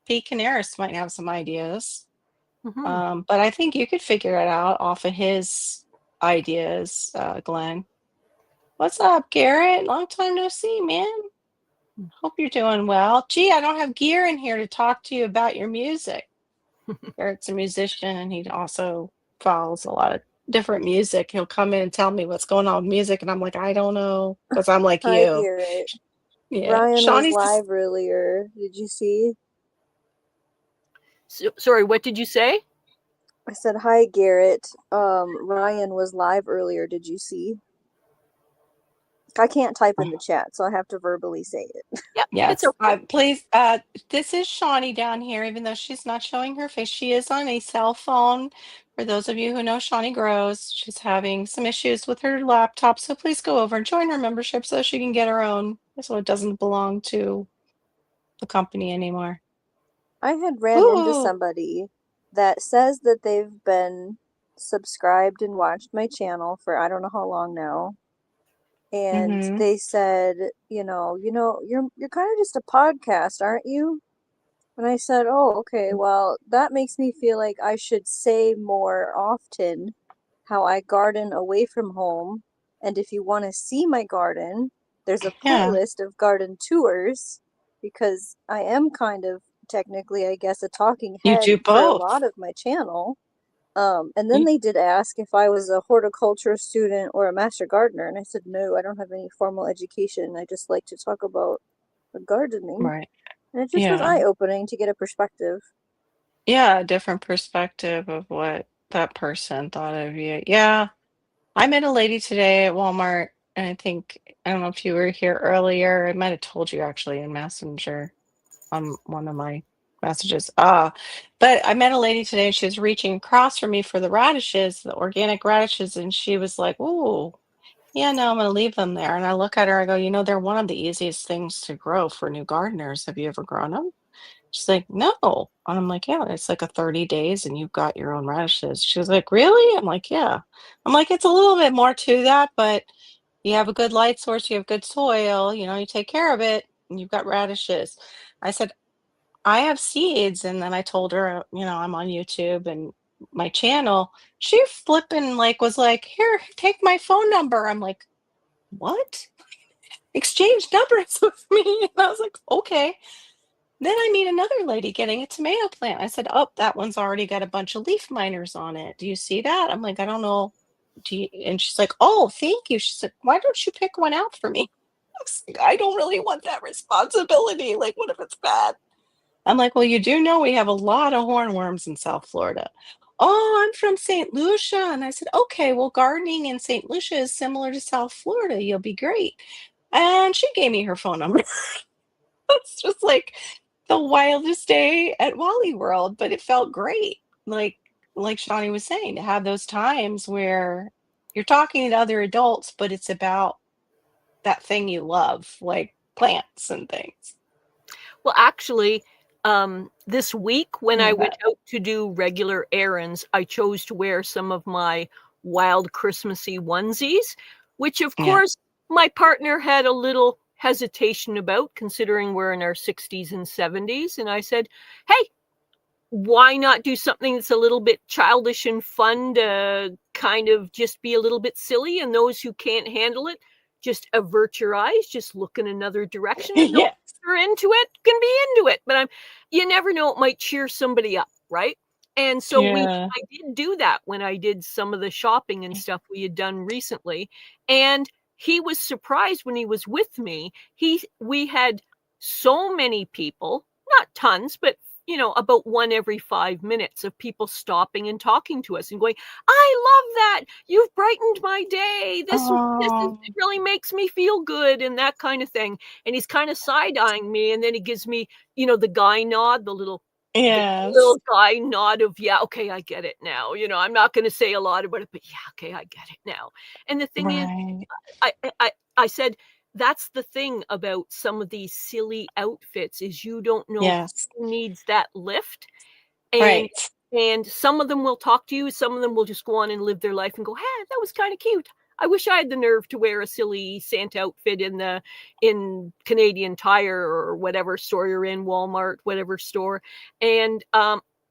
Canaris might have some ideas. Mhm. But I think you could figure it out off of his ideas, Glenn. What's up, Garrett? Long time no see, man. Hope you're doing well. Gee, I don't have Gear in here to talk to you about your music. Garrett's a musician and he also follows a lot of different music. He'll come in and tell me what's going on with music, and I'm like, I don't know, because I'm like Hi, you. Garrett. Yeah. Ryan was Shawnee's just live earlier. Did you see? Sorry, what did you say? I said, hi, Garrett. Ryan was live earlier. Did you see? I can't type in the chat, so I have to verbally say it. Yep, it's Yes, okay. please. This is Shawnee down here, even though she's not showing her face. She is on a cell phone. For those of you who know Shawnee Grows, she's having some issues with her laptop. So please go over and join her membership so she can get her own, so it doesn't belong to the company anymore. I had ran into Ooh. somebody that says that they've been subscribed and watched my channel for I don't know how long now. And Mm-hmm. they said, you're kind of just a podcast, aren't you? And I said, oh, okay, well, that makes me feel like I should say more often how I garden away from home. And if you want to see my garden, there's a Yeah, playlist of garden tours because I am kind of technically, I guess, a talking you head do for a both. lot of my channel. And then You- they did ask if I was a horticulture student or a master gardener, and I said, no, I don't have any formal education. I just like to talk about gardening. right. And it just was Yeah. eye-opening to get a perspective. Yeah, a different perspective of what that person thought of you. Yeah. I met a lady today at Walmart, and I don't know if you were here earlier. I might have told you actually in Messenger on one of my messages. But I met a lady today and she was reaching across from me for the radishes, the organic radishes, and she was like, "Ooh, yeah, no, I'm gonna leave them there." And I look at her, I go, they're one of the easiest things to grow for new gardeners. Have you ever grown them? She's like, no. And I'm like, yeah, it's like a 30 days and you've got your own radishes. She was like, really? I'm like, yeah. I'm like, it's a little bit more to that, but you have a good light source, you have good soil, you take care of it, and you've got radishes. I said, I have seeds. And then I told her, I'm on YouTube and my channel. She flipping was like, here, take my phone number. I'm like, what? Exchange numbers with me. And I was like, okay. Then I meet another lady getting a tomato plant. I said, oh, that one's already got a bunch of leaf miners on it. Do you see that? I'm like, I don't know. And she's like, oh, thank you. She said, why don't you pick one out for me? I was like, I don't really want that responsibility. Like, what if it's bad? I'm like, well, you do know we have a lot of hornworms in South Florida. Oh, I'm from St. Lucia. And I said, okay, well, gardening in St. Lucia is similar to South Florida. You'll be great. And she gave me her phone number. It's just like the wildest day at Wally World, but it felt great. Like Shawnee was saying, to have those times where you're talking to other adults, but it's about that thing you love, like plants and things. Well, actually, this week when I Yeah. went out to do regular errands, I chose to wear some of my wild Christmassy onesies, which of Yeah. course my partner had a little hesitation about, considering we're in our 60s and 70s. And I said, hey, why not do something that's a little bit childish and fun to kind of just be a little bit silly? And those who can't handle it, just avert your eyes, just look in another direction, and those Yes. who are into it can be into it. But you never know, it might cheer somebody up, right? And so Yeah. I did do that when I did some of the shopping and stuff we had done recently. And he was surprised when he was with me. We had so many people, not tons, but about one every 5 minutes of people stopping and talking to us and going, I love that. You've brightened my day. It really makes me feel good, and that kind of thing. And he's kind of side-eyeing me, and then he gives me, the guy nod, the little guy nod of, yeah, okay, I get it now. I'm not going to say a lot about it, but yeah, okay, I get it now. And the thing is, I said, that's the thing about some of these silly outfits is you don't know who needs that lift. And some of them will talk to you. Some of them will just go on and live their life and go, hey, that was kind of cute. I wish I had the nerve to wear a silly Santa outfit in Canadian Tire or whatever store you're in, Walmart, whatever store. And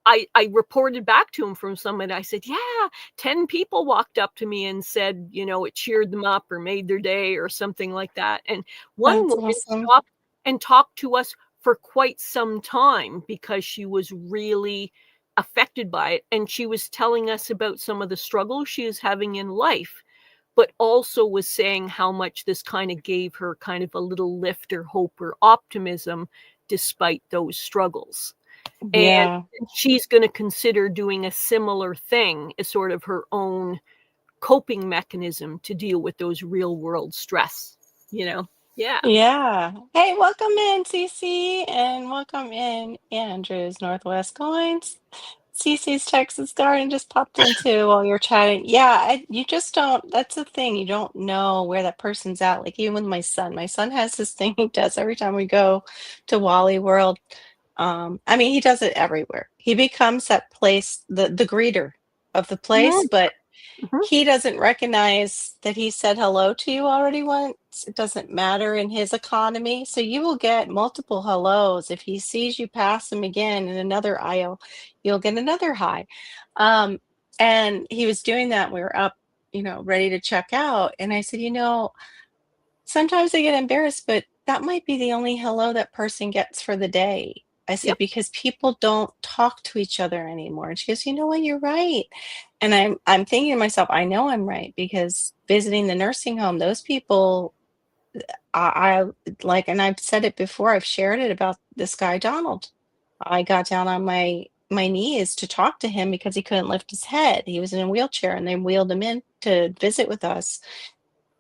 I reported back to him from someone. I said, yeah, 10 people walked up to me and said, it cheered them up or made their day or something like that. And one woman stopped and talked to us for quite some time because she was really affected by it. And she was telling us about some of the struggles she is having in life, but also was saying how much this kind of gave her kind of a little lift or hope or optimism despite those struggles. And she's going to consider doing a similar thing as sort of her own coping mechanism to deal with those real world stress, Yeah. Yeah. Hey, welcome in, Cece, and welcome in, Andrews, Northwest Coins. Cece's Texas Garden just popped into while you're chatting. Yeah, you just don't, that's the thing. You don't know where that person's at. Like even with my son has this thing he does every time we go to Wally World. I mean, he does it everywhere. He becomes that place, the greeter of the place, but he doesn't recognize that he said hello to you already once. It doesn't matter in his economy. So you will get multiple hellos. If he sees you pass him again in another aisle, you'll get another hi. And he was doing that. We were up, ready to check out. And I said, sometimes I get embarrassed, but that might be the only hello that person gets for the day. I said, because people don't talk to each other anymore. And she goes, you know what, you're right. And I'm thinking to myself, I know I'm right, because visiting the nursing home, those people, I like, and I've said it before, I've shared it about this guy, Donald. I got down on my knees to talk to him because he couldn't lift his head. He was in a wheelchair and they wheeled him in to visit with us.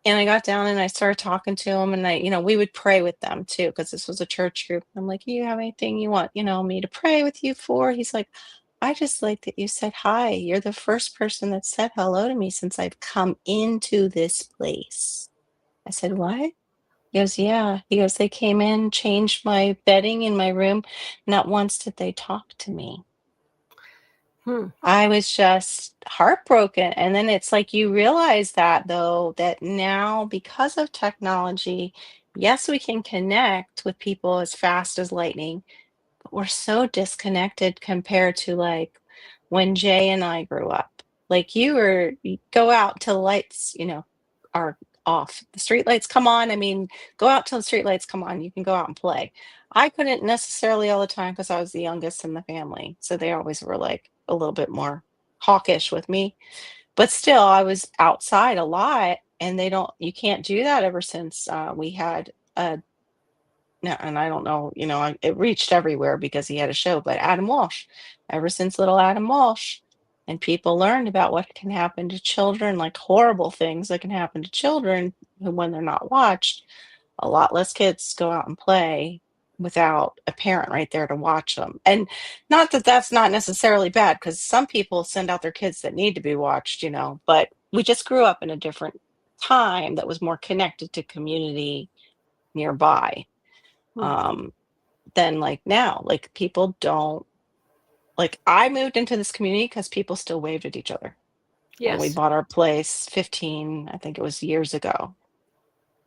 And I got down and I started talking to him, and we would pray with them too, because this was a church group. I'm like, you have anything you want, me to pray with you for? He's like, I just like that you said hi. You're the first person that said hello to me since I've come into this place. I said, what? He goes, yeah. He goes, they came in, changed my bedding in my room. Not once did they talk to me. I was just heartbroken. And then it's like you realize that, though, that now because of technology, yes, we can connect with people as fast as lightning, but we're so disconnected compared to like when Jay and I grew up. Like you go out till the lights, are off. The street lights come on. I mean, go out till the street lights come on. You can go out and play. I couldn't necessarily all the time because I was the youngest in the family. So they always were like a little bit more hawkish with me. But still, I was outside a lot, and you can't do that ever since we had a, no, and I don't know, it reached everywhere because he had a show, but Adam Walsh, ever since little Adam Walsh, and people learned about what can happen to children, like horrible things that can happen to children when they're not watched. A lot less kids go out and play without a parent right there to watch them. And not that that's not necessarily bad, because some people send out their kids that need to be watched, but we just grew up in a different time that was more connected to community nearby than like now. Like people don't, like I moved into this community because people still waved at each other when we bought our place 15, I think it was years ago.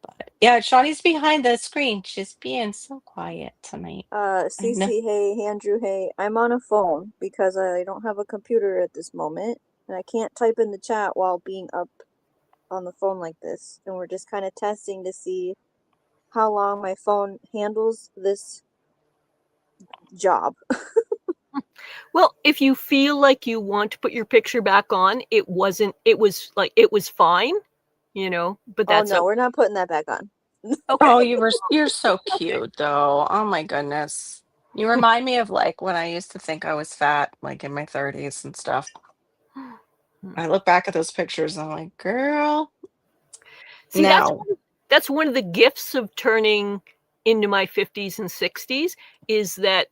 But yeah, Shawnee's behind the screen. She's being so quiet tonight. I know. Cece, hey, Andrew, hey. I'm on a phone because I don't have a computer at this moment, and I can't type in the chat while being up on the phone like this. And we're just kind of testing to see how long my phone handles this job. Well, if you feel like you want to put your picture back on, it was fine, but Oh that's no, we're not putting that back on. okay. Oh, you're so cute though. Oh my goodness. You remind me of like when I used to think I was fat, like in my 30s and stuff. I look back at those pictures and I'm like, girl, See, now. that's one of the gifts of turning into my 50s and 60s is that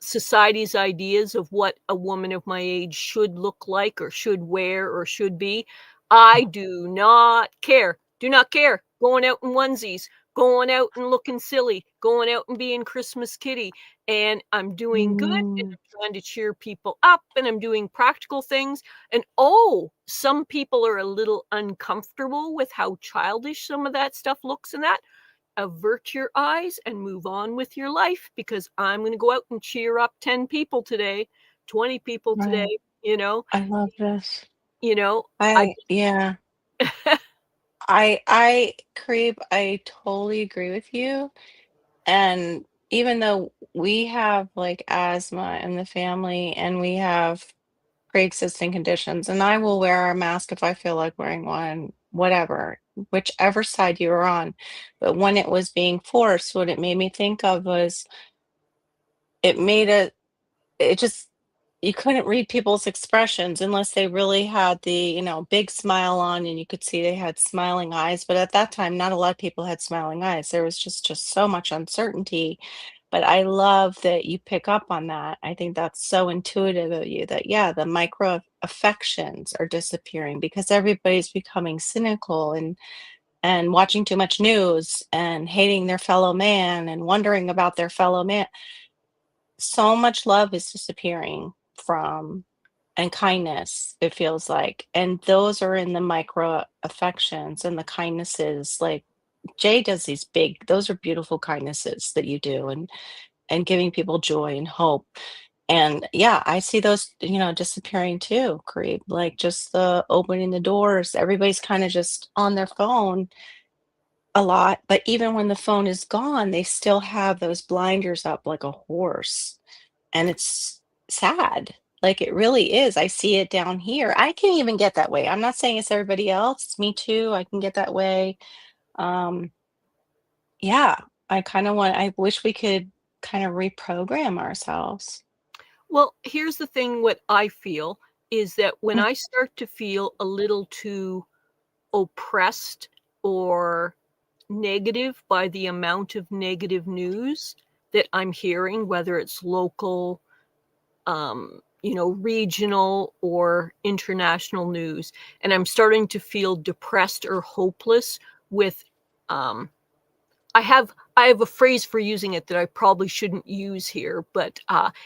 society's ideas of what a woman of my age should look like or should wear or should be. I do not care. Do not care. Going out in onesies, going out and looking silly, going out and being Christmas kitty. And I'm doing good and Mm, I'm trying to cheer people up and I'm doing practical things. And some people are a little uncomfortable with how childish some of that stuff looks and that. Avert your eyes and move on with your life because I'm going to go out and cheer up 10 people today, 20 people right. today, I love this. you know, I Yeah. Creep, I totally agree with you. And even though we have like asthma in the family and we have pre-existing conditions, and I will wear a mask if I feel like wearing one, whatever, whichever side you were on. But when it was being forced, what it made me think of was it made it just you couldn't read people's expressions unless they really had the, big smile on and you could see they had smiling eyes. But at that time, not a lot of people had smiling eyes. There was just so much uncertainty. But I love that you pick up on that. I think that's so intuitive of you that, yeah, the micro affections are disappearing because everybody's becoming cynical and watching too much news and hating their fellow man and wondering about their fellow man. So much love is disappearing from and kindness, it feels like. And those are in the micro affections and the kindnesses. Like Jay does these those are beautiful kindnesses that you do and giving people joy and hope. And yeah, I see those, disappearing too, Creep. Like just the opening the doors. Everybody's kind of just on their phone a lot, but even when the phone is gone, they still have those blinders up like a horse. And it's sad. Like it really is. I see it down here. I can even get that way. I'm not saying it's everybody else. It's me too. I can get that way. Um, yeah, I wish we could kind of reprogram ourselves. Well, here's the thing what I feel is that when Mm, I start to feel a little too oppressed or negative by the amount of negative news that I'm hearing, whether it's local, regional or international news. And I'm starting to feel depressed or hopeless with um, I have a phrase for using it that I probably shouldn't use here, but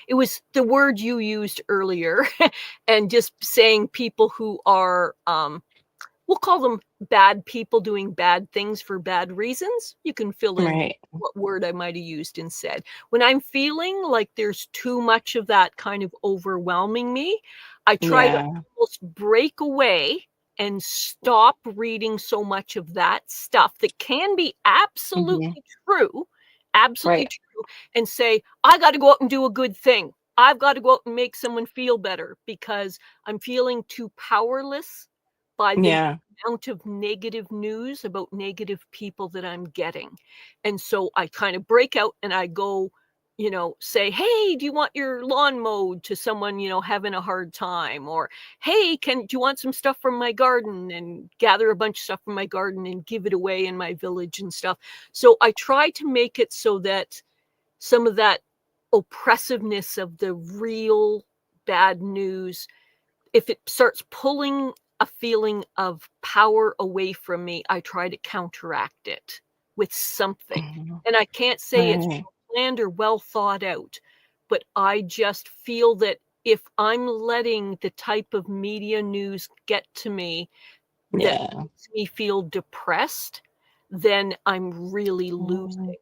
it was the word you used earlier, and just saying people who are we'll call them bad people doing bad things for bad reasons. You can fill in right. what word I might have used instead. When I'm feeling like there's too much of that kind of overwhelming me, I try to Yeah. almost break away and stop reading so much of that stuff that can be Hmm. absolutely Right. true, and say, I got to go out and do a good thing. I've got to go out and make someone feel better because I'm feeling too powerless by the Yeah. amount of negative news about negative people that I'm getting. And so I kind of break out and I go, say, hey, do you want your lawn mowed to someone, having a hard time? Or, hey, do you want some stuff from my garden? And gather a bunch of stuff from my garden and give it away in my village and stuff. So I try to make it so that some of that oppressiveness of the real bad news, if it starts pulling a feeling of power away from me, I try to counteract it with something. Mhm. And I can't say it's Right. planned or well thought out, but I just feel that if I'm letting the type of media news get to me that Yeah. makes me feel depressed, then I'm really losing.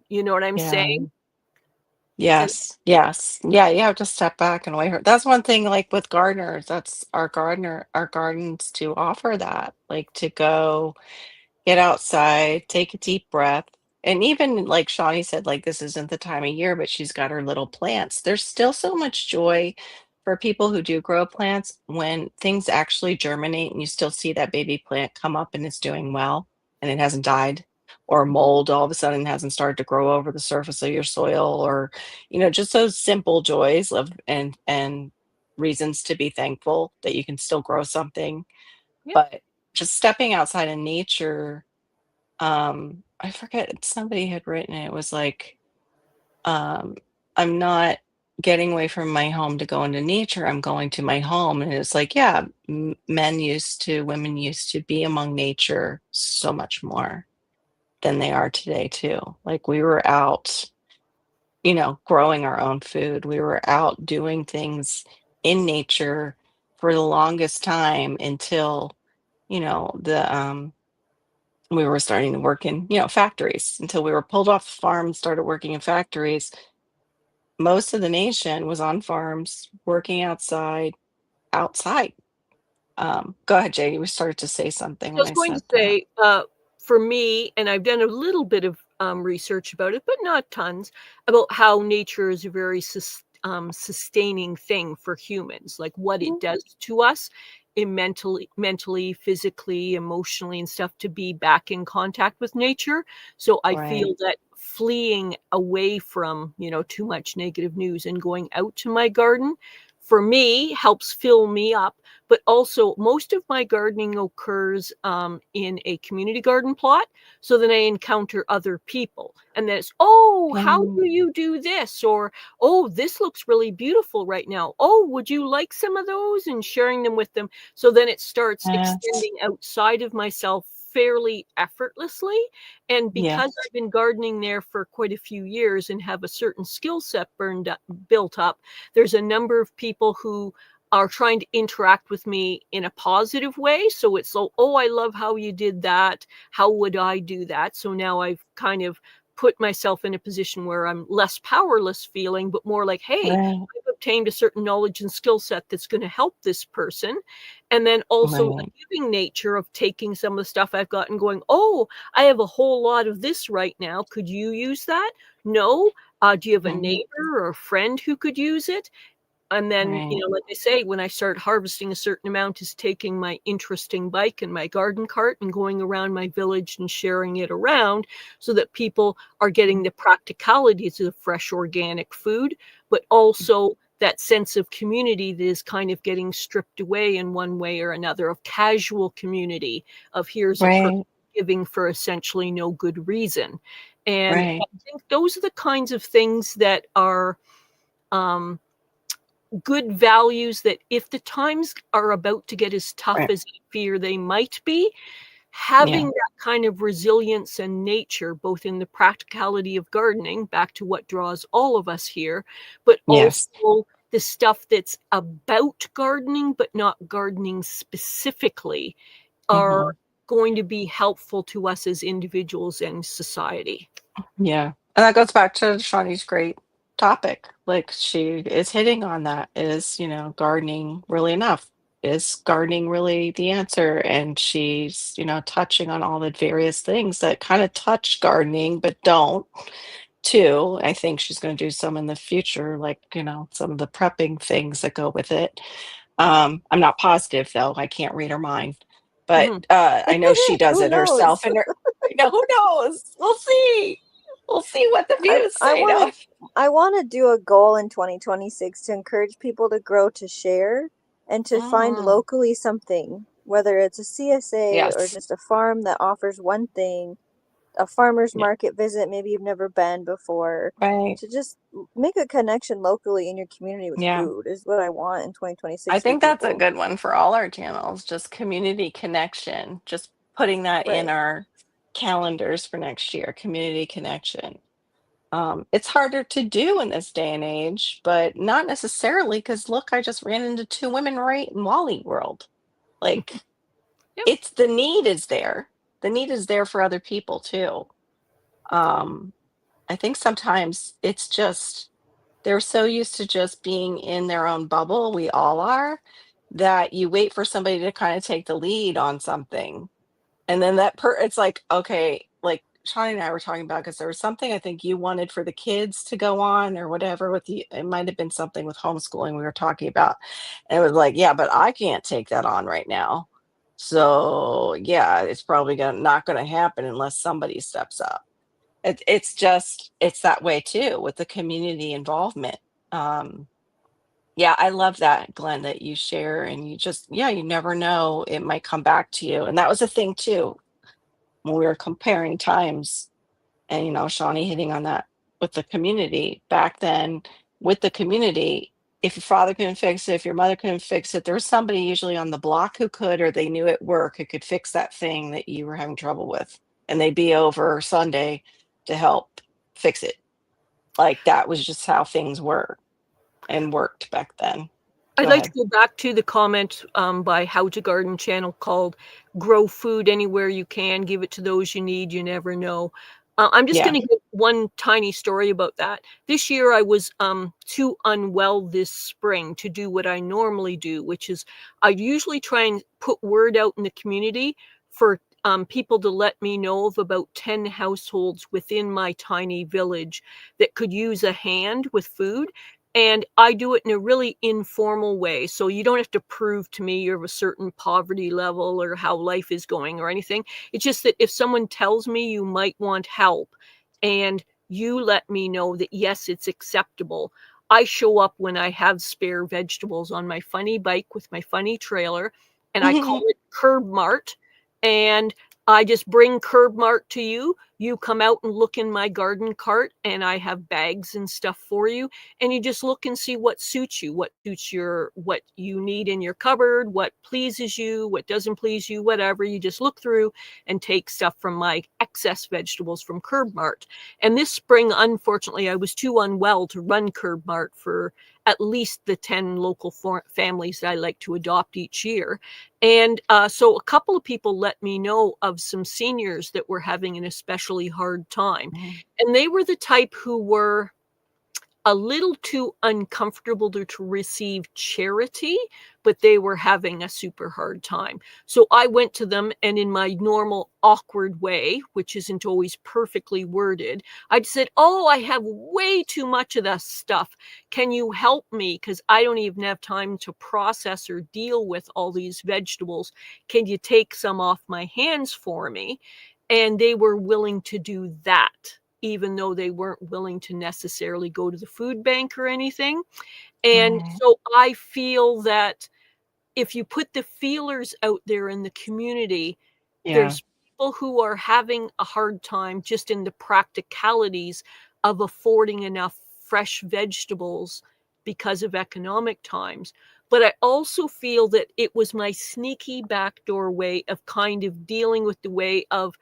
You know what I'm Yeah. saying? And Yes. Yes. Yeah, you have to step back and away from that's one thing, like, with gardeners, that's our gardens to offer that, like, to go get outside, take a deep breath, and even like Shawnee said, like, this isn't the time of year, but she's got her little plants. There's still so much joy for people who do grow plants when things actually germinate and you still see that baby plant come up and it's doing well and it hasn't died, or mold all of a sudden hasn't started to grow over the surface of your soil, or just those simple joys of and reasons to be thankful that you can still grow something. yeah. But just stepping outside in nature, I forget, somebody had written it was like, um, I'm not getting away from my home to go into nature, I'm going to my home. And it's like, yeah, women used to be among nature so much more than they are today too. Like we were out, growing our own food. We were out doing things in nature for the longest time until, the we were starting to work in, factories, until we were pulled off the farm and started working in factories. Most of the nation was on farms, working outside. Go ahead, Jay. You started to say something I when was I going to said that. say, for me, and I've done a little bit of research about it, but not tons, about how nature is a very sustaining thing for humans, like what it Mhm. does to us in mentally, physically, emotionally, and stuff to be back in contact with nature. So I Right. feel that fleeing away from, too much negative news and going out to my garden for me helps fill me up, but also most of my gardening occurs in a community garden plot. So then I encounter other people, and then it's, oh, how Um, do you do this? Or, oh, this looks really beautiful right now. Oh, would you like some of those? And sharing them with them. So then it starts yes. extending outside of myself fairly effortlessly. And because Yes. I've been gardening there for quite a few years and have a certain skill set built up, there's a number of people who are trying to interact with me in a positive way. So it's so, oh, I love how you did that. How would I do that? So now I've kind of put myself in a position where I'm less powerless feeling, but more like, hey, Right. I've obtained a certain knowledge and skill set that's going to help this person. And then also the Right. giving nature of taking some of the stuff I've got and going, oh, I have a whole lot of this right now. Could you use that? No. Do you have a Mhm. neighbor or a friend who could use it? And then, Right. like I say, when I start harvesting a certain amount, is taking my interesting bike and my garden cart and going around my village and sharing it around so that people are getting the practicalities of fresh organic food, but also that sense of community that is kind of getting stripped away in one way or another, of casual community, of here's a person Right. giving for essentially no good reason. And Right. I think those are the kinds of things that are um, good values, that if the times are about to get as tough Right. as I fear they might be, Yeah. having that kind of resilience and nature, both in the practicality of gardening, back to what draws all of us here, but Yes. also the stuff that's about gardening, but not gardening specifically, are Mhm. going to be helpful to us as individuals and society. Yeah. And that goes back to Shawnee's great topic. Like she is hitting on that. Is, gardening really enough? Is gardening really the answer? And she's, touching on all the various things that kind of touch gardening, but don't too. I think she's going to do some in the future, like, some of the prepping things that go with it. I'm not positive though. I can't read her mind. But Mhm. I know she does Who it herself knows? and her who knows? We'll see. We'll see what the I views I say. want No. to I want to do a goal in 2026 to encourage people to grow, to share, and to find Mm, locally something, whether it's a CSA or yes. just a farm that offers one thing, a farmer's Yeah. market visit maybe you've never been before, Right. to just make a connection locally in your community with Yeah. food is what I want in I 2026 for think that's a people. good one for all our channels, just community connection, just putting that in Right. our calendars for next year, community connection. It's harder to do in this day and age, but not necessarily because look, I just ran into two women right in Wally World. Like Yep. it's the need is there. the need is there for other people too. Um, I think sometimes it's just they're so used to just being in their own bubble, we all are, that you wait for somebody to kind of take the lead on something. And then it's like, okay, like Shawnee and I were talking about because there was something I think you wanted for the kids to go on or whatever with the it might have been something with homeschooling we were talking about. And it was like, yeah, but I can't take that on right now. So yeah, it's probably not gonna happen unless somebody steps up. It's that way too with the community involvement. Um, yeah, I love that, Glenn, that you share and yeah, you never know, it might come back to you. And that was a thing too when we were comparing times and, Shawnee hitting on that with the community back then with the community. If your father couldn't fix it, if your mother couldn't fix it, there was somebody usually on the block who could, or they knew at work who could fix that thing that you were having trouble with. And they'd be over Sunday to help fix it. Like that was just how things were and worked back then. I'd Go like to ahead. go back to the comment by How to Garden channel called "Grow Food Anywhere You Can, Give It to Those You Need, You Never Know." I'm just Yeah. going to give one tiny story about that. This year, I was too unwell this spring to do what I normally do, which is I usually try and put word out in the community for people to let me know of about 10 households within my tiny village that could use a hand with food. And I do it in a really informal way. So you don't have to prove to me you're of a certain poverty level or how life is going or anything. It's just that if someone tells me you might want help and you let me know that, yes, it's acceptable, I show up when I have spare vegetables on my funny bike with my funny trailer, and I call it Curb Mart. And I just bring Curb Mart to you. You come out and look in my garden cart, and I have bags and stuff for you. And you just look and see what suits you, what you need in your cupboard, what pleases you, what doesn't please you, whatever. You just look through and take stuff from my excess vegetables from Curb Mart. And this spring, unfortunately, I was too unwell to run Curb Mart for at least the 10 local families that I like to adopt each year. And so a couple of people let me know of some seniors that were having an especially hard time. And they were the type who were a little too uncomfortable to receive charity, but they were having a super hard time. So I went to them, and in my normal awkward way, which isn't always perfectly worded, I said, "Oh, I have way too much of that stuff. Can you help me? Because I don't even have time to process or deal with all these vegetables. Can you take some off my hands for me?" And they were willing to do that, even though they weren't willing to necessarily go to the food bank or anything. And so I feel that if you put the feelers out there in the community, Yeah. there's people who are having a hard time just in the practicalities of affording enough fresh vegetables because of economic times. But I also feel that it was my sneaky backdoor way of kind of dealing with the way of,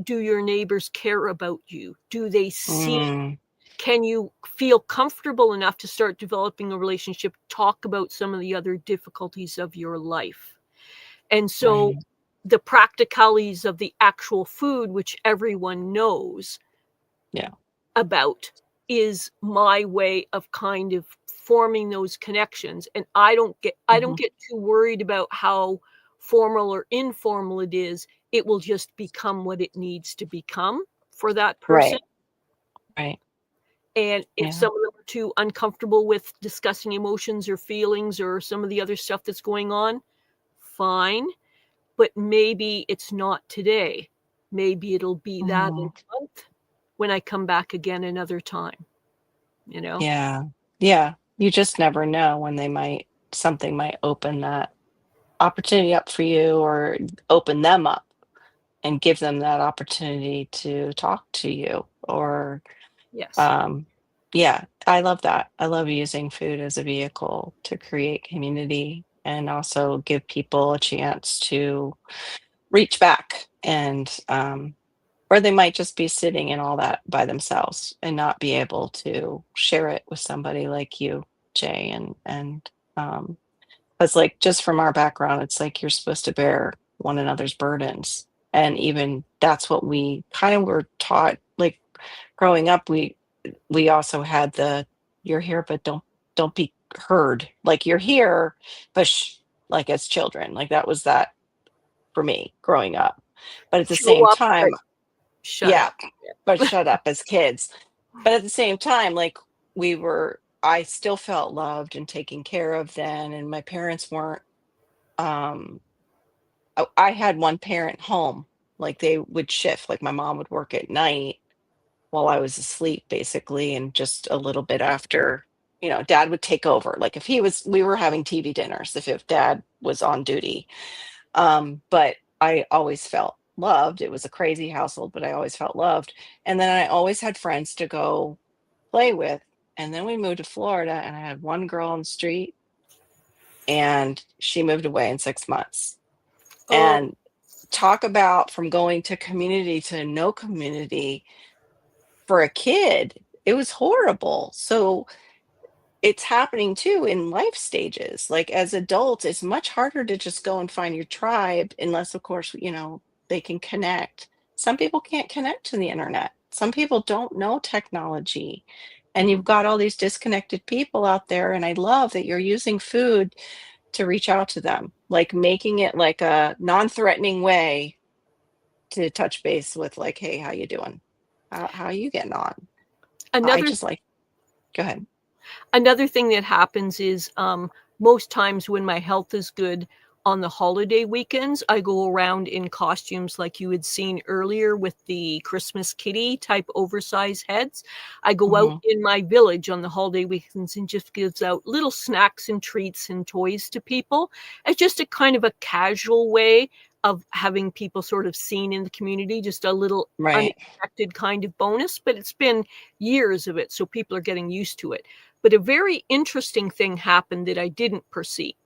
do your neighbors care about you? Do they see? Can you feel comfortable enough to start developing a relationship, talk about some of the other difficulties of your life? And so Right. the practicalities of the actual food, which everyone knows Yeah. about, is my way of kind of forming those connections. And I don't get too worried about how formal or informal it is. It will just become what it needs to become for that person. Right. Right. And if Yeah. some of them are too uncomfortable with discussing emotions or feelings or some of the other stuff that's going on, fine. But maybe it's not today. Maybe it'll be that in a month when I come back again another time, you know? Yeah. Yeah. You just never know when something might open that opportunity up for you or open them up and give them that opportunity to talk to you or, Yes. um, yeah, I love that. I love using food as a vehicle to create community and also give people a chance to reach back and, or they might just be sitting in all that by themselves and not be able to share it with somebody like you, Jay, and it's like just from our background, it's like you're supposed to bear one another's burdens. And even that's what we kind of were taught, like growing up, we also had the you're here, but don't be heard. Like you're here, but like as children, like that was that for me growing up. But at the Show same up, but time, shut yeah, up. but shut up as kids. But at the same time, like I still felt loved and taken care of then, and my parents weren't. Um, I had one parent home, like they would shift. Like my mom would work at night while I was asleep, basically, and just a little bit after, dad would take over. Like if we were having TV dinners if dad was on duty. But I always felt loved. It was a crazy household, but I always felt loved. And then I always had friends to go play with. And then we moved to Florida, and I had one girl on the street, and she moved away in 6 months. Oh, And talk about from going to community to no community for a kid, it was horrible. So it's happening too in life stages. Like as adults, it's much harder to just go and find your tribe unless, of course, they can connect. Some people can't connect to the internet. Some people don't know technology. And you've got all these disconnected people out there. And I love that you're using food to reach out to them, like making it like a non-threatening way to touch base with, like, hey, how you doing? How are you getting on? I another just like, go ahead. another thing that happens is most times when my health is good on the holiday weekends, I go around in costumes like you had seen earlier with the Christmas kitty type oversized heads. I go out Mhm. in my village on the holiday weekends and just gives out little snacks and treats and toys to people. It's just a kind of a casual way of having people sort of seen in the community, just a little Right. unexpected kind of bonus, but it's been years of it, so people are getting used to it. But a very interesting thing happened that I didn't foresee.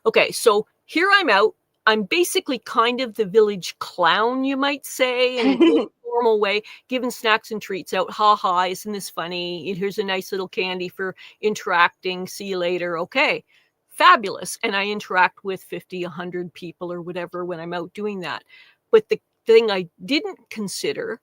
Okay, so here I'm out. I'm basically kind of the village clown, you might say, in a good formal way, giving snacks and treats out. Ha ha, isn't this funny? Here's a nice little candy for interacting. See you later. Okay, fabulous. And I interact with 50, 100 people or whatever when I'm out doing that. But the thing I didn't consider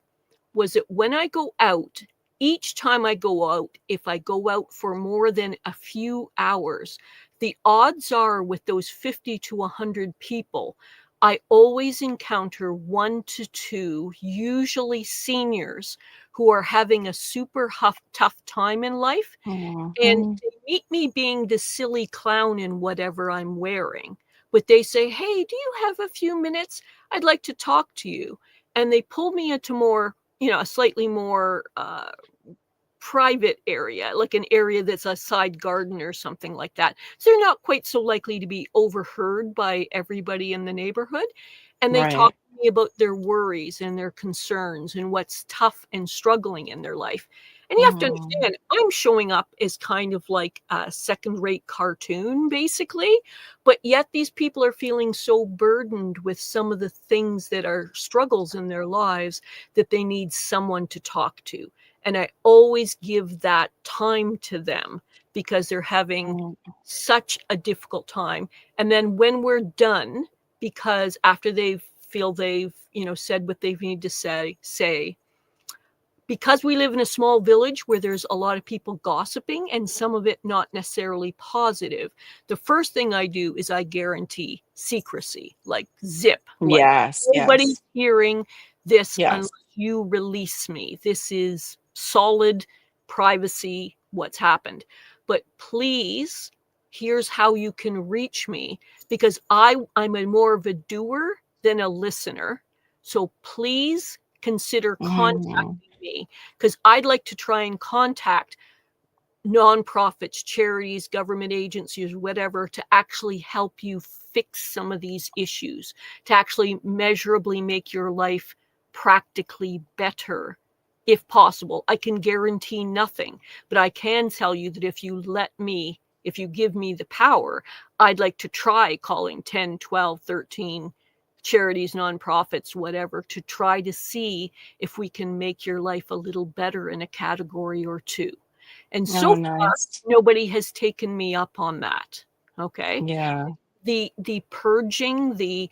was that when I go out, each time I go out, if I go out for more than a few hours, the odds are with those 50 to 100 people, I always encounter 1 to 2, usually seniors, who are having a super tough time in life. And Mhm. they meet me being the silly clown in whatever I'm wearing. But they say, hey, do you have a few minutes? I'd like to talk to you. And they pull me into more, a slightly more private area, like an area that's a side garden or something like that. So they're not quite so likely to be overheard by everybody in the neighborhood. And they talk Right. to me about their worries and their concerns and what's tough and struggling in their life. And you have to Mhm. understand, I'm showing up as kind of like a second rate cartoon, basically. But yet these people are feeling so burdened with some of the things that are struggles in their lives that they need someone to talk to. And I always give that time to them because they're having Mhm. such a difficult time. And then when we're done, because after they feel they've, said what they need to say, because we live in a small village where there's a lot of people gossiping and some of it not necessarily positive, the first thing I do is I guarantee secrecy, like zip, like Yes, nobody's yes, hearing this unless yes. you release me. This is solid privacy, what's happened. But please, here's how you can reach me, because I'm a more of a doer than a listener. So please consider contacting Mhm. me, because I'd like to try and contact nonprofits, charities, government agencies, whatever, to actually help you fix some of these issues, to actually measurably make your life practically better if possible. I can guarantee nothing, but I can tell you that if you give me the power, I'd like to try calling 10, 12, 13 charities, nonprofits, whatever, to try to see if we can make your life a little better in a category or two. And Oh, so far, nice. nobody has taken me up on that. Okay. Yeah. the purging, the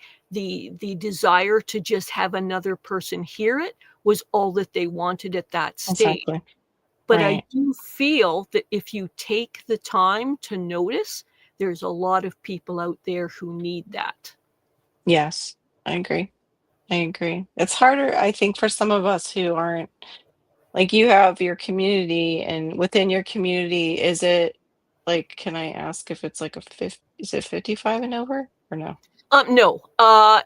desire to just have another person hear it was all that they wanted at that stage. Exactly. But I Right. do feel that if you take the time to notice, there's a lot of people out there who need that. Yes, I agree. I agree. It's harder, I think, for some of us who aren't like you have your community, and within your community, is it like, can I ask if it's like a is it 55 and over or no? No,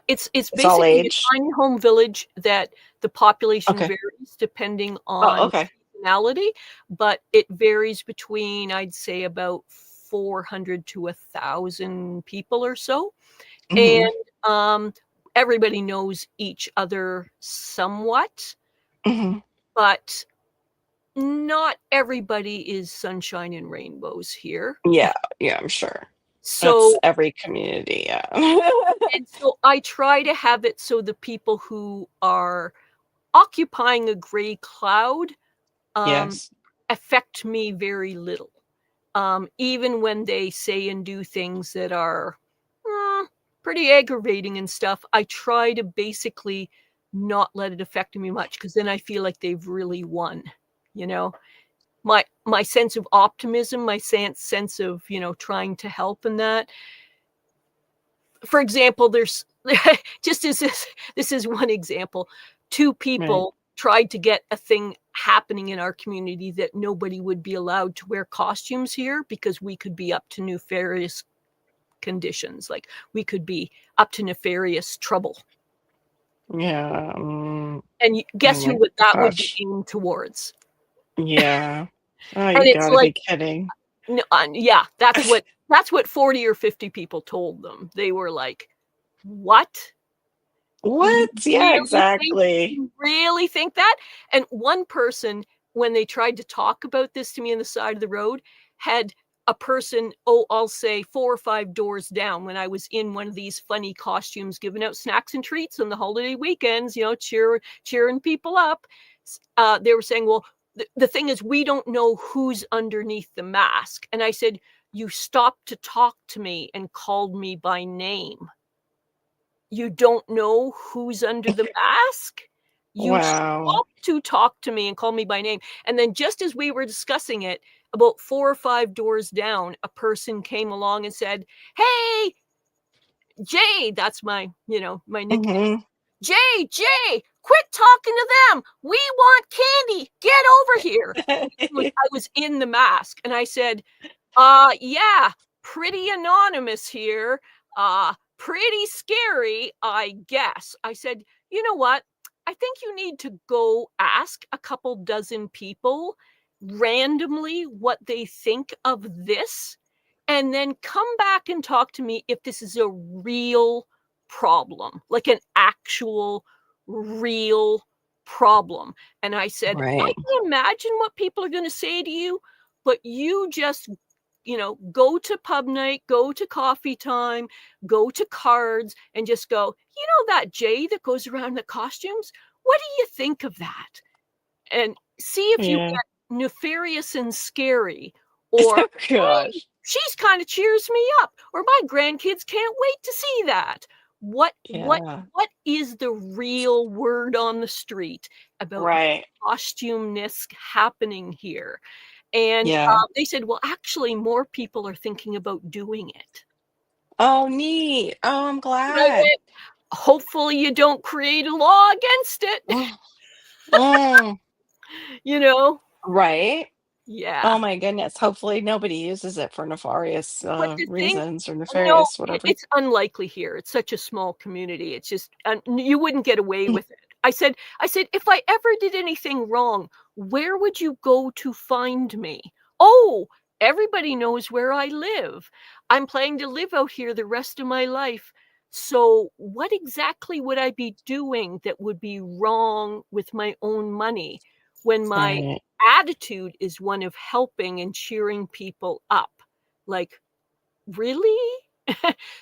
it's It's all basically a age? tiny home village that the population Okay. varies depending Oh, on okay. seasonality, but it varies between, I'd say, about 400 to 1,000 people or so, Mhm. and, everybody knows each other somewhat, Mhm. but not everybody is sunshine and rainbows here. Yeah, yeah, I'm sure. That's So every community, yeah. and so I try to have it so the people who are occupying a gray cloud, um, Yes. affect me very little. Even when they say and do things that are, mm, pretty aggravating and stuff, I try to basically not let it affect me much because then I feel like they've really won, you know? My sense of optimism, my sense of, trying to help in that. For example, there's just as this is one example. Two Right. people tried to get a thing happening in our community that nobody would be allowed to wear costumes here because we could be up to nefarious conditions, like, we could be up to nefarious trouble. Yeah, And y oh guess who my would that would be gosh. aimed towards? Yeah. Oh, And you it's gotta be like, kidding. yeah, that's what 40 or 50 people told them. They were like, "What? You What? Yeah, really think exactly. you really think that?" And one person, when they tried to talk about this to me on the side of the road, had a person, oh, I'll say 4 or 5 doors down when I was in one of these funny costumes giving out snacks and treats on the holiday weekends, cheering people up. They were saying, "Well, the thing is we don't know who's underneath the mask." And I said, "You stopped to talk to me and called me by name. You don't know who's under the mask? You Wow. stopped to talk to me and call me by name." And then just as we were discussing it, about 4 or 5 doors down, a person came along and said, "Hey, Jay," that's my nickname. Mhm. "Jay, quit talking to them. We want candy. Get over here." I was in the mask, and I said, yeah, pretty anonymous here. Pretty scary, I guess." I said, "You know what? I think you need to go ask a couple dozen people randomly what they think of this, and then come back and talk to me if this is a real problem, like an actual real problem." And I said, "I Right. can imagine what people are going to say to you, but you just go to pub night, go to coffee time, go to cards, and just go, that Jay that goes around in the costumes? What do you think of that?" And see if you Yeah. get nefarious and scary, or, Oh "Hey, gosh. she's kind of cheers me up," or, "My grandkids can't wait to see that." Yeah. What is the real word on the street about Right. costumeness happening here? And, Yeah. they said, "Well, actually, more people are thinking about doing it." Oh, neat. Oh, I'm And I glad. went, "Hopefully you don't create a law against it." Mm. Mm. You know? Right? Oh Yeah. my goodness. Hopefully nobody uses it for nefarious, But the thing reasons or No, nefarious whatever. it's unlikely here. It's such a small community. It's just you wouldn't get away with it. I said, "If I ever did anything wrong, where would you go to find me?" "Oh, everybody knows where I live. I'm planning to live out here the rest of my life. So what exactly would I be doing that would be wrong with my own money when my Right. attitude is one of helping and cheering people up?" Like, really?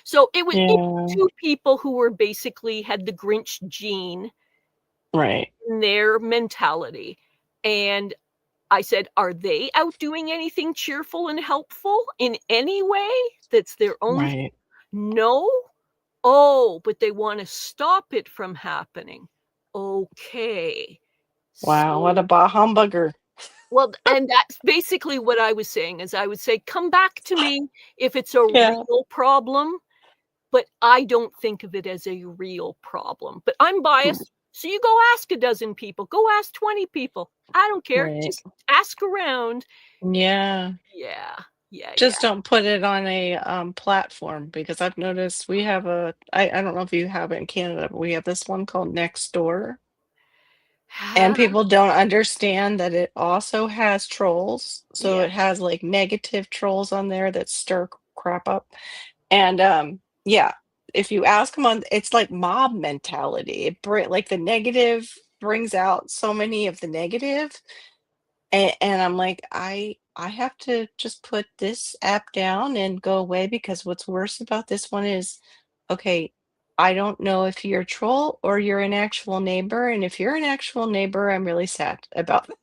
So it was Yeah. 2 people who were basically had the Grinch gene Right. in their mentality, and I said, "Are they out doing anything cheerful and helpful in any way that's their own?" Right. No? Oh, but they want to stop it from happening. Okay. Wow, what a So, bah humbugger. well, and that's basically what I was saying, is I would say, come back to me if it's a Yeah. real problem, but I don't think of it as a real problem. But I'm biased. So you go ask a dozen people, go ask 20 people. I don't care. Right. Just ask around. Yeah. Yeah. Yeah. Just don't put it on a platform because I've noticed we have I don't know if you have it in Canada, but we have this one called Nextdoor. And Yeah. people don't understand that it also has trolls. So Yeah. it has like negative trolls on there that stir crap up. And yeah, if you ask them on, it's like mob mentality. Like the negative brings out so many of the negative. And I'm like, I have to just put this app down and go away because what's worse about this one is, okay, I don't know if you're a troll or you're an actual neighbor. And if you're an actual neighbor, I'm really sad about that.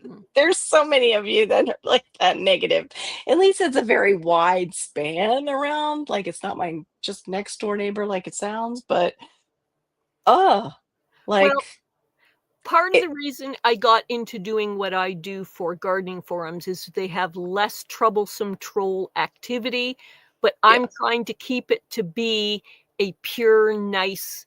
Mhm. There's so many of you that are like that negative. At least it's a very wide span around. Like it's not my just next door neighbor like it sounds, but oh, Well, like part of it, the reason I got into doing what I do for gardening forums is they have less troublesome troll activity, but I'm yes, trying to keep it to be a pure, nice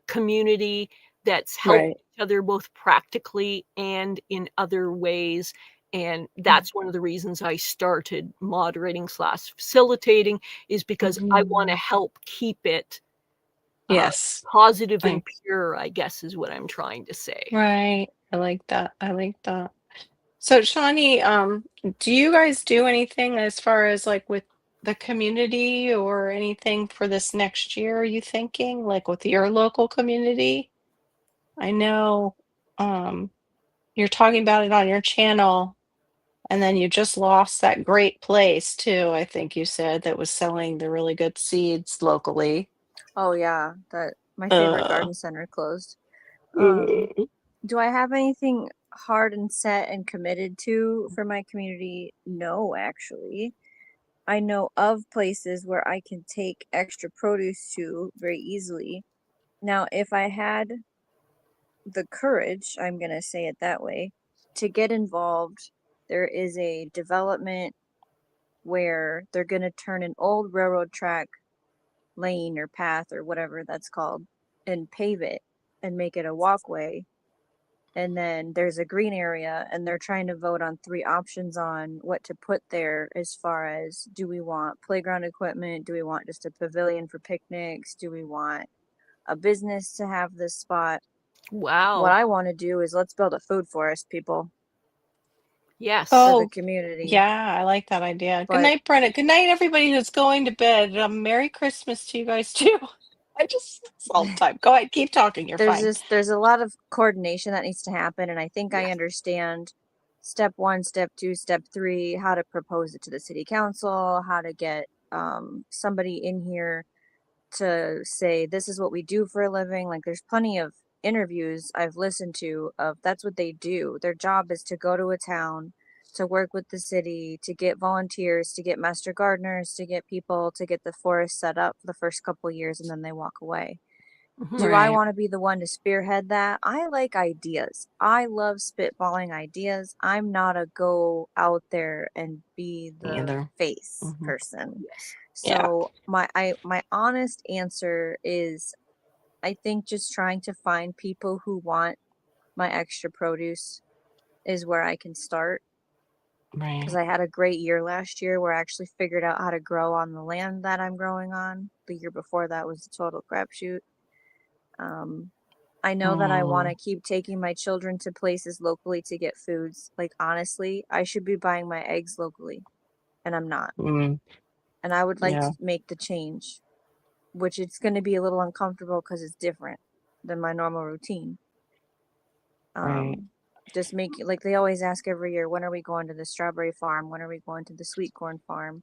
community that's helped right. each other both practically and in other ways. And Mm. that's one of the reasons I started moderating slash facilitating, is because I want to Mhm. help keep it uh, Yes. positive and I pure, I guess is what I'm trying to say. Right. I like that. I like that. So, Shawnee, do you guys do anything as far as like with the community or anything for this next year? Are you thinking like with your local community? I know you're talking about it on your channel, and then you just lost that great place too. I think you said that was selling the really good seeds locally. Oh yeah, that my favorite Uh, garden center closed. Um, mm, do I have anything hard and set and committed to for my community? No, actually. I know of places where I can take extra produce to very easily. Now, if I had the courage, I'm going to say it that way, to get involved, there is a development where they're going to turn an old railroad track lane or path or whatever that's called and pave it and make it a walkway. And then there's a green area, and they're trying to vote on three options on what to put there as far as, do we want playground equipment? Do we want just a pavilion for picnics? Do we want a business to have this spot? What Wow. I want to do is let's build a food forest, people, Yes. for the Oh, community. yeah, I like that idea. Good But night, Brenda. Good night, everybody who's going to bed. Merry Christmas to you guys too. I just it's all the time. Go ahead, keep talking. You're fine. there's a lot of coordination that needs to happen, and I think I Yes. understand step 1, step 2, step 3, how to propose it to the city council, how to get somebody in here to say this is what we do for a living. Like there's plenty of interviews I've listened to of that's what they do. Their job is to go to a town, to work with the city, to get volunteers, to get master gardeners, to get people to get the forest set up for the first couple years, and then they walk away. Mhm. Do I Right. want to be the one to spearhead that? I like ideas. I love spitballing ideas. I'm not a go out there and be the Either. face Hmm. person. Yes. Yeah. So my honest answer is I think just trying to find people who want my extra produce is where I can start, because Right. I had a great year last year where I actually figured out how to grow on the land that I'm growing on. The year before that was a total crapshoot. Um, I know that I want to Mm, keep taking my children to places locally to get foods. Like, honestly, I should be buying my eggs locally, and I'm not. mm, And I would like to yeah. make the change, which it's going to be a little uncomfortable because it's different than my normal routine. Right. Um, just make like they always ask every year, when are we going to the strawberry farm? When are we going to the sweet corn farm?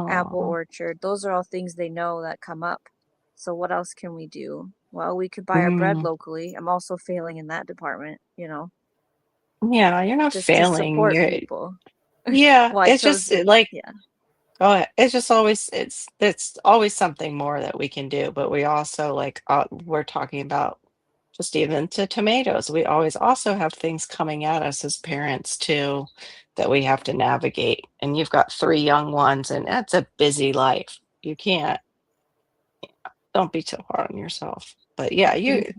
Apple Oh. orchard. Those are all things they know that come up. So what else can we do? Well, we could buy our bread Mm, locally. I'm also failing in that department, yeah. You're not just to failing. support You're, people. yeah. Well, I It's chose just to, like yeah. Go ahead. It's just always it's always something more that we can do, but we also like we're talking about just even to tomatoes. We always also have things coming at us as parents too that we have to navigate. And you've got three young ones, and that's a busy life. You can't, don't be too hard on yourself. But yeah,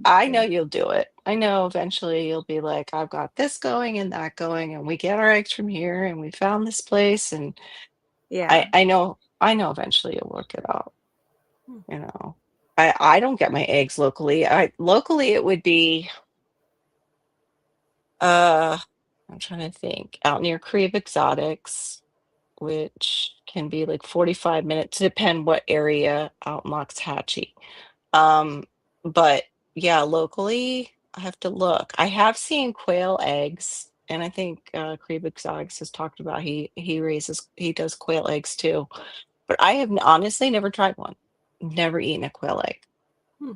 I know Okay. you'll do it. I know eventually you'll be like, I've got this going and that going, and we get our eggs from here, and we found this place, and Yeah. I know eventually you'll work it out, Hmm. you know. I don't get my eggs locally. I locally it would be uh I'm trying to think. Out near Creve Exotics, which can be like 45 minutes, depend what area out in Loxahatchee. Um, but yeah, locally I have to look. I have seen quail eggs, and I think Creve Exotics has talked about he does quail eggs too. But I have honestly never tried one. Never eaten a quail egg, Hmm.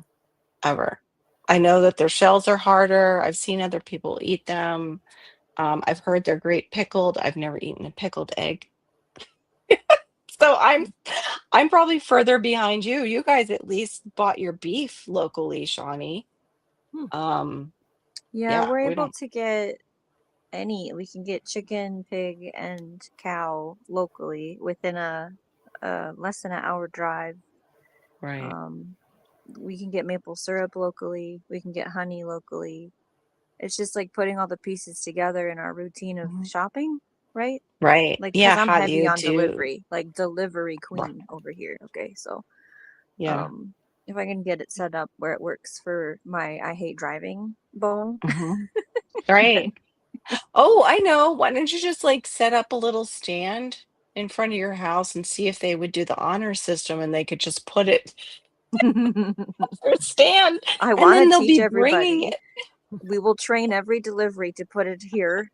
ever. I know that their shells are harder. I've seen other people eat them. I've heard they're great pickled. I've never eaten a pickled egg. So I'm probably further behind you. You guys at least bought your beef locally, Shawnee. Hmm. Um, Yeah, yeah, we're we able don't. to get we can get chicken, pig, and cow locally within a less than an hour drive. Right. Um, we can get maple syrup locally. We can get honey locally. It's just like putting all the pieces together in our routine of Mhm. shopping, right? Right. Like, Yeah, cause I'm how do heavy you on do? delivery, like delivery Right. queen over here. Okay, so Yeah. um, if I can get it set up where it works for my I hate driving bone, Mhm. Right. then Oh, I know. Why don't you just like set up a little stand in front of your house and see if they would do the honor system and they could just put it or stand I and want to then they'll teach be bringing everybody. it. We will train every delivery to put it here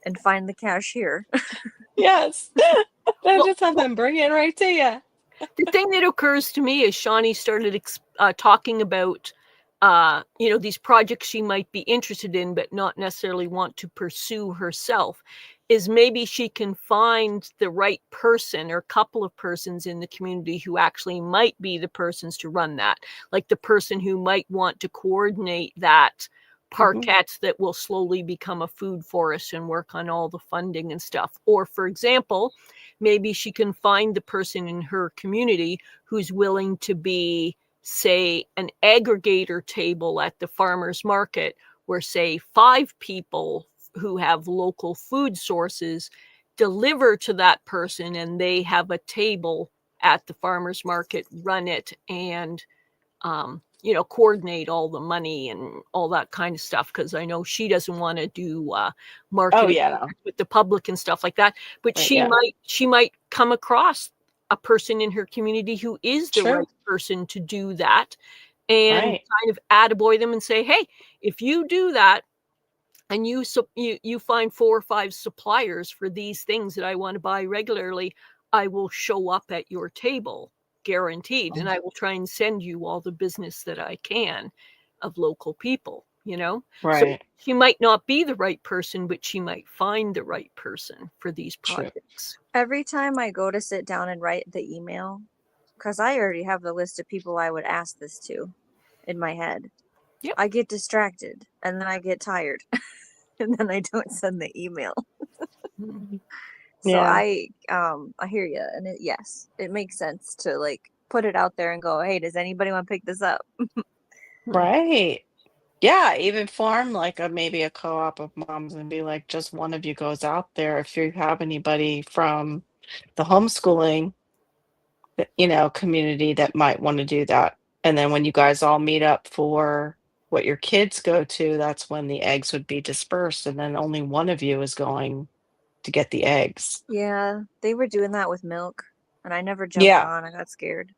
and find the cashier. Yes. Then Well, just have them bring it right to you. the thing that occurs to me is Shawnee started talking about, these projects she might be interested in, but not necessarily want to pursue herself. Is maybe she can find the right person or couple of persons in the community who actually might be the persons to run that, like the person who might want to coordinate that Mhm. parquet that will slowly become a food forest and work on all the funding and stuff. Or, for example, maybe she can find the person in her community who's willing to be, say, an aggregator table at the farmers market where, say, 5 people who have local food sources deliver to that person and they have a table at the farmers market, run it, and coordinate all the money and all that kind of stuff. Because I know she doesn't want to do Oh marketing yeah, no. with the public and stuff like that. But Right, she yeah. might come across a person in her community who is the True. right person to do that, and Right. kind of attaboy them and say, hey, if you do that and you find 4 or 5 suppliers for these things that I want to buy regularly, I will show up at your table, guaranteed, and Mm. I will try and send you all the business that I can of local people. So Right. she might not be the right person, but she might find the right person for these True. projects. Every time I go to sit down and write the email, because I already have the list of people I would ask this to in my head, Yep. I get distracted and then I get tired and then I don't send the email. Mhm. So Yeah. I hear you, and yes, it makes sense to like put it out there and go, hey, does anybody want to pick this up? Right. Yeah, even form like a maybe a co-op of moms and be like, just one of you goes out there if you have anybody from the homeschooling, community that might want to do that. And then when you guys all meet up for what your kids go to, that's when the eggs would be dispersed, and then only one of you is going to get the eggs. Yeah, they were doing that with milk, and I never jumped Yeah. on. I got scared,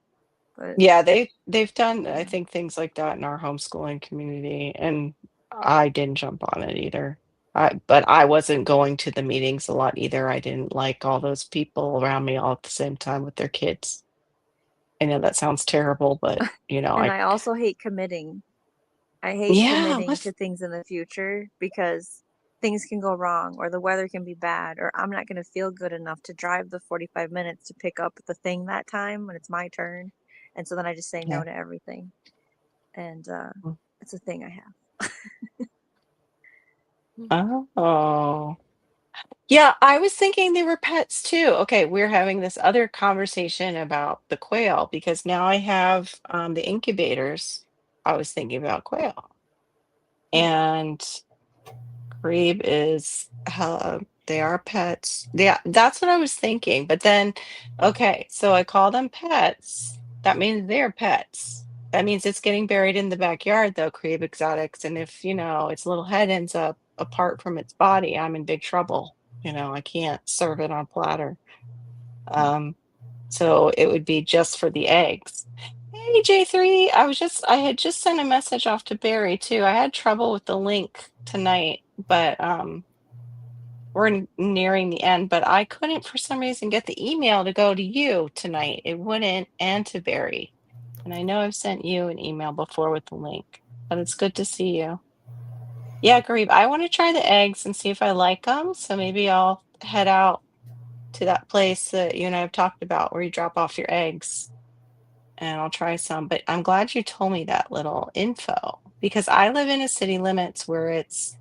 but Yeah, they've done, I think, things like that in our homeschooling community, and I didn't jump on it either. But I wasn't going to the meetings a lot either. I didn't like all those people around me all at the same time with their kids. I know that sounds terrible, but and I also hate committing. I hate yeah, committing to things in the future because things can go wrong, or the weather can be bad, or I'm not going to feel good enough to drive the 45 minutes to pick up the thing that time when it's my turn. And so then I just say no Yeah. to everything. And it's a thing I have. Oh. Yeah, I was thinking they were pets too. Okay, we're having this other conversation about the quail because now I have the incubators. I was thinking about quail. And Grebe is they are pets. Yeah, that's what I was thinking. But then, okay, so I call them pets. That means they're pets. That means it's getting buried in the backyard, though, Grebe exotics. And if, its little head ends up apart from its body, I'm in big trouble. I can't serve it on a platter. So it would be just for the eggs. Hey, J3, I had just sent a message off to Barry too. I had trouble with the link tonight, but we're nearing the end, but I couldn't for some reason get the email to go to you tonight. It wouldn't, and to Barry. And I know I've sent you an email before with the link, but it's good to see you. Yeah, Garib, I want to try the eggs and see if I like them. So maybe I'll head out to that place that you and I have talked about where you drop off your eggs and I'll try some. But I'm glad you told me that little info because I live in a city limits where it's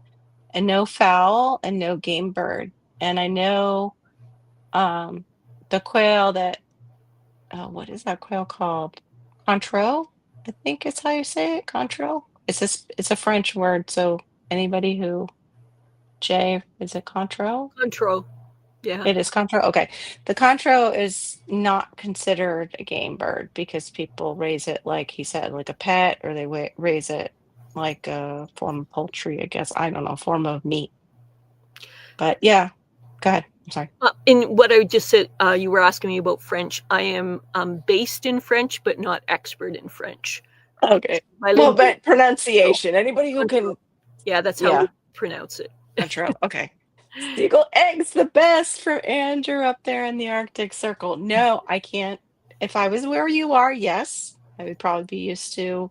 a no fowl and no game bird. And I know the quail that, what is that quail called? Contreau, I think it's how you say it. Contreau. It's a French word. So anybody who, Jay, is it Contreau? Control. Yeah. It is Contreau. Okay. The Contreau is not considered a game bird because people raise it, like he said, like a pet, or they raise it like a form of poultry, I guess. I don't know, form of meat. But yeah, go ahead. I'm sorry. In what I just said, you were asking me about French. I am based in French, but not expert in French. Okay. Well, Bilingual. but pronunciation. Anybody who can. Yeah, that's how we pronounce it. Contreau. Okay. Seagull eggs, the best from Andrew up there in the Arctic Circle. No, I can't. If I was where you are, yes, I would probably be used to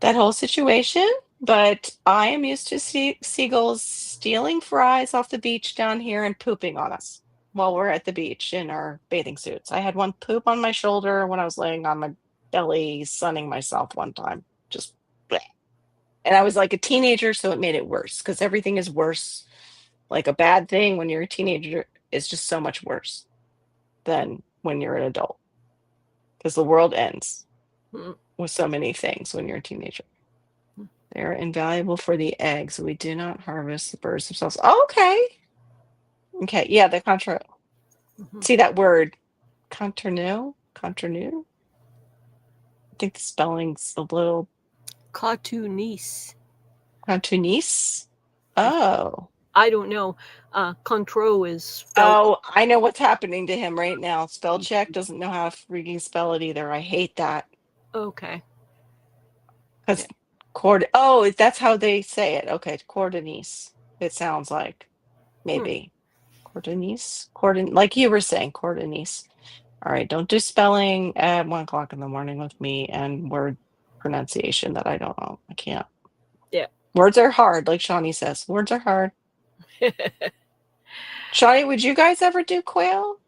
that whole situation. But I am used to seagulls stealing fries off the beach down here and pooping on us while we're at the beach in our bathing suits. I had one poop on my shoulder when I was laying on my belly, sunning myself one time. Just bleh. And I was like a teenager, so it made it worse because everything is worse. Like a bad thing when you're a teenager is just so much worse than when you're an adult because the world ends with so many things when you're a teenager. They're invaluable for the eggs. We do not harvest the birds themselves. Okay. Okay. Yeah, the contra. See that word, conterneau? Conterneau? I think the spelling's a little. Cartoonese. Cartoonese? Oh. I don't know. Contreau is spelled. Oh, I know what's happening to him right now. Spell check doesn't know how to freaking spell it either. I hate that. Okay. Because that's how they say it. Okay, Cordonese. It sounds like maybe Cordonese. Like you were saying, Cordonese. All right, don't do spelling at 1:00 in the morning with me and word pronunciation that I don't know. I can't. Yeah. Words are hard, like Shawnee says. Words are hard. Shawnee, would you guys ever do quail?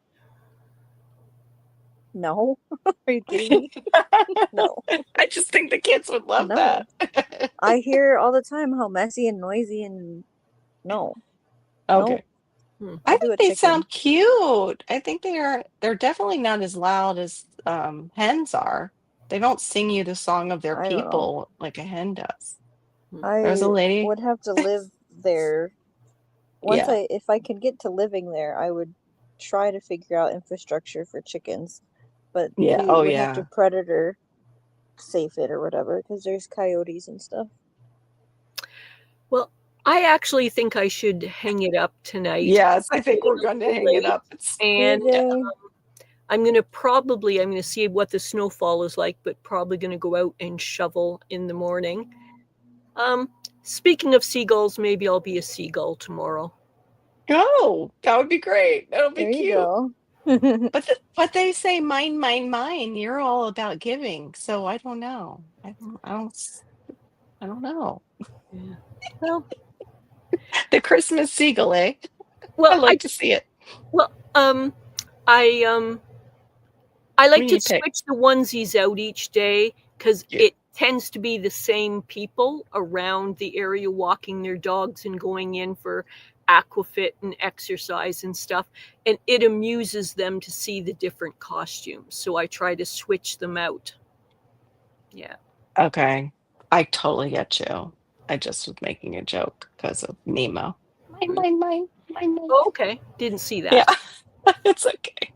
No. Are you kidding me? No. I just think the kids would love that. I hear all the time how messy and noisy and no. Okay. No. I think they sound cute. I think they're definitely not as loud as hens are. They don't sing you the song of their people like a hen does. There's a lady would have to live there. If I could get to living there, I would try to figure out infrastructure for chickens. But we would have to predator safe it or whatever because there's coyotes and stuff. Well, I actually think I should hang it up tonight. Yes, I think we're going to hang it up. And I'm going to see what the snowfall is like, but probably going to go out and shovel in the morning. Speaking of seagulls, maybe I'll be a seagull tomorrow. Oh, that would be great. That'll be there cute. You go. But they say mine, mine, mine. You're all about giving, so I don't know. I don't know. Yeah. Well, The Christmas seagull, eh? I Well, like to see it. well, I What like do to you pick? switch the onesies out each day because Yeah. it tends to be the same people around the area walking their dogs and going in for aquafit and exercise and stuff. And it amuses them to see the different costumes. So I try to switch them out. Yeah. Okay. I totally get you. I just was making a joke because of Nemo. Mine, mine, mine, mine, mine. Oh, okay. Didn't see Yeah, that. it's okay.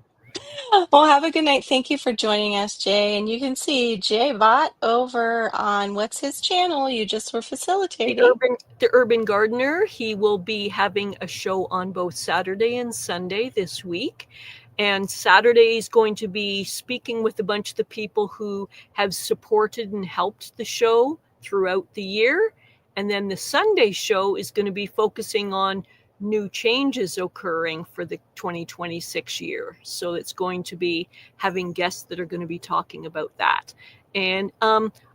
Well, have a good night. Thank you for joining us, Jay. And you can see Jay Vaught over on what's his channel you just were facilitating. The Urban Gardener. He will be having a show on both Saturday and Sunday this week. And Saturday is going to be speaking with a bunch of the people who have supported and helped the show throughout the year. And then the Sunday show is going to be focusing on new changes occurring for the 2026 year. So it's going to be having guests that are going to be talking about that. And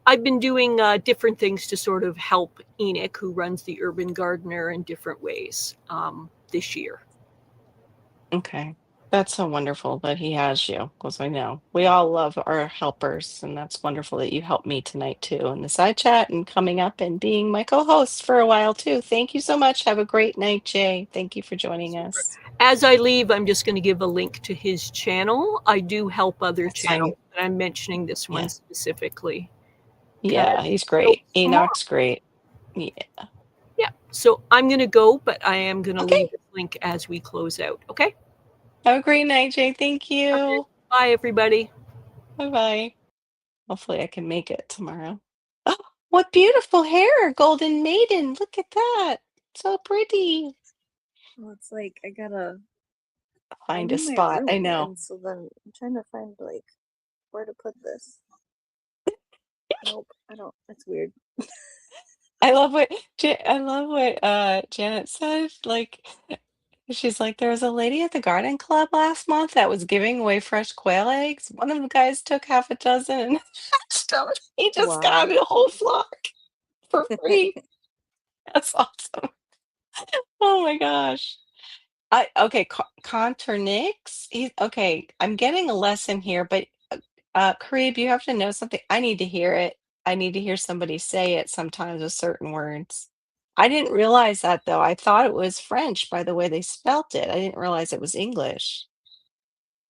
I've been doing different things to sort of help Enoch, who runs the Urban Gardener, in different ways this year. Okay. That's so wonderful that he has you, because I know we all love our helpers, and that's wonderful that you helped me tonight too in the side chat and coming up and being my co-host for a while too. Thank you so much. Have a great night, Jay. Thank you for joining Super. us. As I leave, I'm just going to give a link to his channel. I do help other That's fine. channels, and I'm mentioning this one Yeah. specifically. Yeah, he's So great. tomorrow, Enoch's great. Yeah. yeah. So I'm going to go, but I am going to Okay. leave this link as we close out. Okay. Have a great night, Jay. Thank Okay. you. Bye, everybody. Bye-bye. Hopefully I can make it tomorrow. Oh, what beautiful hair, Golden Maiden. Look at that. So pretty. Well, it's like I'm Find a in my spot. I room, know. and so then I'm trying to find like where to put this. Nope, I don't. That's weird. I love what Janet said. Like she's like, there was a lady at the garden club last month that was giving away fresh quail eggs. One of the guys took half a dozen and hatched them. He just got Wow. a whole flock for free. That's awesome. Oh my gosh. I okay, Conternix. He's okay. I'm getting a lesson here, but Kareeb, you have to know something. I need to hear it. I need to hear somebody say it sometimes with certain words. I didn't realize that though. I thought it was French by the way they spelt it. I didn't realize it was English.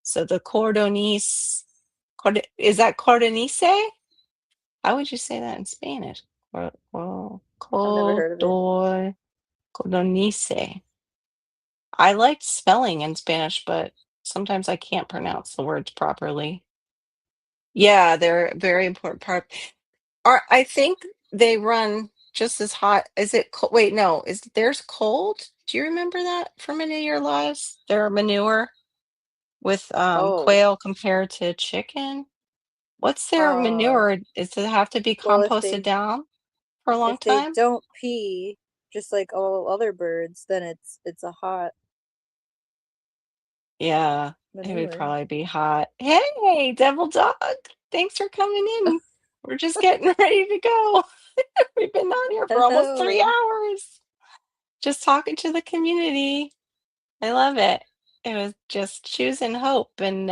So the cordonice, is that cordonice? How would you say that in Spanish? I've never heard of it. Cordonice. I liked spelling in Spanish, but sometimes I can't pronounce the words properly. Yeah, they're a very important part. I think they run just as hot. Is it wait, no, is theirs cold? Do you remember that from any of your lives? Their manure with Oh, quail compared to chicken? What's their uh, manure? Does it have to be well, composted down for a long if they time? don't pee just like all other birds, then it's a hot Yeah, it would manure. probably be hot. Hey, Devil Dog, thanks for coming in. We're just getting ready to go. We've been on here for almost three Hello. hours, just talking to the community. I love it. It was just choosing hope. And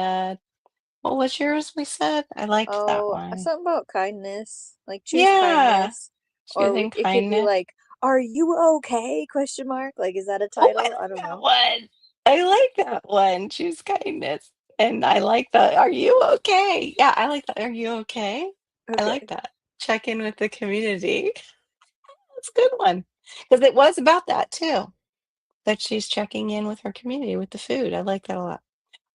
what was yours? We said I liked that Oh, one. something about kindness. Like choose Yeah, kindness, or choosing it could be kindness. like, "Are you okay?" Question mark. Like, is that a Oh, I title? I like don't that know. one. I like that one. Choose kindness. And I like the, are you okay? Yeah, I like that. Are you okay? I like Okay. that. Check in with the community. That's a good one. Because it was about that too, that she's checking in with her community with the food. I like that a lot.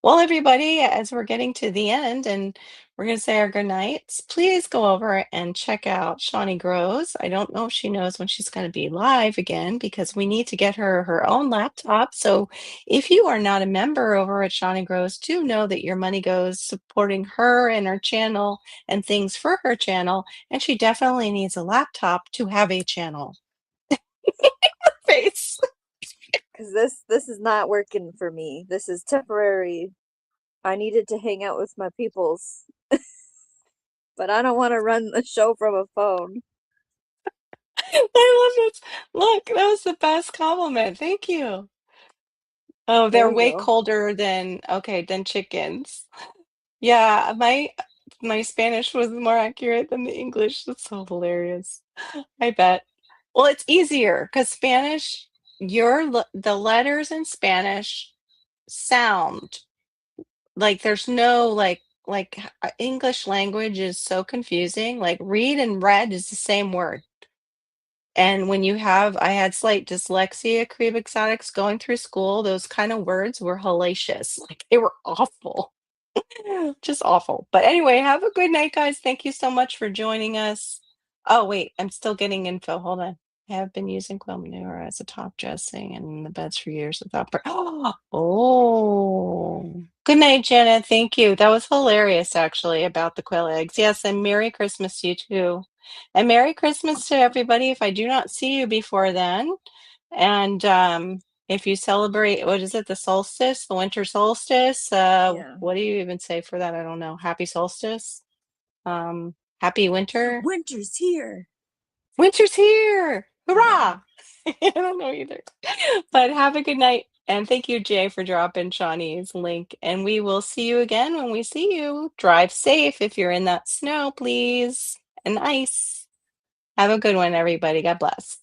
Well, everybody, as we're getting to the end and we're going to say our good nights, please go over and check out Shawnee Grows. I don't know if she knows when she's going to be live again because we need to get her her own laptop. So if you are not a member over at Shawnee Grows, do know that your money goes supporting her and her channel and things for her channel. And she definitely needs a laptop to have a channel. Face. Because this is not working for me. This is temporary. I needed to hang out with my peoples, but I don't want to run the show from a phone. I love this. Look, that was the best compliment. Thank you. Oh, There they're we way go. colder than okay, than chickens. Yeah, my Spanish was more accurate than the English. That's so hilarious. I bet. Well, it's easier because Spanish, the letters in Spanish sound like there's no English language is so confusing. Like read and read is the same word. And when I had slight dyslexia, Creve exotics going through school, those kind of words were hellacious. Like they were awful. Just awful. But anyway, have a good night, guys. Thank you so much for joining us. Oh, wait, I'm still getting info. Hold on. I have been using quail manure as a top dressing and the beds for years without. Oh, good night, Jenna. Thank you. That was hilarious, actually, about the quail eggs. Yes, and Merry Christmas to you too. And Merry Christmas to everybody if I do not see you before then. And if you celebrate, what is it, the solstice, the winter solstice? Yeah. What do you even say for that? I don't know. Happy solstice. Happy winter. Winter's here. Winter's here. Hurrah! I don't know either. But have a good night. And thank you, Jay, for dropping Shawnee's link. And we will see you again when we see you. Drive safe if you're in that snow, please. And ice. Have a good one, everybody. God bless.